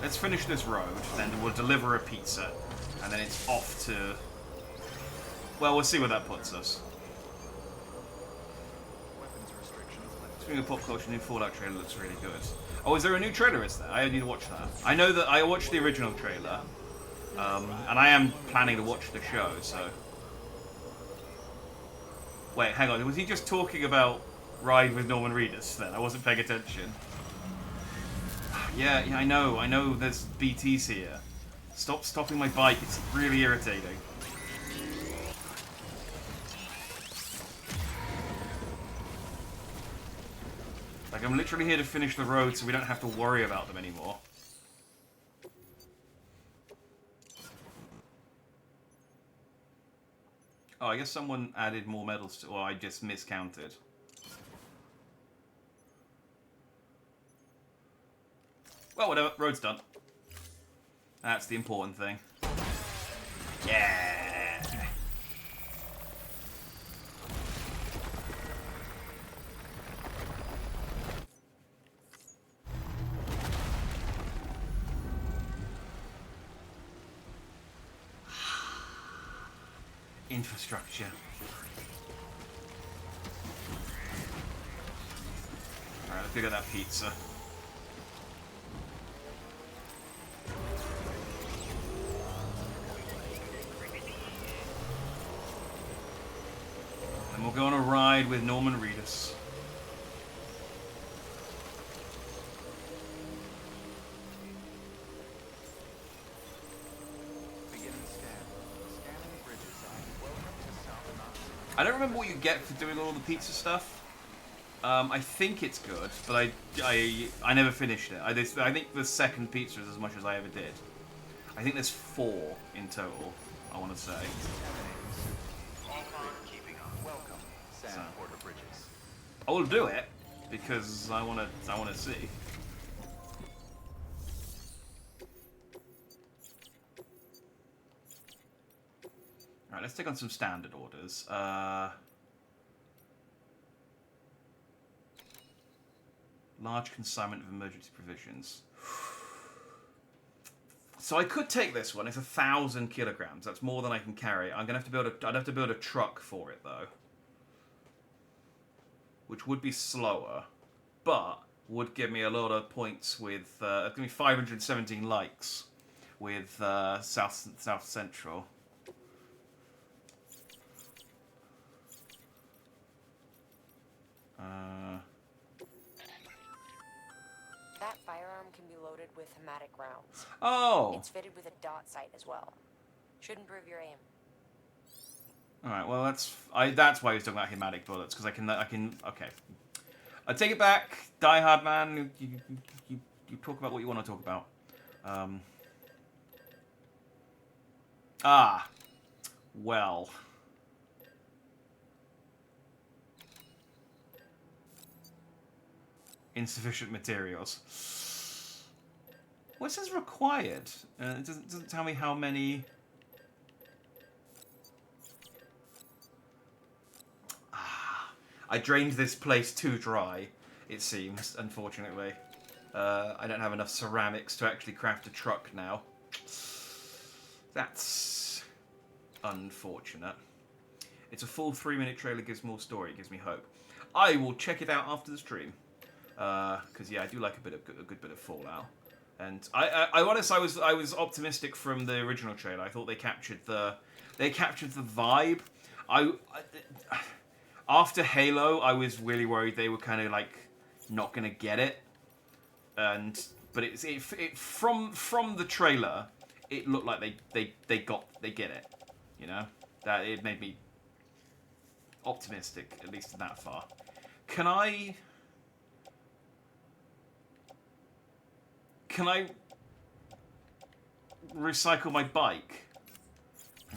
Let's finish this road, then we'll deliver a pizza, and then it's off to... Well, we'll see where that puts us. Speaking of pop culture, new Fallout trailer looks really good. Oh, is there a new trailer? Is there? I need to watch that. I know that I watched the original trailer, and I am planning to watch the show. So, wait, hang on. Was he just talking about Ride with Norman Reedus? Then I wasn't paying attention. Yeah, I know. There's BTs here. Stop stopping my bike. It's really irritating. Like, I'm literally here to finish the road so we don't have to worry about them anymore. Oh, I guess someone added more medals to... Or I just miscounted. Well, whatever. Road's done. That's the important thing. Yeah! Infrastructure. Alright, let's go get that pizza. And we'll go on a ride with Norman Reedus. I don't remember what you get for doing all the pizza stuff. I think it's good, but I never finished it. I think the second pizza is as much as I ever did. I think there's 4 in total, I want to say. So, I will do it because I want to see. Alright, let's take on some standard orders. Large consignment of emergency provisions. So I could take this one. It's 1,000 kilograms. That's more than I can carry. I'm gonna have to build I'd have to build a truck for it though, which would be slower, but would give me a lot of points with. It's gonna be 517 likes with South Central. That firearm can be loaded with hematic rounds. Oh! It's fitted with a dot sight as well. Should improve your aim. Alright, well that's why he was talking about hematic bullets, because I can okay. I take it back, Die Hard man, you talk about what you want to talk about. Well. Insufficient materials. Well, it says required. It doesn't tell me how many. I drained this place too dry, it seems, unfortunately. I don't have enough ceramics to actually craft a truck now. That's unfortunate. It's a full 3-minute trailer, gives more story, gives me hope. I will check it out after the stream. Because yeah, I do like a good bit of Fallout, and I honestly I was optimistic from the original trailer. I thought they captured the vibe. After Halo, I was really worried they were kind of like not gonna get it, but it from the trailer, it looked like they get it, you know, that it made me optimistic at least that far. Can I recycle my bike?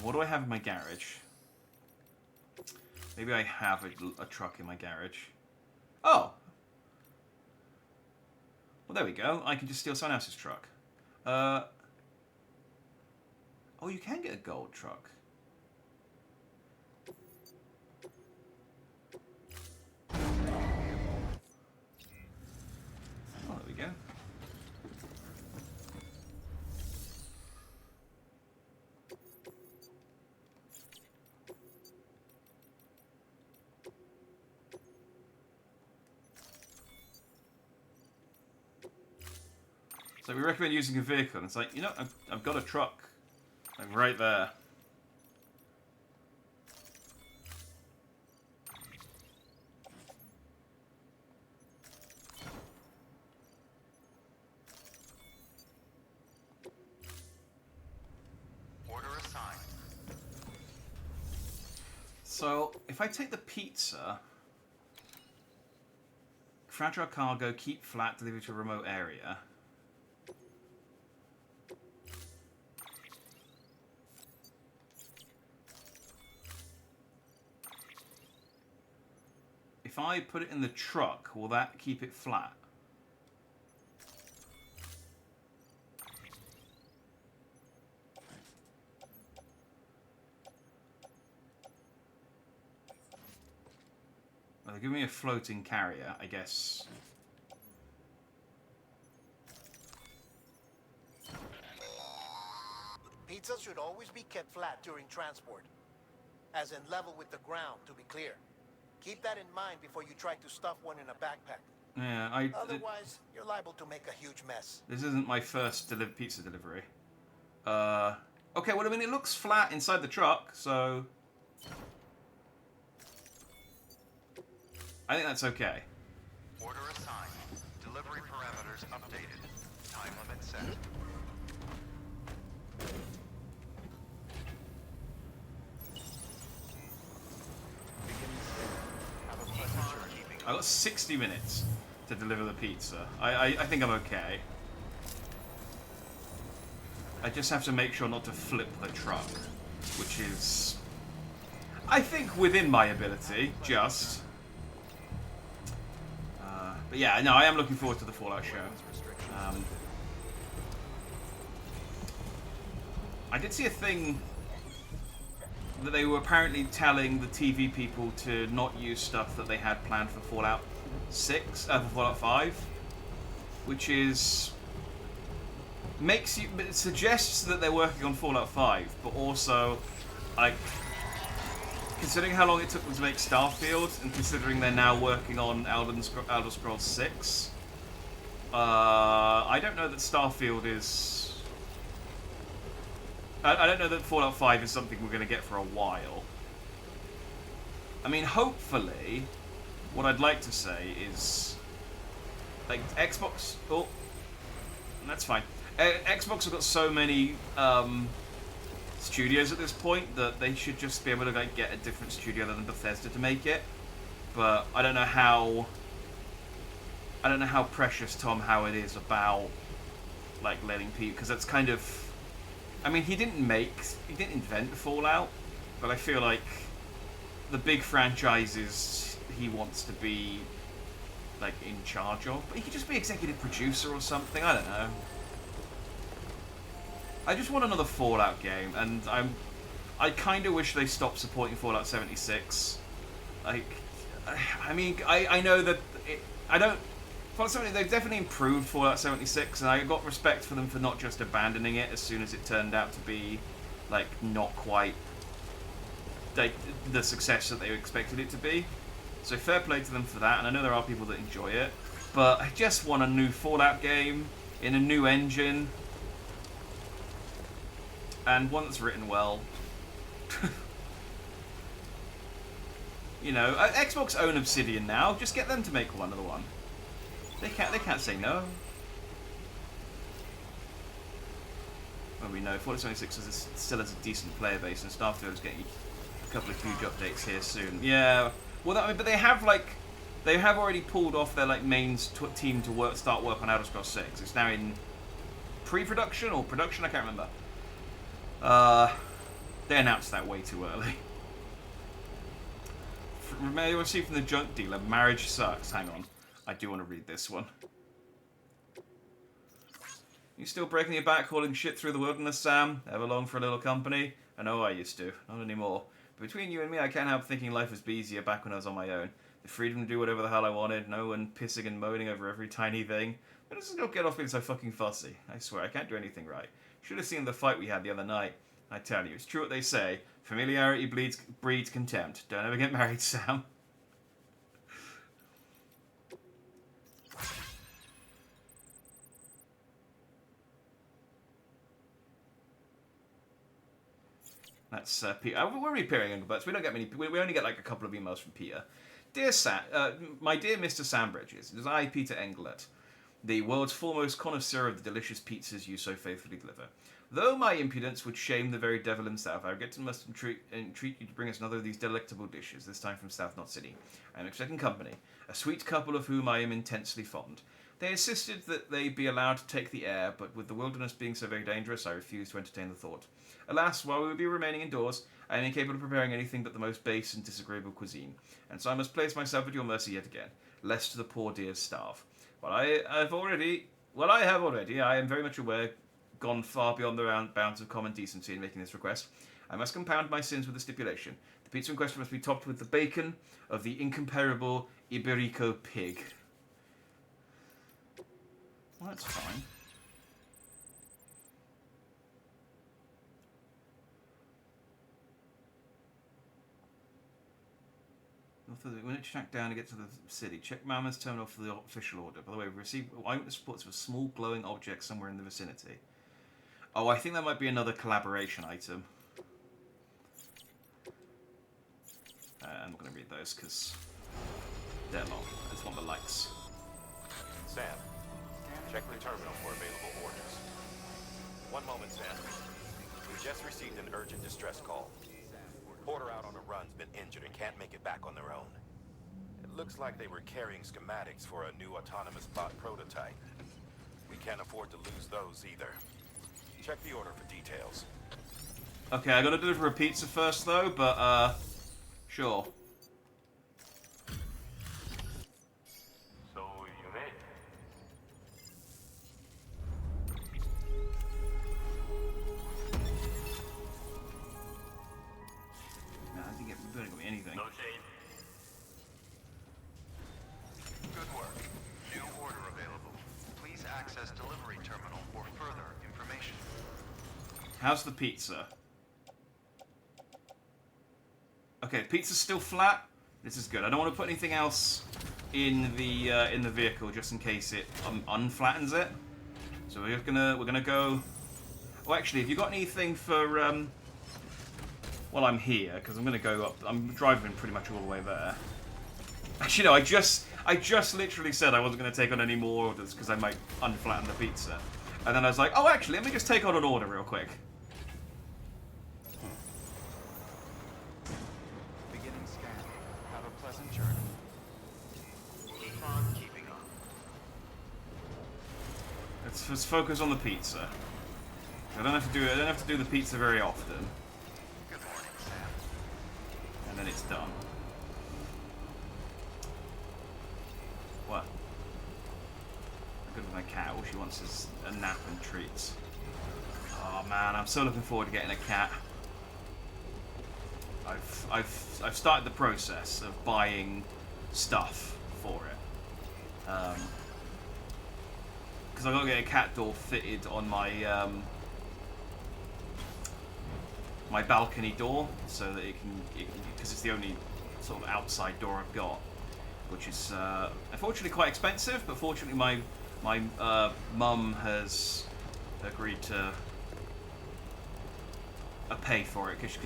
What do I have in my garage? Maybe I have a truck in my garage. Oh! Well, there we go. I can just steal someone else's truck. Oh, you can get a gold truck. Oh, there we go. So we recommend using a vehicle. And it's like, you know, I've got a truck. Like right there. Order assigned. So if I take the pizza, fragile cargo, keep flat, deliver to a remote area. If I put it in the truck, will that keep it flat? Well, they give me a floating carrier, I guess. Pizza should always be kept flat during transport, as in level with the ground, to be clear. Keep that in mind before you try to stuff one in a backpack. Yeah, Otherwise, you're liable to make a huge mess. This isn't my first pizza delivery. Okay, well, I mean, it looks flat inside the truck, so... I think that's okay. Order assigned. Delivery parameters updated. Time limit set. I got 60 minutes to deliver the pizza. I think I'm okay. I just have to make sure not to flip the truck, which is, I think, within my ability, just. But yeah, no, I am looking forward to the Fallout show. I did see a thing that they were apparently telling the TV people to not use stuff that they had planned for Fallout 6, for Fallout 5, which is it suggests that they're working on Fallout 5, but also, like, considering how long it took them to make Starfield, and considering they're now working on Elder Scrolls 6, I don't know that Starfield is. I don't know that Fallout 5 is something we're going to get for a while. I mean, hopefully, what I'd like to say is, like, Xbox... Oh, that's fine. Xbox have got so many studios at this point that they should just be able to, like, get a different studio other than Bethesda to make it. But I don't know how precious Tom Howard is about, like, letting people... Because that's kind of... I mean, he didn't invent Fallout, but I feel like the big franchises he wants to be, like, in charge of. But he could just be executive producer or something, I don't know. I just want another Fallout game, and I kind of wish they stopped supporting Fallout 76. Like, I mean, I know that Fallout 76, they've definitely improved Fallout 76, and I got respect for them for not just abandoning it as soon as it turned out to be, like, not quite like the success that they expected it to be. So fair play to them for that, and I know there are people that enjoy it, but I just want a new Fallout game in a new engine, and one that's written well. You know, Xbox own Obsidian now. Just get them to make another one. They can't say no. Well, we know Fallout 76 still has a decent player base, and Starfield is getting a couple of huge updates here soon. Yeah, well, but they have already pulled off their main team to start work on Elder Scrolls 6. It's now in pre-production or production. I can't remember. They announced that way too early. You want to see from the junk dealer, marriage sucks. Hang on. I do want to read this one. You still breaking your back hauling shit through the wilderness, Sam? Ever long for a little company? I know I used to. Not anymore. But between you and me, I can't help thinking life was easier back when I was on my own. The freedom to do whatever the hell I wanted. No one pissing and moaning over every tiny thing. But just don't get off being so fucking fussy. I swear, I can't do anything right. Should have seen the fight we had the other night. I tell you, it's true what they say. Familiarity breeds contempt. Don't ever get married, Sam. That's Peter. We're reappearing in but we don't get many. We only get like a couple of emails from Peter. My dear Mr. Sandbridges, it is I, Peter Englert, the world's foremost connoisseur of the delicious pizzas you so faithfully deliver. Though my impudence would shame the very devil himself, I regret to must entreat you to bring us another of these delectable dishes, this time from South Knot City. I am expecting company, a sweet couple of whom I am intensely fond. They insisted that they be allowed to take the air, but with the wilderness being so very dangerous, I refused to entertain the thought. Alas, while we will be remaining indoors, I am incapable of preparing anything but the most base and disagreeable cuisine, and so I must place myself at your mercy yet again, lest the poor dears starve. I have already, I am very much aware, gone far beyond the bounds of common decency in making this request. I must compound my sins with a stipulation. The pizza in question must be topped with the bacon of the incomparable Iberico pig. Well, that's fine. When it track down to get to the city, check Mama's terminal for the official order. By the way, we've received eyewitness reports of a small glowing object somewhere in the vicinity. Oh, I think that might be another collaboration item. I'm not going to read those because they're long. I just want the likes. Sam, check the terminal for available orders. One moment, Sam. We just received an urgent distress call. Porter out on a run's been injured and can't make it back on their own. It looks like they were carrying schematics for a new autonomous bot prototype. We can't afford to lose those either. Check the order for details. Okay, I gotta deliver a pizza first though, but sure. So you made it. No, I think it better give me anything. No shame. Good work. New order available. Please access delivery terminal for further information. How's the pizza? Okay, pizza's still flat. This is good. I don't want to put anything else in the vehicle just in case it unflattens it. So we're gonna go. Oh, actually, have you got anything for Well, I'm here because I'm gonna go up. I'm driving pretty much all the way there. Actually, no. I just literally said I wasn't gonna take on any more orders because I might unflatten the pizza, and then I was like, oh, actually, let me just take on an order real quick. Beginning scan. Have a pleasant journey. Keep on keeping on. Let's just focus on the pizza. I don't have to do the pizza very often. Good morning, Sam. And then it's done. What? I'm good with my cat. All she wants is a nap and treats. Oh man, I'm so looking forward to getting a cat. I've started the process of buying stuff for it. Because I've got to get a cat door fitted on my my balcony door, so that it can, because it's the only sort of outside door I've got, which is unfortunately quite expensive. But fortunately, my mum has agreed to pay for it because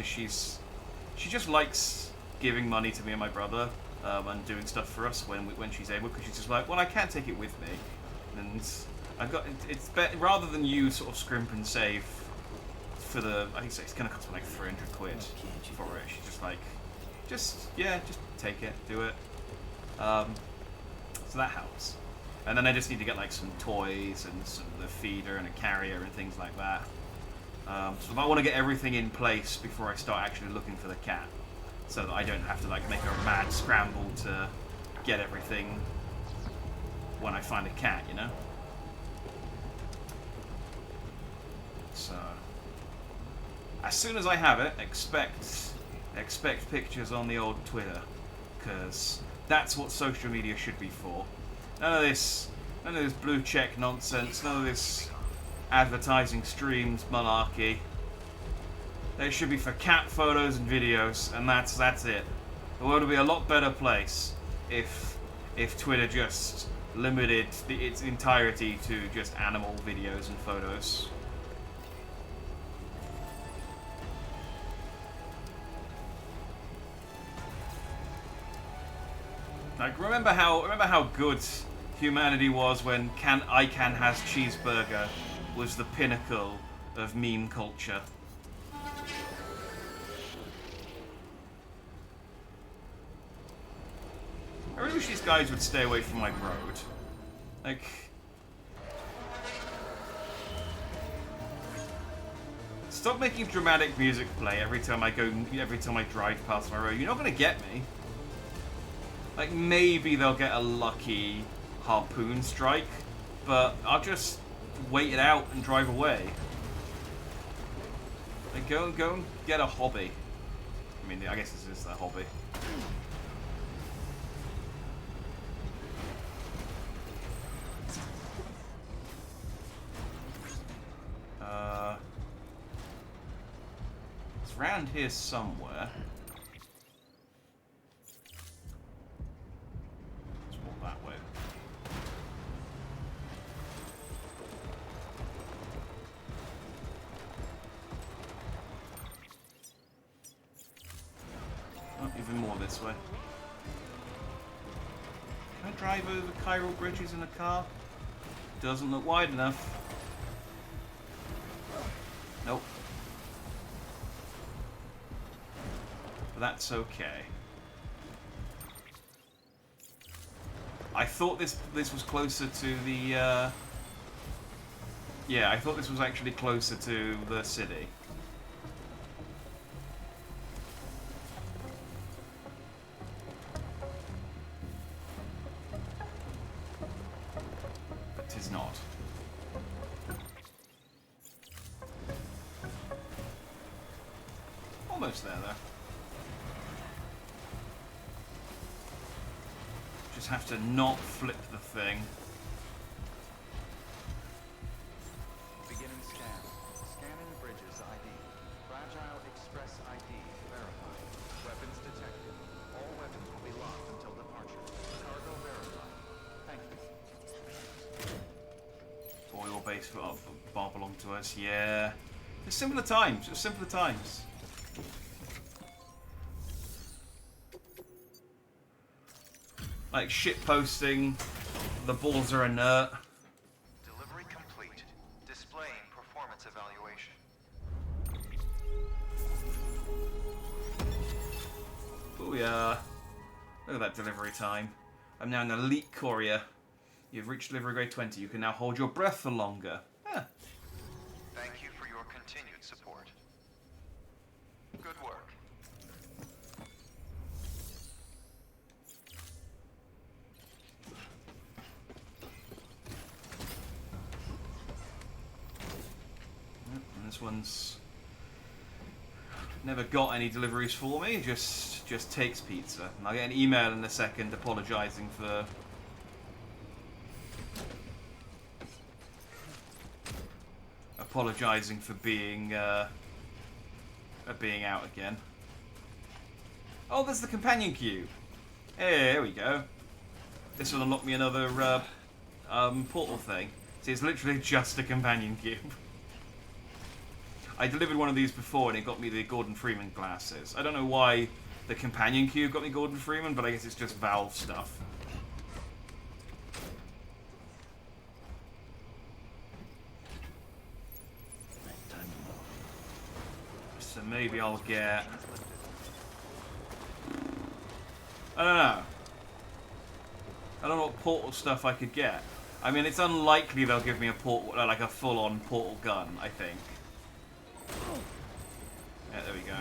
she just likes giving money to me and my brother and doing stuff for us when she's able. Because she's just like, well, I can't take it with me, and I've got it's better rather than you sort of scrimp and save. For the, I think it's going to cost me like 300 quid for it. She's just like, just take it, do it. So that helps. And then I just need to get like some toys and the feeder and a carrier and things like that. So I want to get everything in place before I start actually looking for the cat, so that I don't have to like make a mad scramble to get everything when I find a cat, you know. So. As soon as I have it, expect pictures on the old Twitter, because that's what social media should be for. None of this blue check nonsense. None of this advertising streams malarkey. They should be for cat photos and videos, and that's it. The world would be a lot better place if Twitter just limited its entirety to just animal videos and photos. Like, remember how good humanity was when Can has cheeseburger was the pinnacle of meme culture. I really wish these guys would stay away from my road. Like, stop making dramatic music play every time I drive past my road. You're not gonna get me. Like, maybe they'll get a lucky harpoon strike, but I'll just wait it out and drive away. Like, go and get a hobby. I mean, I guess this is a hobby. It's around here somewhere. Let's walk that way. Oh, even more this way. Can I drive over chiral bridges in a car? Doesn't look wide enough. Nope. But that's okay. I thought this was closer to the yeah, I thought this was actually closer to the city. But 'tis not. Almost there, though. Just have to not flip the thing. Beginning scan. Scanning bridges ID. Fragile Express ID verified. Weapons detected. All weapons will be locked until departure. Cargo verified. Thank you. Oil base bar belonged to us. Yeah. It's simpler times. It was simpler times. Like shit posting, the balls are inert. Delivery complete. Displaying performance evaluation. Booyah. Look at that delivery time. I'm now an elite courier. You've reached delivery grade 20. You can now hold your breath for longer. Huh. Thank you for your continued support. Good work. And this one's never got any deliveries for me. Just takes pizza. And I'll get an email in a second apologising for being out again. Oh, there's the companion cube. Hey, here we go. This will unlock me another portal thing. See, it's literally just a companion cube. I delivered one of these before and it got me the Gordon Freeman glasses. I don't know why the companion cube got me Gordon Freeman, but I guess it's just Valve stuff. So maybe I'll get... I don't know. I don't know what portal stuff I could get. I mean, it's unlikely they'll give me a portal, like a full-on portal gun, I think. Yeah, there we go.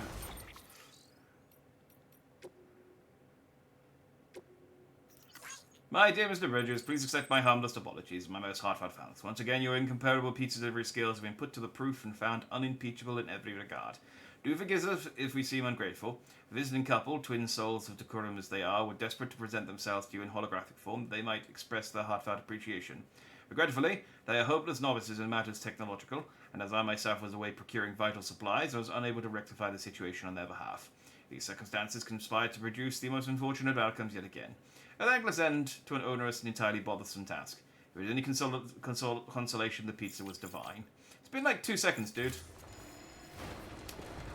My dear Mr. Bridges, please accept my humblest apologies and my most heartfelt thanks. Once again, your incomparable pizza delivery skills have been put to the proof and found unimpeachable in every regard. Do forgive us if we seem ungrateful. The visiting couple, twin souls of decorum as they are, were desperate to present themselves to you in holographic form that they might express their heartfelt appreciation. Regretfully, they are hopeless novices in matters technological, and as I myself was away procuring vital supplies, I was unable to rectify the situation on their behalf. These circumstances conspired to produce the most unfortunate outcomes yet again. A thankless end to an onerous and entirely bothersome task. If there was any consolation, the pizza was divine. It's been like 2 seconds, dude.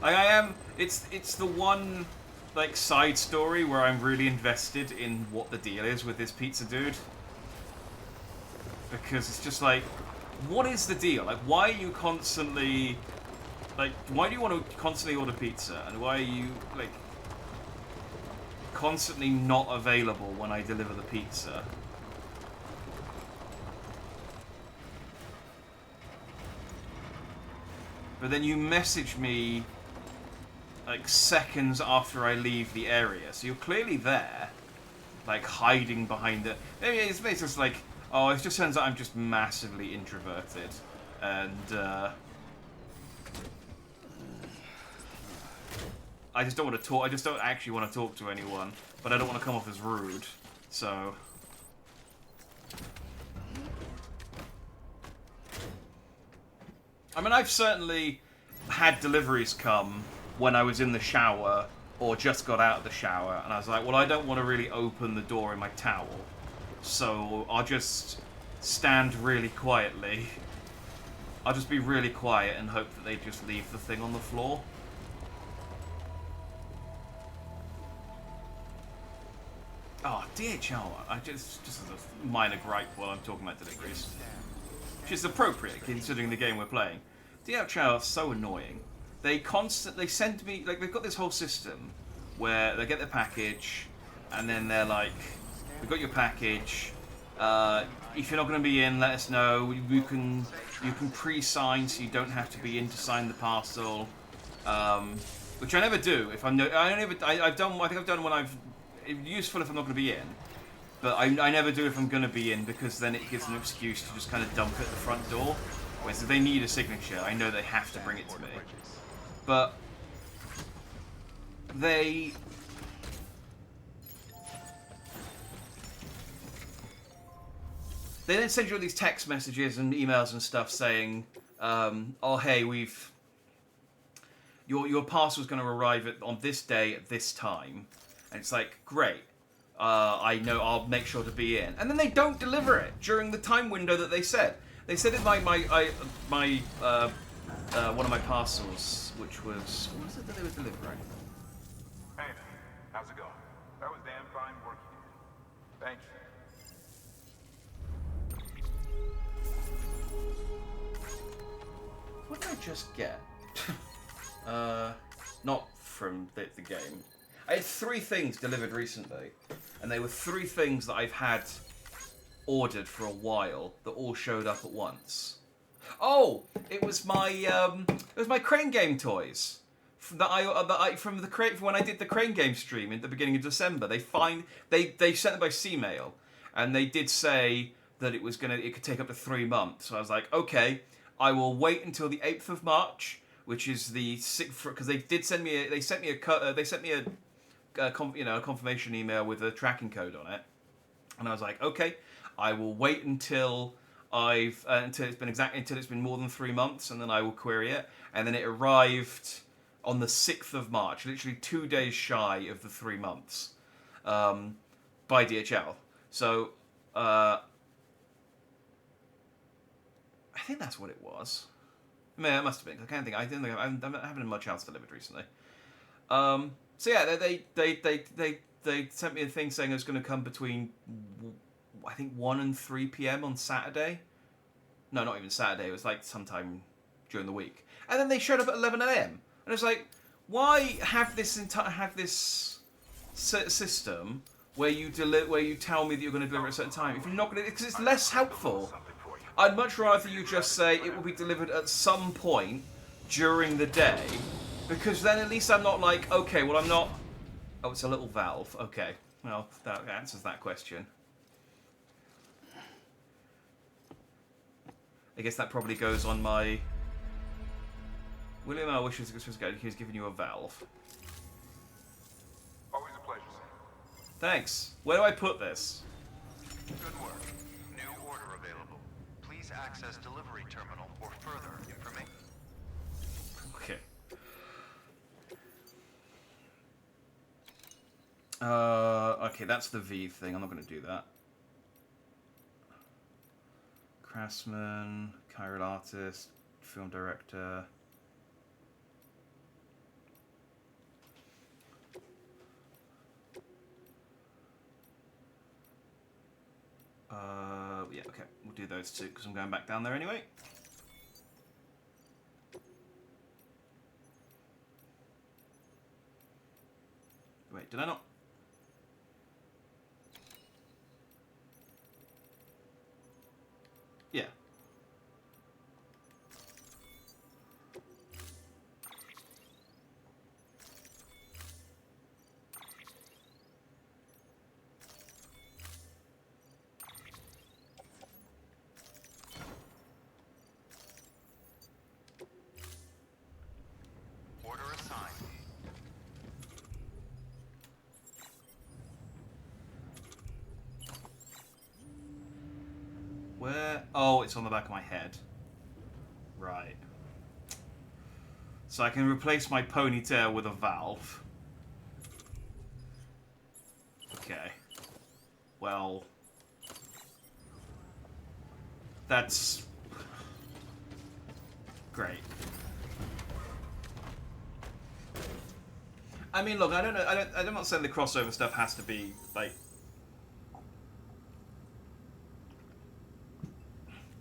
Like, I am... It's the one like side story where I'm really invested in what the deal is with this pizza dude. Because it's just like, what is the deal? Like, why are you constantly... Like, why do you want to constantly order pizza? And why are you, like, constantly not available when I deliver the pizza? But then you message me, like, seconds after I leave the area. So you're clearly there, like, hiding behind it. Maybe it's just like, oh, it just turns out I'm just massively introverted. And, I just don't want to talk. I just don't actually want to talk to anyone, but I don't want to come off as rude. So, I mean, I've certainly had deliveries come when I was in the shower or just got out of the shower, and I was like, well, I don't want to really open the door in my towel, so I'll just stand really quietly. I'll just be really quiet and hope that they just leave the thing on the floor. Oh, DHL, just as a minor gripe while I'm talking about deliveries. Which is appropriate, considering the game we're playing. DHL are so annoying. They send me, like, they've got this whole system where they get their package, and then they're like, we've got your package, if you're not going to be in, let us know. You can pre-sign so you don't have to be in to sign the parcel. Which I never do. If I'm I think I've done when I've useful if I'm not going to be in, but I never do if I'm going to be in, because then it gives an excuse to just kind of dump it at the front door. Whereas if they need a signature, I know they have to bring it to me. But they then send you all these text messages and emails and stuff saying, oh hey, your parcel's going to arrive on this day at this time. And it's like, great, I know, I'll make sure to be in. And then they don't deliver it during the time window that they said. They said in one of my parcels, which was, what was it that they were delivering? Hey, how's it going? That was damn fine work you did. Thanks. What did I just get? Not from the game. I had 3 things delivered recently, and they were 3 things that I've had ordered for a while that all showed up at once. Oh, it was my Crane Game toys from when I did the Crane Game stream at the beginning of December. They sent them by C-mail, and they did say that it could take up to 3 months. So I was like, okay, I will wait until the 8th of March, which is the 6th, because they sent me a confirmation email with a tracking code on it, and I was like, okay, I will wait until until it's been more than 3 months, and then I will query it. And then it arrived on the 6th of March, literally 2 days shy of the 3 months, by DHL. So I think that's what it was. I mean, it must have been. I didn't think I haven't had much else delivered recently. So yeah, they sent me a thing saying it was going to come between, I think, 1 and 3 p.m. on Saturday. No, not even Saturday. It was like sometime during the week. And then they showed up at 11 a.m. And it's like, why have this system where you tell me that you're going to deliver at a certain time if you're not going to? Because it's less helpful. I'd much rather you just say it will be delivered at some point during the day. Because then at least I'm not like, okay, well, I'm not... Oh, it's a little valve. Okay. Well, that answers that question. I guess that probably goes on my... William, I wish he was giving you a valve. Always a pleasure, sir. Thanks. Where do I put this? Good work. New order available. Please access delivery terminal for further information. Okay. Okay, that's the V thing. I'm not going to do that. Craftsman, chiral artist, film director. Okay, we'll do those two because I'm going back down there anyway. Wait, did I not? Yeah. Order assigned. Where? Oh, it's on the back of my head. Right. So I can replace my ponytail with a valve. Okay. Well... That's... great. I mean, look, I don't know. I'm not saying the crossover stuff has to be like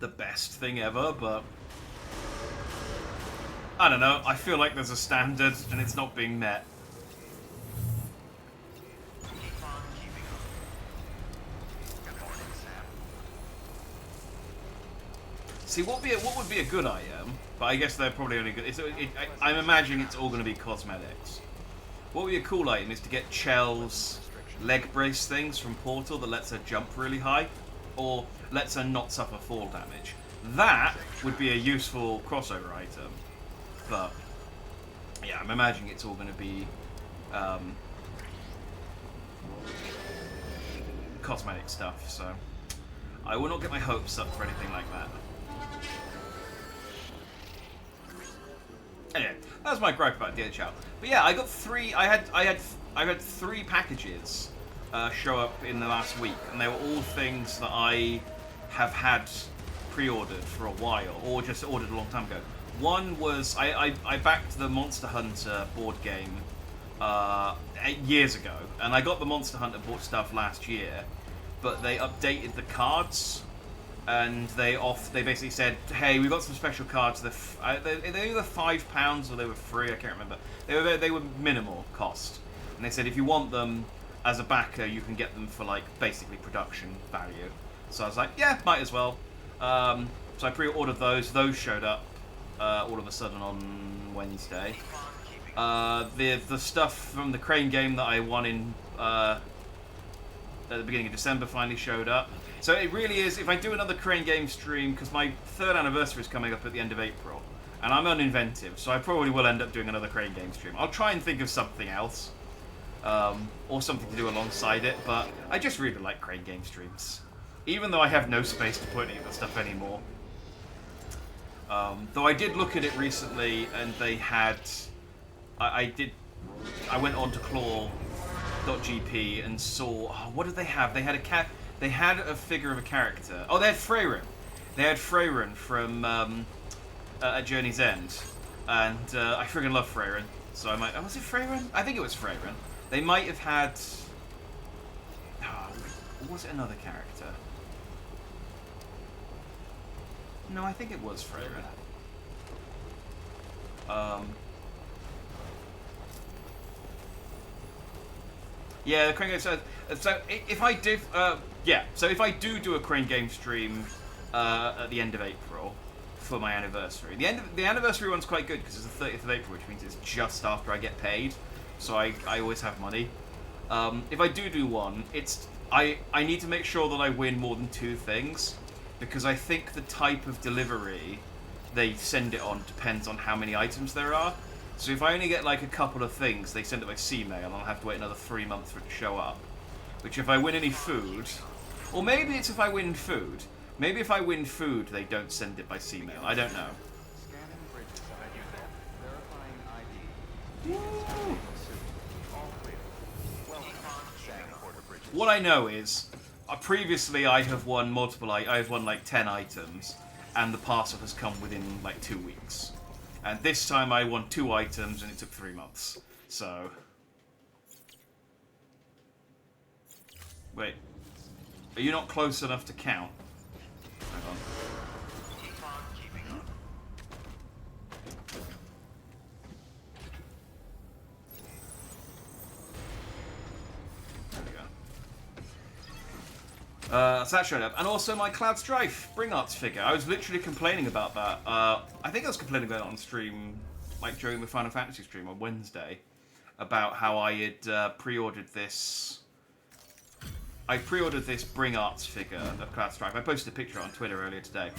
the best thing ever, but I don't know. I feel like there's a standard and it's not being met. Keep on keeping up. Good morning, Sam. See, what would be a good item? But I guess they're probably only good. I'm imagining it's all going to be cosmetics. What would be a cool item is to get Chell's leg brace things from Portal that lets her jump really high, or lets her not suffer fall damage. That would be a useful crossover item. But yeah, I'm imagining it's all going to be cosmetic stuff. So I will not get my hopes up for anything like that. Anyway, that was my gripe about DHL. But yeah, I got three. I had three packages show up in the last week, and they were all things that I have had pre-ordered for a while, or just ordered a long time ago. One was I backed the Monster Hunter board game 8 years ago, and I got the Monster Hunter board stuff last year, but they updated the cards. And they basically said, "Hey, we got some special cards. They're either £5 or they were free. I can't remember. They were minimal cost. And they said if you want them as a backer, you can get them for like basically production value. So I was like, yeah, might as well. So I pre-ordered those. Those showed up all of a sudden on Wednesday. The stuff from the Crane game that I won in at the beginning of December finally showed up. So it really is, if I do another Crane game stream, because my 3rd anniversary is coming up at the end of April, and I'm uninventive, so I probably will end up doing another Crane game stream. I'll try and think of something else, or something to do alongside it, but I just really like Crane game streams. Even though I have no space to put any of that stuff anymore. Though I did look at it recently, and they had... I went on to claw.gp and saw... Oh, what did they have? They had a cat... They had a figure of a character. Oh, they had Freyren. They had Freyren from at Journey's End, and I friggin' love Freyren. So I might. Oh, was it Freyren? I think it was Freyren. They might have had. Or was it another character? No, I think it was Freyren. Yeah, the Crane game. So if I do, so if I do a Crane game stream at the end of April for my anniversary, the anniversary one's quite good because it's the 30th of April, which means it's just after I get paid, so I always have money. If I do one, I need to make sure that I win more than 2 things, because I think the type of delivery they send it on depends on how many items there are. So if I only get like a couple of things, they send it by C-mail, and I'll have to wait another 3 months for it to show up. Which if I win any food, or maybe it's if I win food. Maybe if I win food, they don't send it by C-mail. I don't know. Scanning bridges. Verifying ID. Woo! All clear. Welcome. Sam Porter Bridges. What I know is, previously I have won I've won like 10 items, and the parcel has come within like 2 weeks. And this time I won 2 items, and it took 3 months. So... Wait. Are you not close enough to count? So that showed up. And also my Cloud Strife Bring Arts figure. I was literally complaining about that. I think I was complaining about it on stream, like during the Final Fantasy stream on Wednesday, about how I had pre-ordered this. I pre-ordered this Bring Arts figure of Cloud Strife. I posted a picture on Twitter earlier today.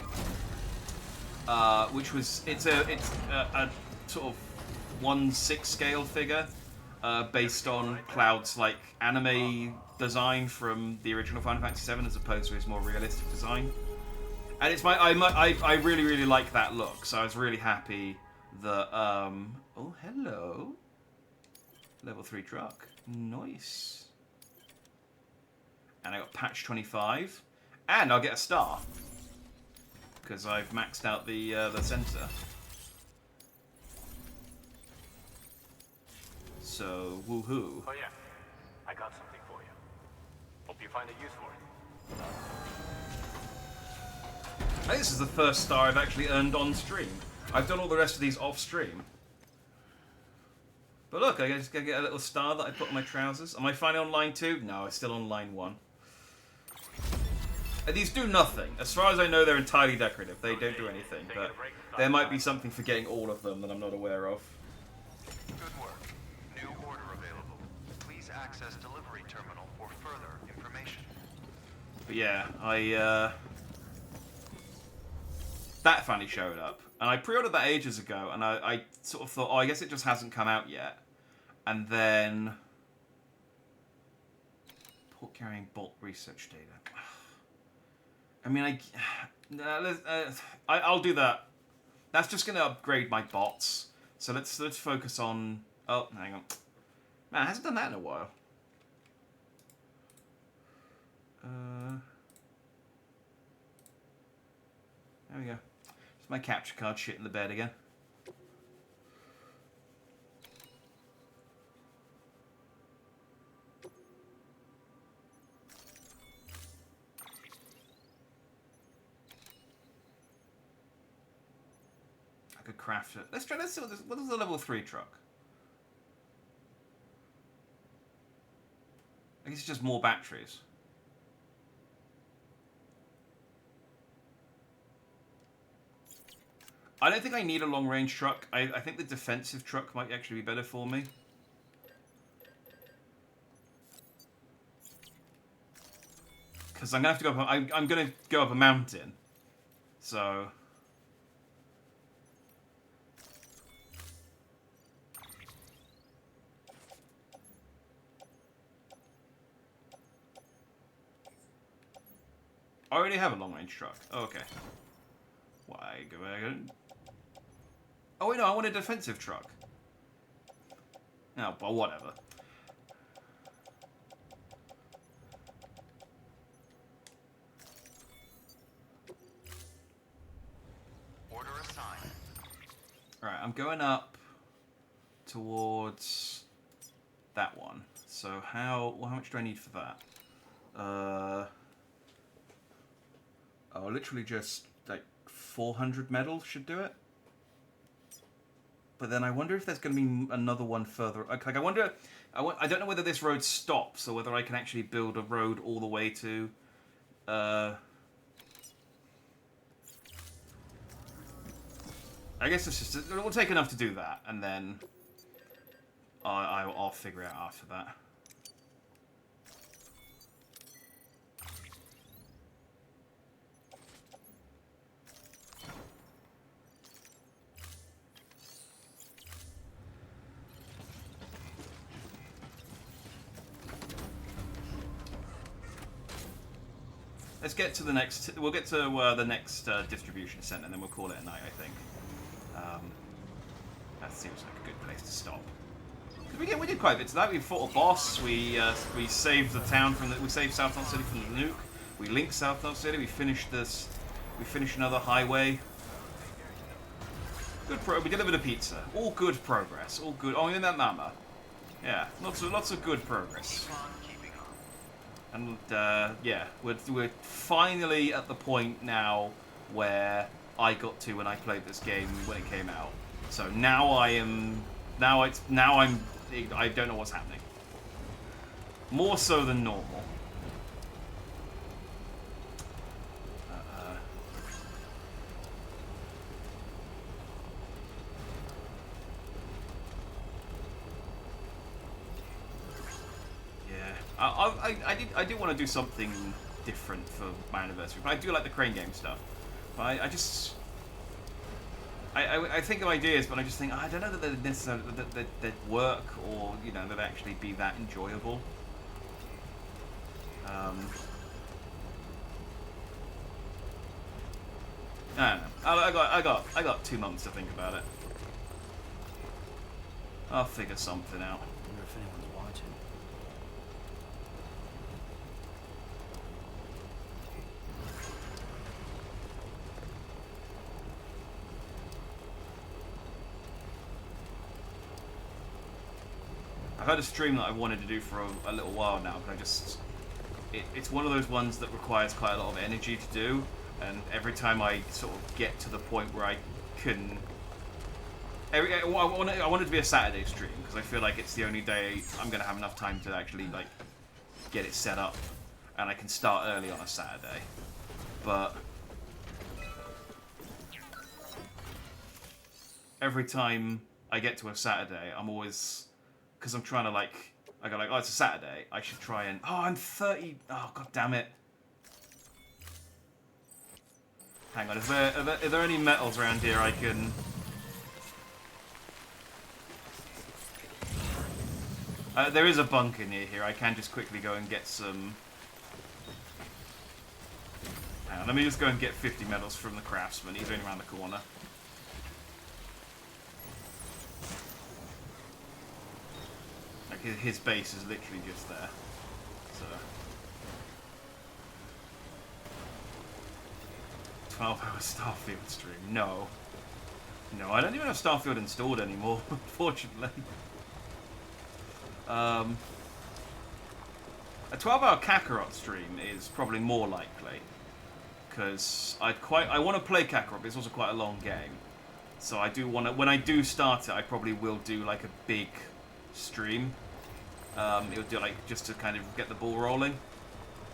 Which was, it's a sort of 1/6 scale figure. Based on Cloud's like anime design from the original Final Fantasy VII, as opposed to his more realistic design. And it's I really like that look. So I was really happy that oh hello, level 3 truck, nice. And I got patch 25, and I'll get a star because I've maxed out the sensor. So, woohoo. Oh yeah, I got something for you. Hope you find a use for it. I think this is the first star I've actually earned on stream. I've done all the rest of these off stream. But look, I just get a little star that I put on my trousers. Am I finally on line 2? No, I'm still on line 1. And these do nothing. As far as I know, they're entirely decorative. They don't do anything, but there might be something for getting all of them that I'm not aware of. Good work. New order available. Please access delivery terminal for further information. But yeah, that finally showed up. And I pre-ordered that ages ago, and I sort of thought, oh, I guess it just hasn't come out yet. And then... Port carrying bolt research data. I mean, I'll do that. That's just going to upgrade my bots. So let's focus on... Oh, hang on. Man, I hasn't done that in a while. There we go. It's my capture card shit in the bed again. I could craft it. Let's see what is the level 3 truck? I guess it's just more batteries. I don't think I need a long-range truck. I think the defensive truck might actually be better for me. Because I'm gonna have to go up. I'm gonna go up a mountain. So. I already have a long-range truck. Oh, okay. Why go again? Oh wait, no, I want a defensive truck. Oh, well, whatever. Order assigned. Alright, I'm going up towards that one. So how much do I need for that? Oh, literally just like 400 medals should do it. But then I wonder if there's going to be another one further. Like I wonder, I don't know whether this road stops or whether I can actually build a road all the way to. I guess it's just it will take enough to do that, and then I'll figure it out after that. Let's get to the next. We'll get to the next distribution center, and then we'll call it a night. I think. That seems like a good place to stop. We did quite a bit tonight. We fought a boss. We saved the town from we saved South Knot City from the nuke. We linked South Knot City. We finished this. We finished another highway. Good we delivered a pizza. All good progress. All good. Oh, in that mama. Yeah, lots of good progress. And yeah, we're finally at the point now where I got to when I played this game when it came out. So now I don't know what's happening. More so than normal. I do want to do something different for my anniversary, but I do like the crane game stuff. But I just I think of ideas, but I just think I don't know that they'd necessarily they'd work, or you know, they'd actually be that enjoyable. I don't know. I got 2 months to think about it. I'll figure something out. I wonder if anyone's watching. I've had a stream that I wanted to do for a little while now, but it's one of those ones that requires quite a lot of energy to do, and every time I sort of get to the point where I can... I want it to be a Saturday stream, because I feel like it's the only day I'm going to have enough time to actually, like, get it set up, and I can start early on a Saturday. But every time I get to a Saturday, I'm always... Because I'm trying to, like... I go like, oh, it's a Saturday. I should try and... Oh, I'm 30... Oh, god damn it. Hang on, are there any metals around here I can... there is a bunker near here. I can just quickly go and get some... Hang on, let me just go and get 50 metals from the craftsman. He's only around the corner. Like, his base is literally just there. So... 12-hour Starfield stream. No. No, I don't even have Starfield installed anymore, unfortunately. A 12-hour Kakarot stream is probably more likely, because I want to play Kakarot, but it's also quite a long game. So I do want to, when I do start it, I probably will do like a big stream. It'll do like just to kind of get the ball rolling.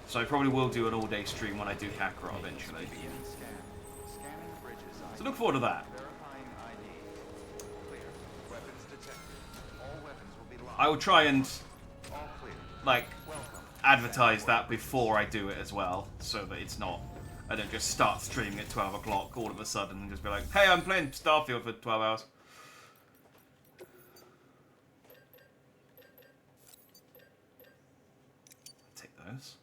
So I probably will do an all-day stream when I do Kakarot eventually. So look forward to that. I will try and, like, advertise that before I do it as well, so that it's not, I don't just start streaming at 12 o'clock all of a sudden and just be like, hey, I'm playing Starfield for 12 hours. Take those.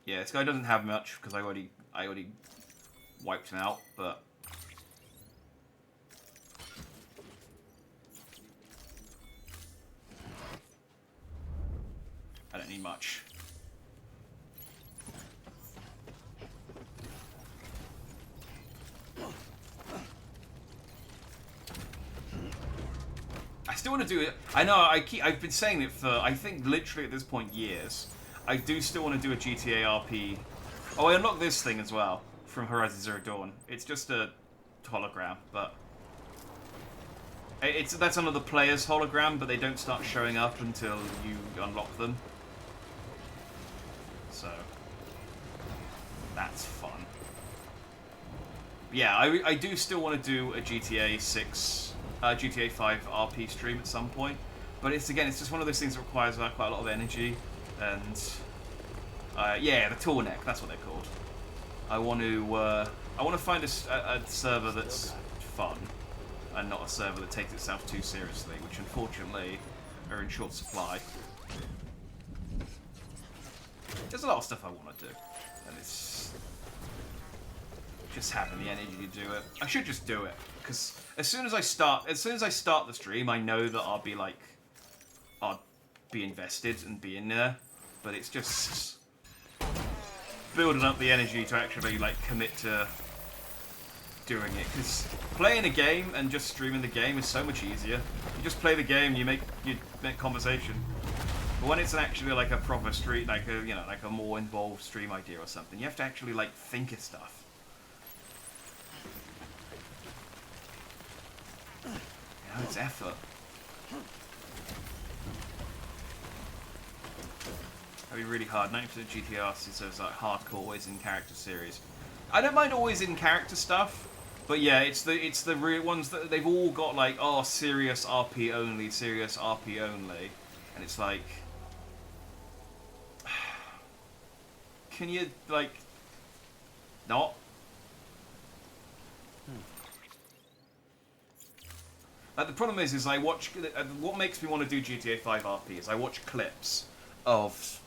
Yeah, this guy doesn't have much because I already wiped him out, but I don't need much. I still want to do it. I know I've been saying it for, I think, literally at this point, years. I do still want to do a GTA RP. Oh, I unlocked this thing as well from Horizon Zero Dawn. It's just a hologram, but that's another player's hologram, but they don't start showing up until you unlock them. So that's fun. Yeah, I do still want to do a GTA 5 RP stream at some point, but it's just one of those things that requires quite a lot of energy, and yeah, the tall neck, that's what they're called. I want to find a server that's fun, and not a server that takes itself too seriously, which unfortunately are in short supply. There's a lot of stuff I want to do, and it's just having the energy to do it. I should just do it, because as soon as I start the stream, I know that I'll be invested and be in there. But it's just building up the energy to actually like commit to doing it. Because playing a game and just streaming the game is so much easier. You just play the game, you make conversation. But when it's actually like a proper stream, like a more involved stream idea or something, you have to actually like think of stuff. You know, it's effort. That'd be really hard. 90% of GTR says like hardcore always in character series. I don't mind always in character stuff, But yeah, it's the real ones that they've all got like, oh, serious RP only, serious RP only, and it's like, can you like not? The problem is I watch. What makes me want to do GTA 5 RP is I watch clips of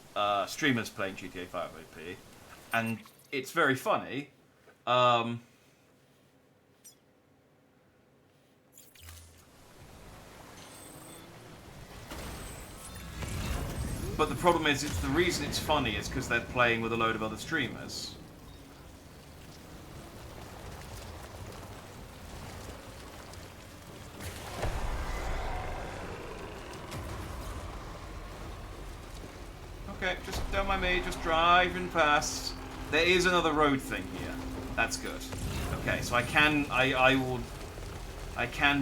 streamers playing GTA 5 RP, and it's very funny. But the problem is, the reason it's funny is because they're playing with a load of other streamers. Okay, just don't mind me, just driving past. There is another road thing here. That's good. Okay, so I can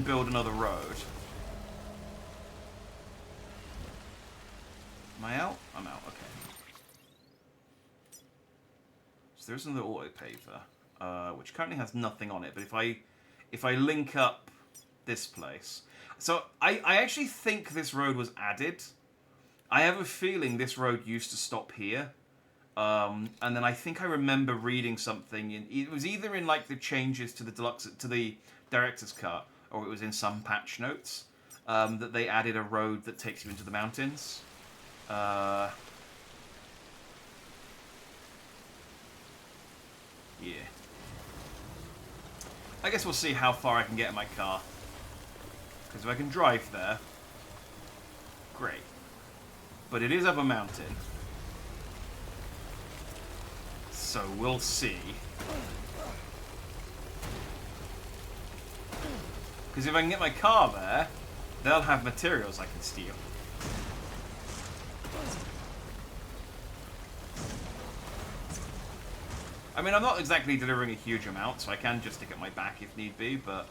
build another road. Am I out? I'm out, okay. So there's another auto paver, which currently has nothing on it, but if I link up this place. So I actually think this road was added. I have a feeling this road used to stop here. And then I think I remember reading something it was either in like the changes to the director's cut, or it was in some patch notes, that they added a road that takes you into the mountains. Yeah. I guess we'll see how far I can get in my car. Because if I can drive there, great. But it is up a mountain. So we'll see. Because if I can get my car there, they'll have materials I can steal. I mean, I'm not exactly delivering a huge amount, so I can just stick at my back if need be, but...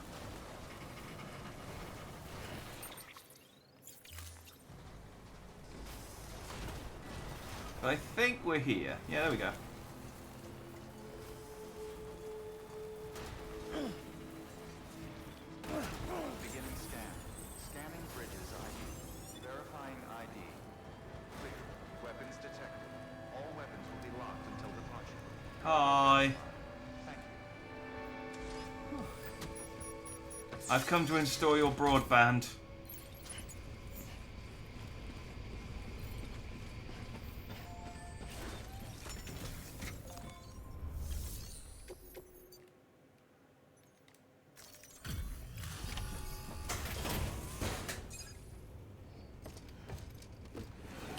But I think we're here. Yeah, there we go. Beginning scan. Scanning bridges ID. Verifying ID. Clear. Weapons detected. All weapons will be locked until departure. Hi. Thank you. I've come to install your broadband.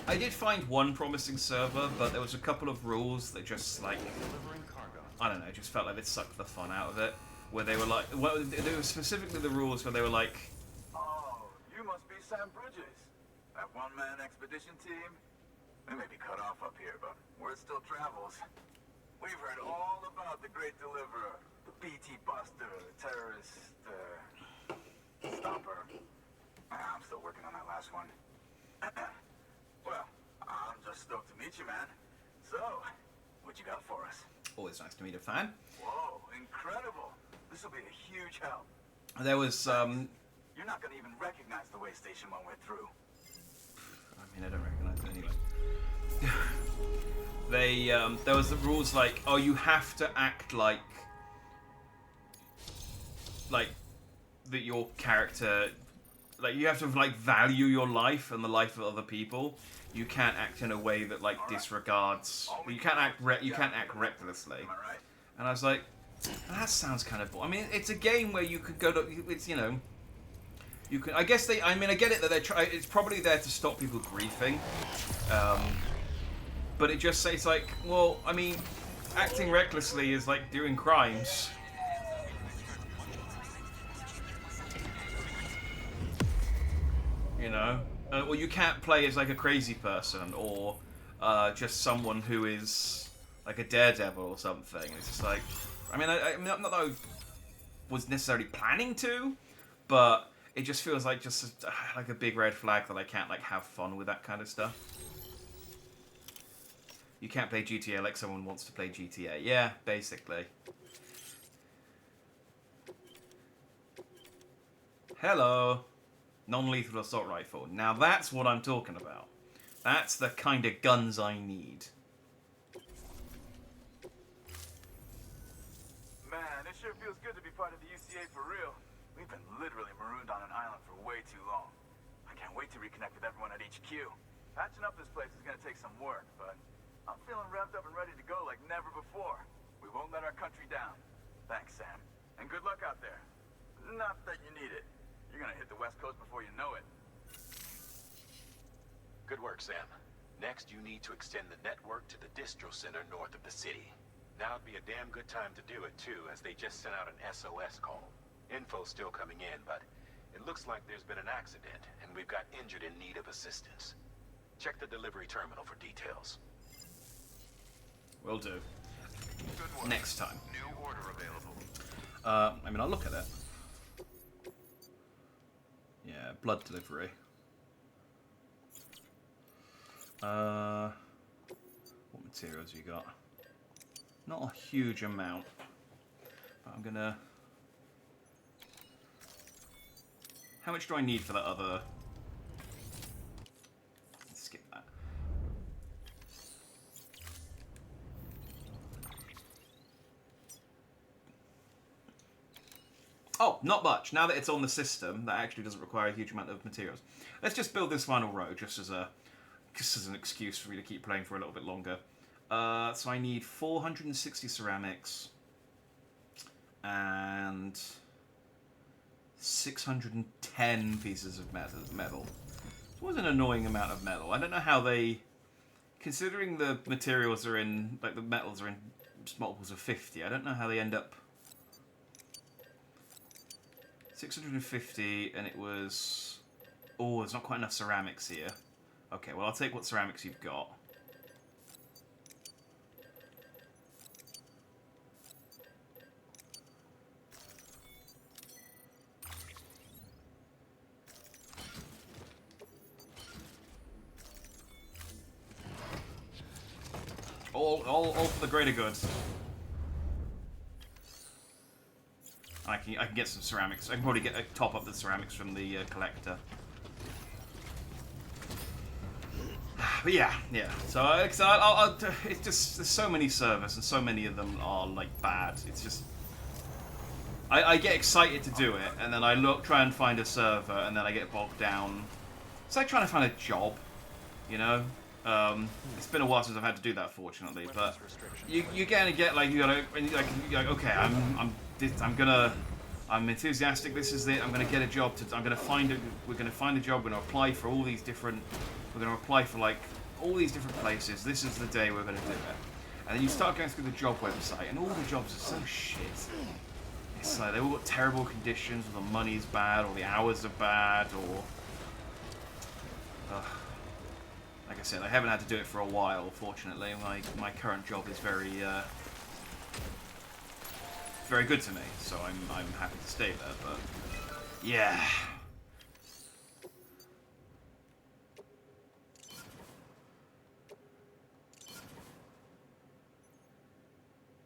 I did find one promising server, but there was a couple of rules that just, like, I don't know, just felt like they sucked the fun out of it. Where they were like, well, there were specifically the rules where they were like... Oh, you must be Sam Bridges. That one-man expedition team? They may be cut off up here, but word still travels. We've heard all about the Great Deliverer, the BT Buster, the terrorist, stopper. I'm still working on that last one. Well, I'm just stoked to meet you, man. So, what you got for us? Always nice to meet a fan. Whoa, incredible. This will be a huge help. There was, You're not gonna even recognize the way Station 1 went through. I mean, I don't recognize it anyway. There was the rules like, oh, you have to act like that your character, like, you have to, like, value your life and the life of other people. You can't act in a way that, like, disregards. You can't act recklessly. And I was like, that sounds kind of boring. I mean, it's a game where you could go to. It's, you know. You can. I guess they. I mean, I get it that they're. It's probably there to stop people griefing. But it just says like, well, I mean, acting recklessly is like doing crimes. You know. Or you can't play as like a crazy person or just someone who is like a daredevil or something. It's just like, I mean, not that I was necessarily planning to, but it just feels like like a big red flag that I can't like have fun with that kind of stuff. You can't play GTA like someone wants to play GTA. Yeah, basically. Hello. Non-lethal assault rifle. Now that's what I'm talking about. That's the kind of guns I need. Man, it sure feels good to be part of the UCA for real. We've been literally marooned on an island for way too long. I can't wait to reconnect with everyone at HQ. Patching up this place is gonna take some work, but I'm feeling revved up and ready to go like never before. We won't let our country down. Thanks, Sam. And good luck out there. Not that you need it. You're gonna hit the West Coast before you know it. Good work, Sam. Next, you need to extend the network to the distro center north of the city. Now would be a damn good time to do it, too, as they just sent out an SOS call. Info's still coming in, but it looks like there's been an accident, and we've got injured in need of assistance. Check the delivery terminal for details. Will do. Good work. Next time. New order available. I mean, I'll look at it. Yeah, blood delivery. What materials you got? Not a huge amount. But I'm gonna... How much do I need for that other... Skip that. Oh, not much. Now that it's on the system, that actually doesn't require a huge amount of materials. Let's just build this final row, just as an excuse for me to keep playing for a little bit longer. So I need 460 ceramics and 610 pieces of metal. It was an annoying amount of metal. I don't know how they, considering the materials are in, like the metals are in multiples of 50. I don't know how they end up. 650, and it was... Oh, there's not quite enough ceramics here. Okay, well, I'll take what ceramics you've got. All for the greater good. I can get some ceramics. I can probably top up the ceramics from the collector. But yeah. So it's just there's so many servers and so many of them are like bad. It's just I get excited to do it and then I try and find a server and then I get bogged down. It's like trying to find a job, you know. It's been a while since I've had to do that, fortunately. But you gonna get like you're like okay, I'm enthusiastic. This is it. I'm gonna get a job. We're gonna find a job. We're gonna apply for all these different. We're gonna apply for like all these different places. This is the day we're gonna do it. And then you start going through the job website, and all the jobs are so shit. It's like they've all got terrible conditions, or the money's bad, or the hours are bad, or. Like I said, I haven't had to do it for a while, fortunately. My current job is very very good to me, so I'm happy to stay there, but yeah.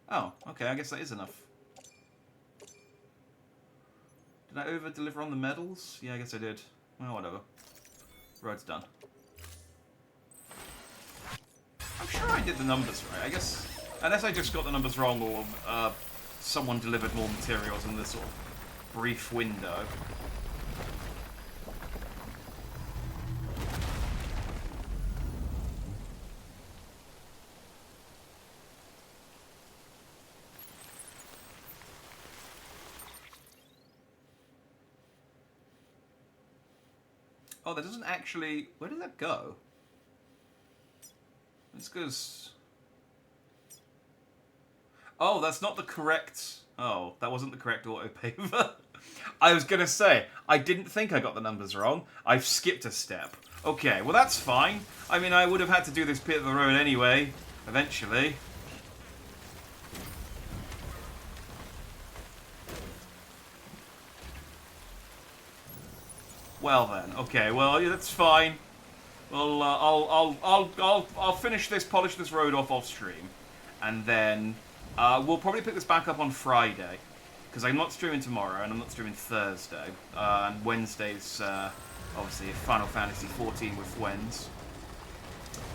Oh, okay, I guess that is enough. Did I over-deliver on the medals? Yeah, I guess I did. Well, whatever. Road's done. I'm sure I did the numbers right. I guess, unless I just got the numbers wrong, or someone delivered more materials in this sort of brief window. Oh, that doesn't actually... Where did that go? This goes... Oh, that's not the correct... Oh, that wasn't the correct auto-paver. I was going to say, I didn't think I got the numbers wrong. I've skipped a step. Okay, well that's fine. I mean, I would have had to do this bit of the road anyway, eventually. Well then, okay, well yeah, that's fine. Well, I'll finish this, polish this road off stream, and then we'll probably pick this back up on Friday. because I'm not streaming tomorrow and I'm not streaming Thursday. And Wednesday's obviously Final Fantasy 14 with Wens.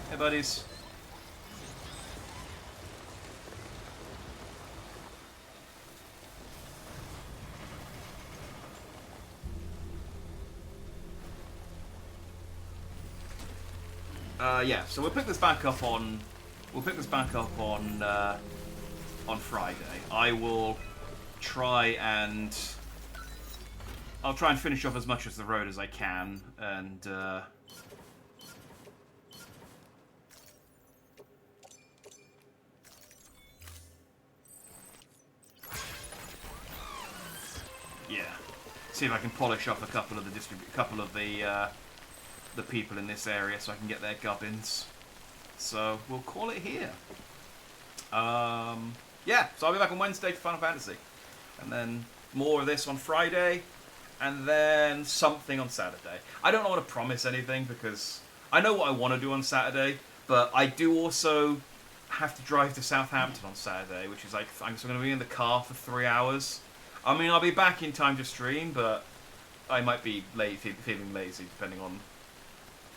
Hey, buddies. Yeah, so we'll pick this back up on. We'll pick this back up on Friday. I will try and. I'll try and finish off as much of the road as I can, and yeah, see if I can polish off a couple of the people in this area so I can get their gubbins. So we'll call it here. Yeah, so I'll be back on Wednesday for Final Fantasy, and then more of this on Friday, and then something on Saturday. I don't want to promise anything because I know what I want to do on Saturday, but I do also have to drive to Southampton on Saturday, which is like I'm going to be in the car for 3 hours. I mean, I'll be back in time to stream, but I might be feeling lazy depending on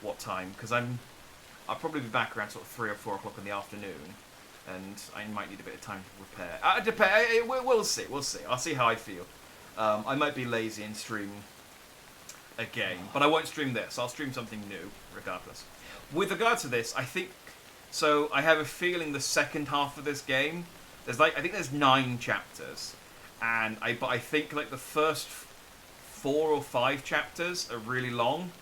what time, because I'll probably be back around sort of 3 or 4 o'clock in the afternoon, and I might need a bit of time to prepare. We'll see. I'll see how I feel. I might be lazy and stream a game, but I won't stream this. I'll stream something new, regardless. With regard to this, I think so. I have a feeling the second half of this game, I think there's 9 chapters, and I think like the first 4 or 5 chapters are really long.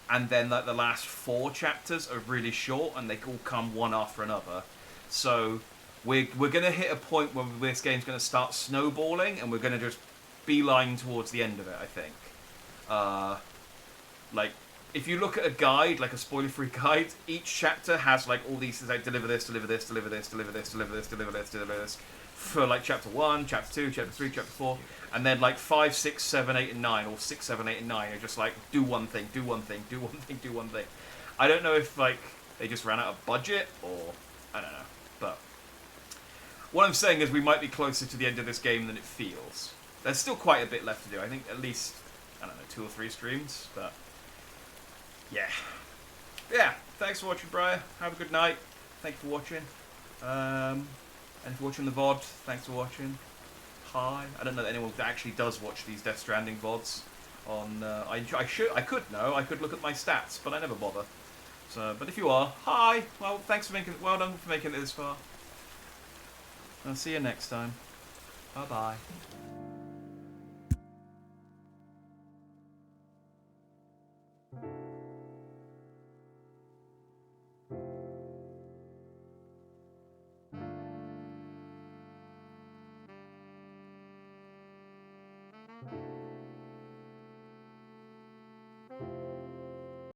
And then like the last 4 chapters are really short, and they all come one after another. So we're gonna hit a point where this game's gonna start snowballing, and we're gonna just beeline towards the end of it. I think. Like if you look at a guide, like a spoiler-free guide, each chapter has like all these things like deliver this, deliver this, deliver this, deliver this, deliver this, deliver this, deliver this, for like chapter 1, chapter 2, chapter 3, chapter 4. And then like 5, 6, 7, 8, and 9, or 6, 7, 8, and 9 are just like do one thing, do one thing, do one thing, do one thing. I don't know if like they just ran out of budget or I don't know. But what I'm saying is we might be closer to the end of this game than it feels. There's still quite a bit left to do. I think at least I don't know 2 or 3 streams. But yeah, Thanks for watching, Briar. Have a good night. Thanks for watching. And if you're watching the VOD, thanks for watching. Hi. I don't know that anyone actually does watch these Death Stranding VODs on. I could know. I could look at my stats, but I never bother. So, but if you are, hi. Well, thanks for making. Well done for making it this far. I'll see you next time. Bye bye.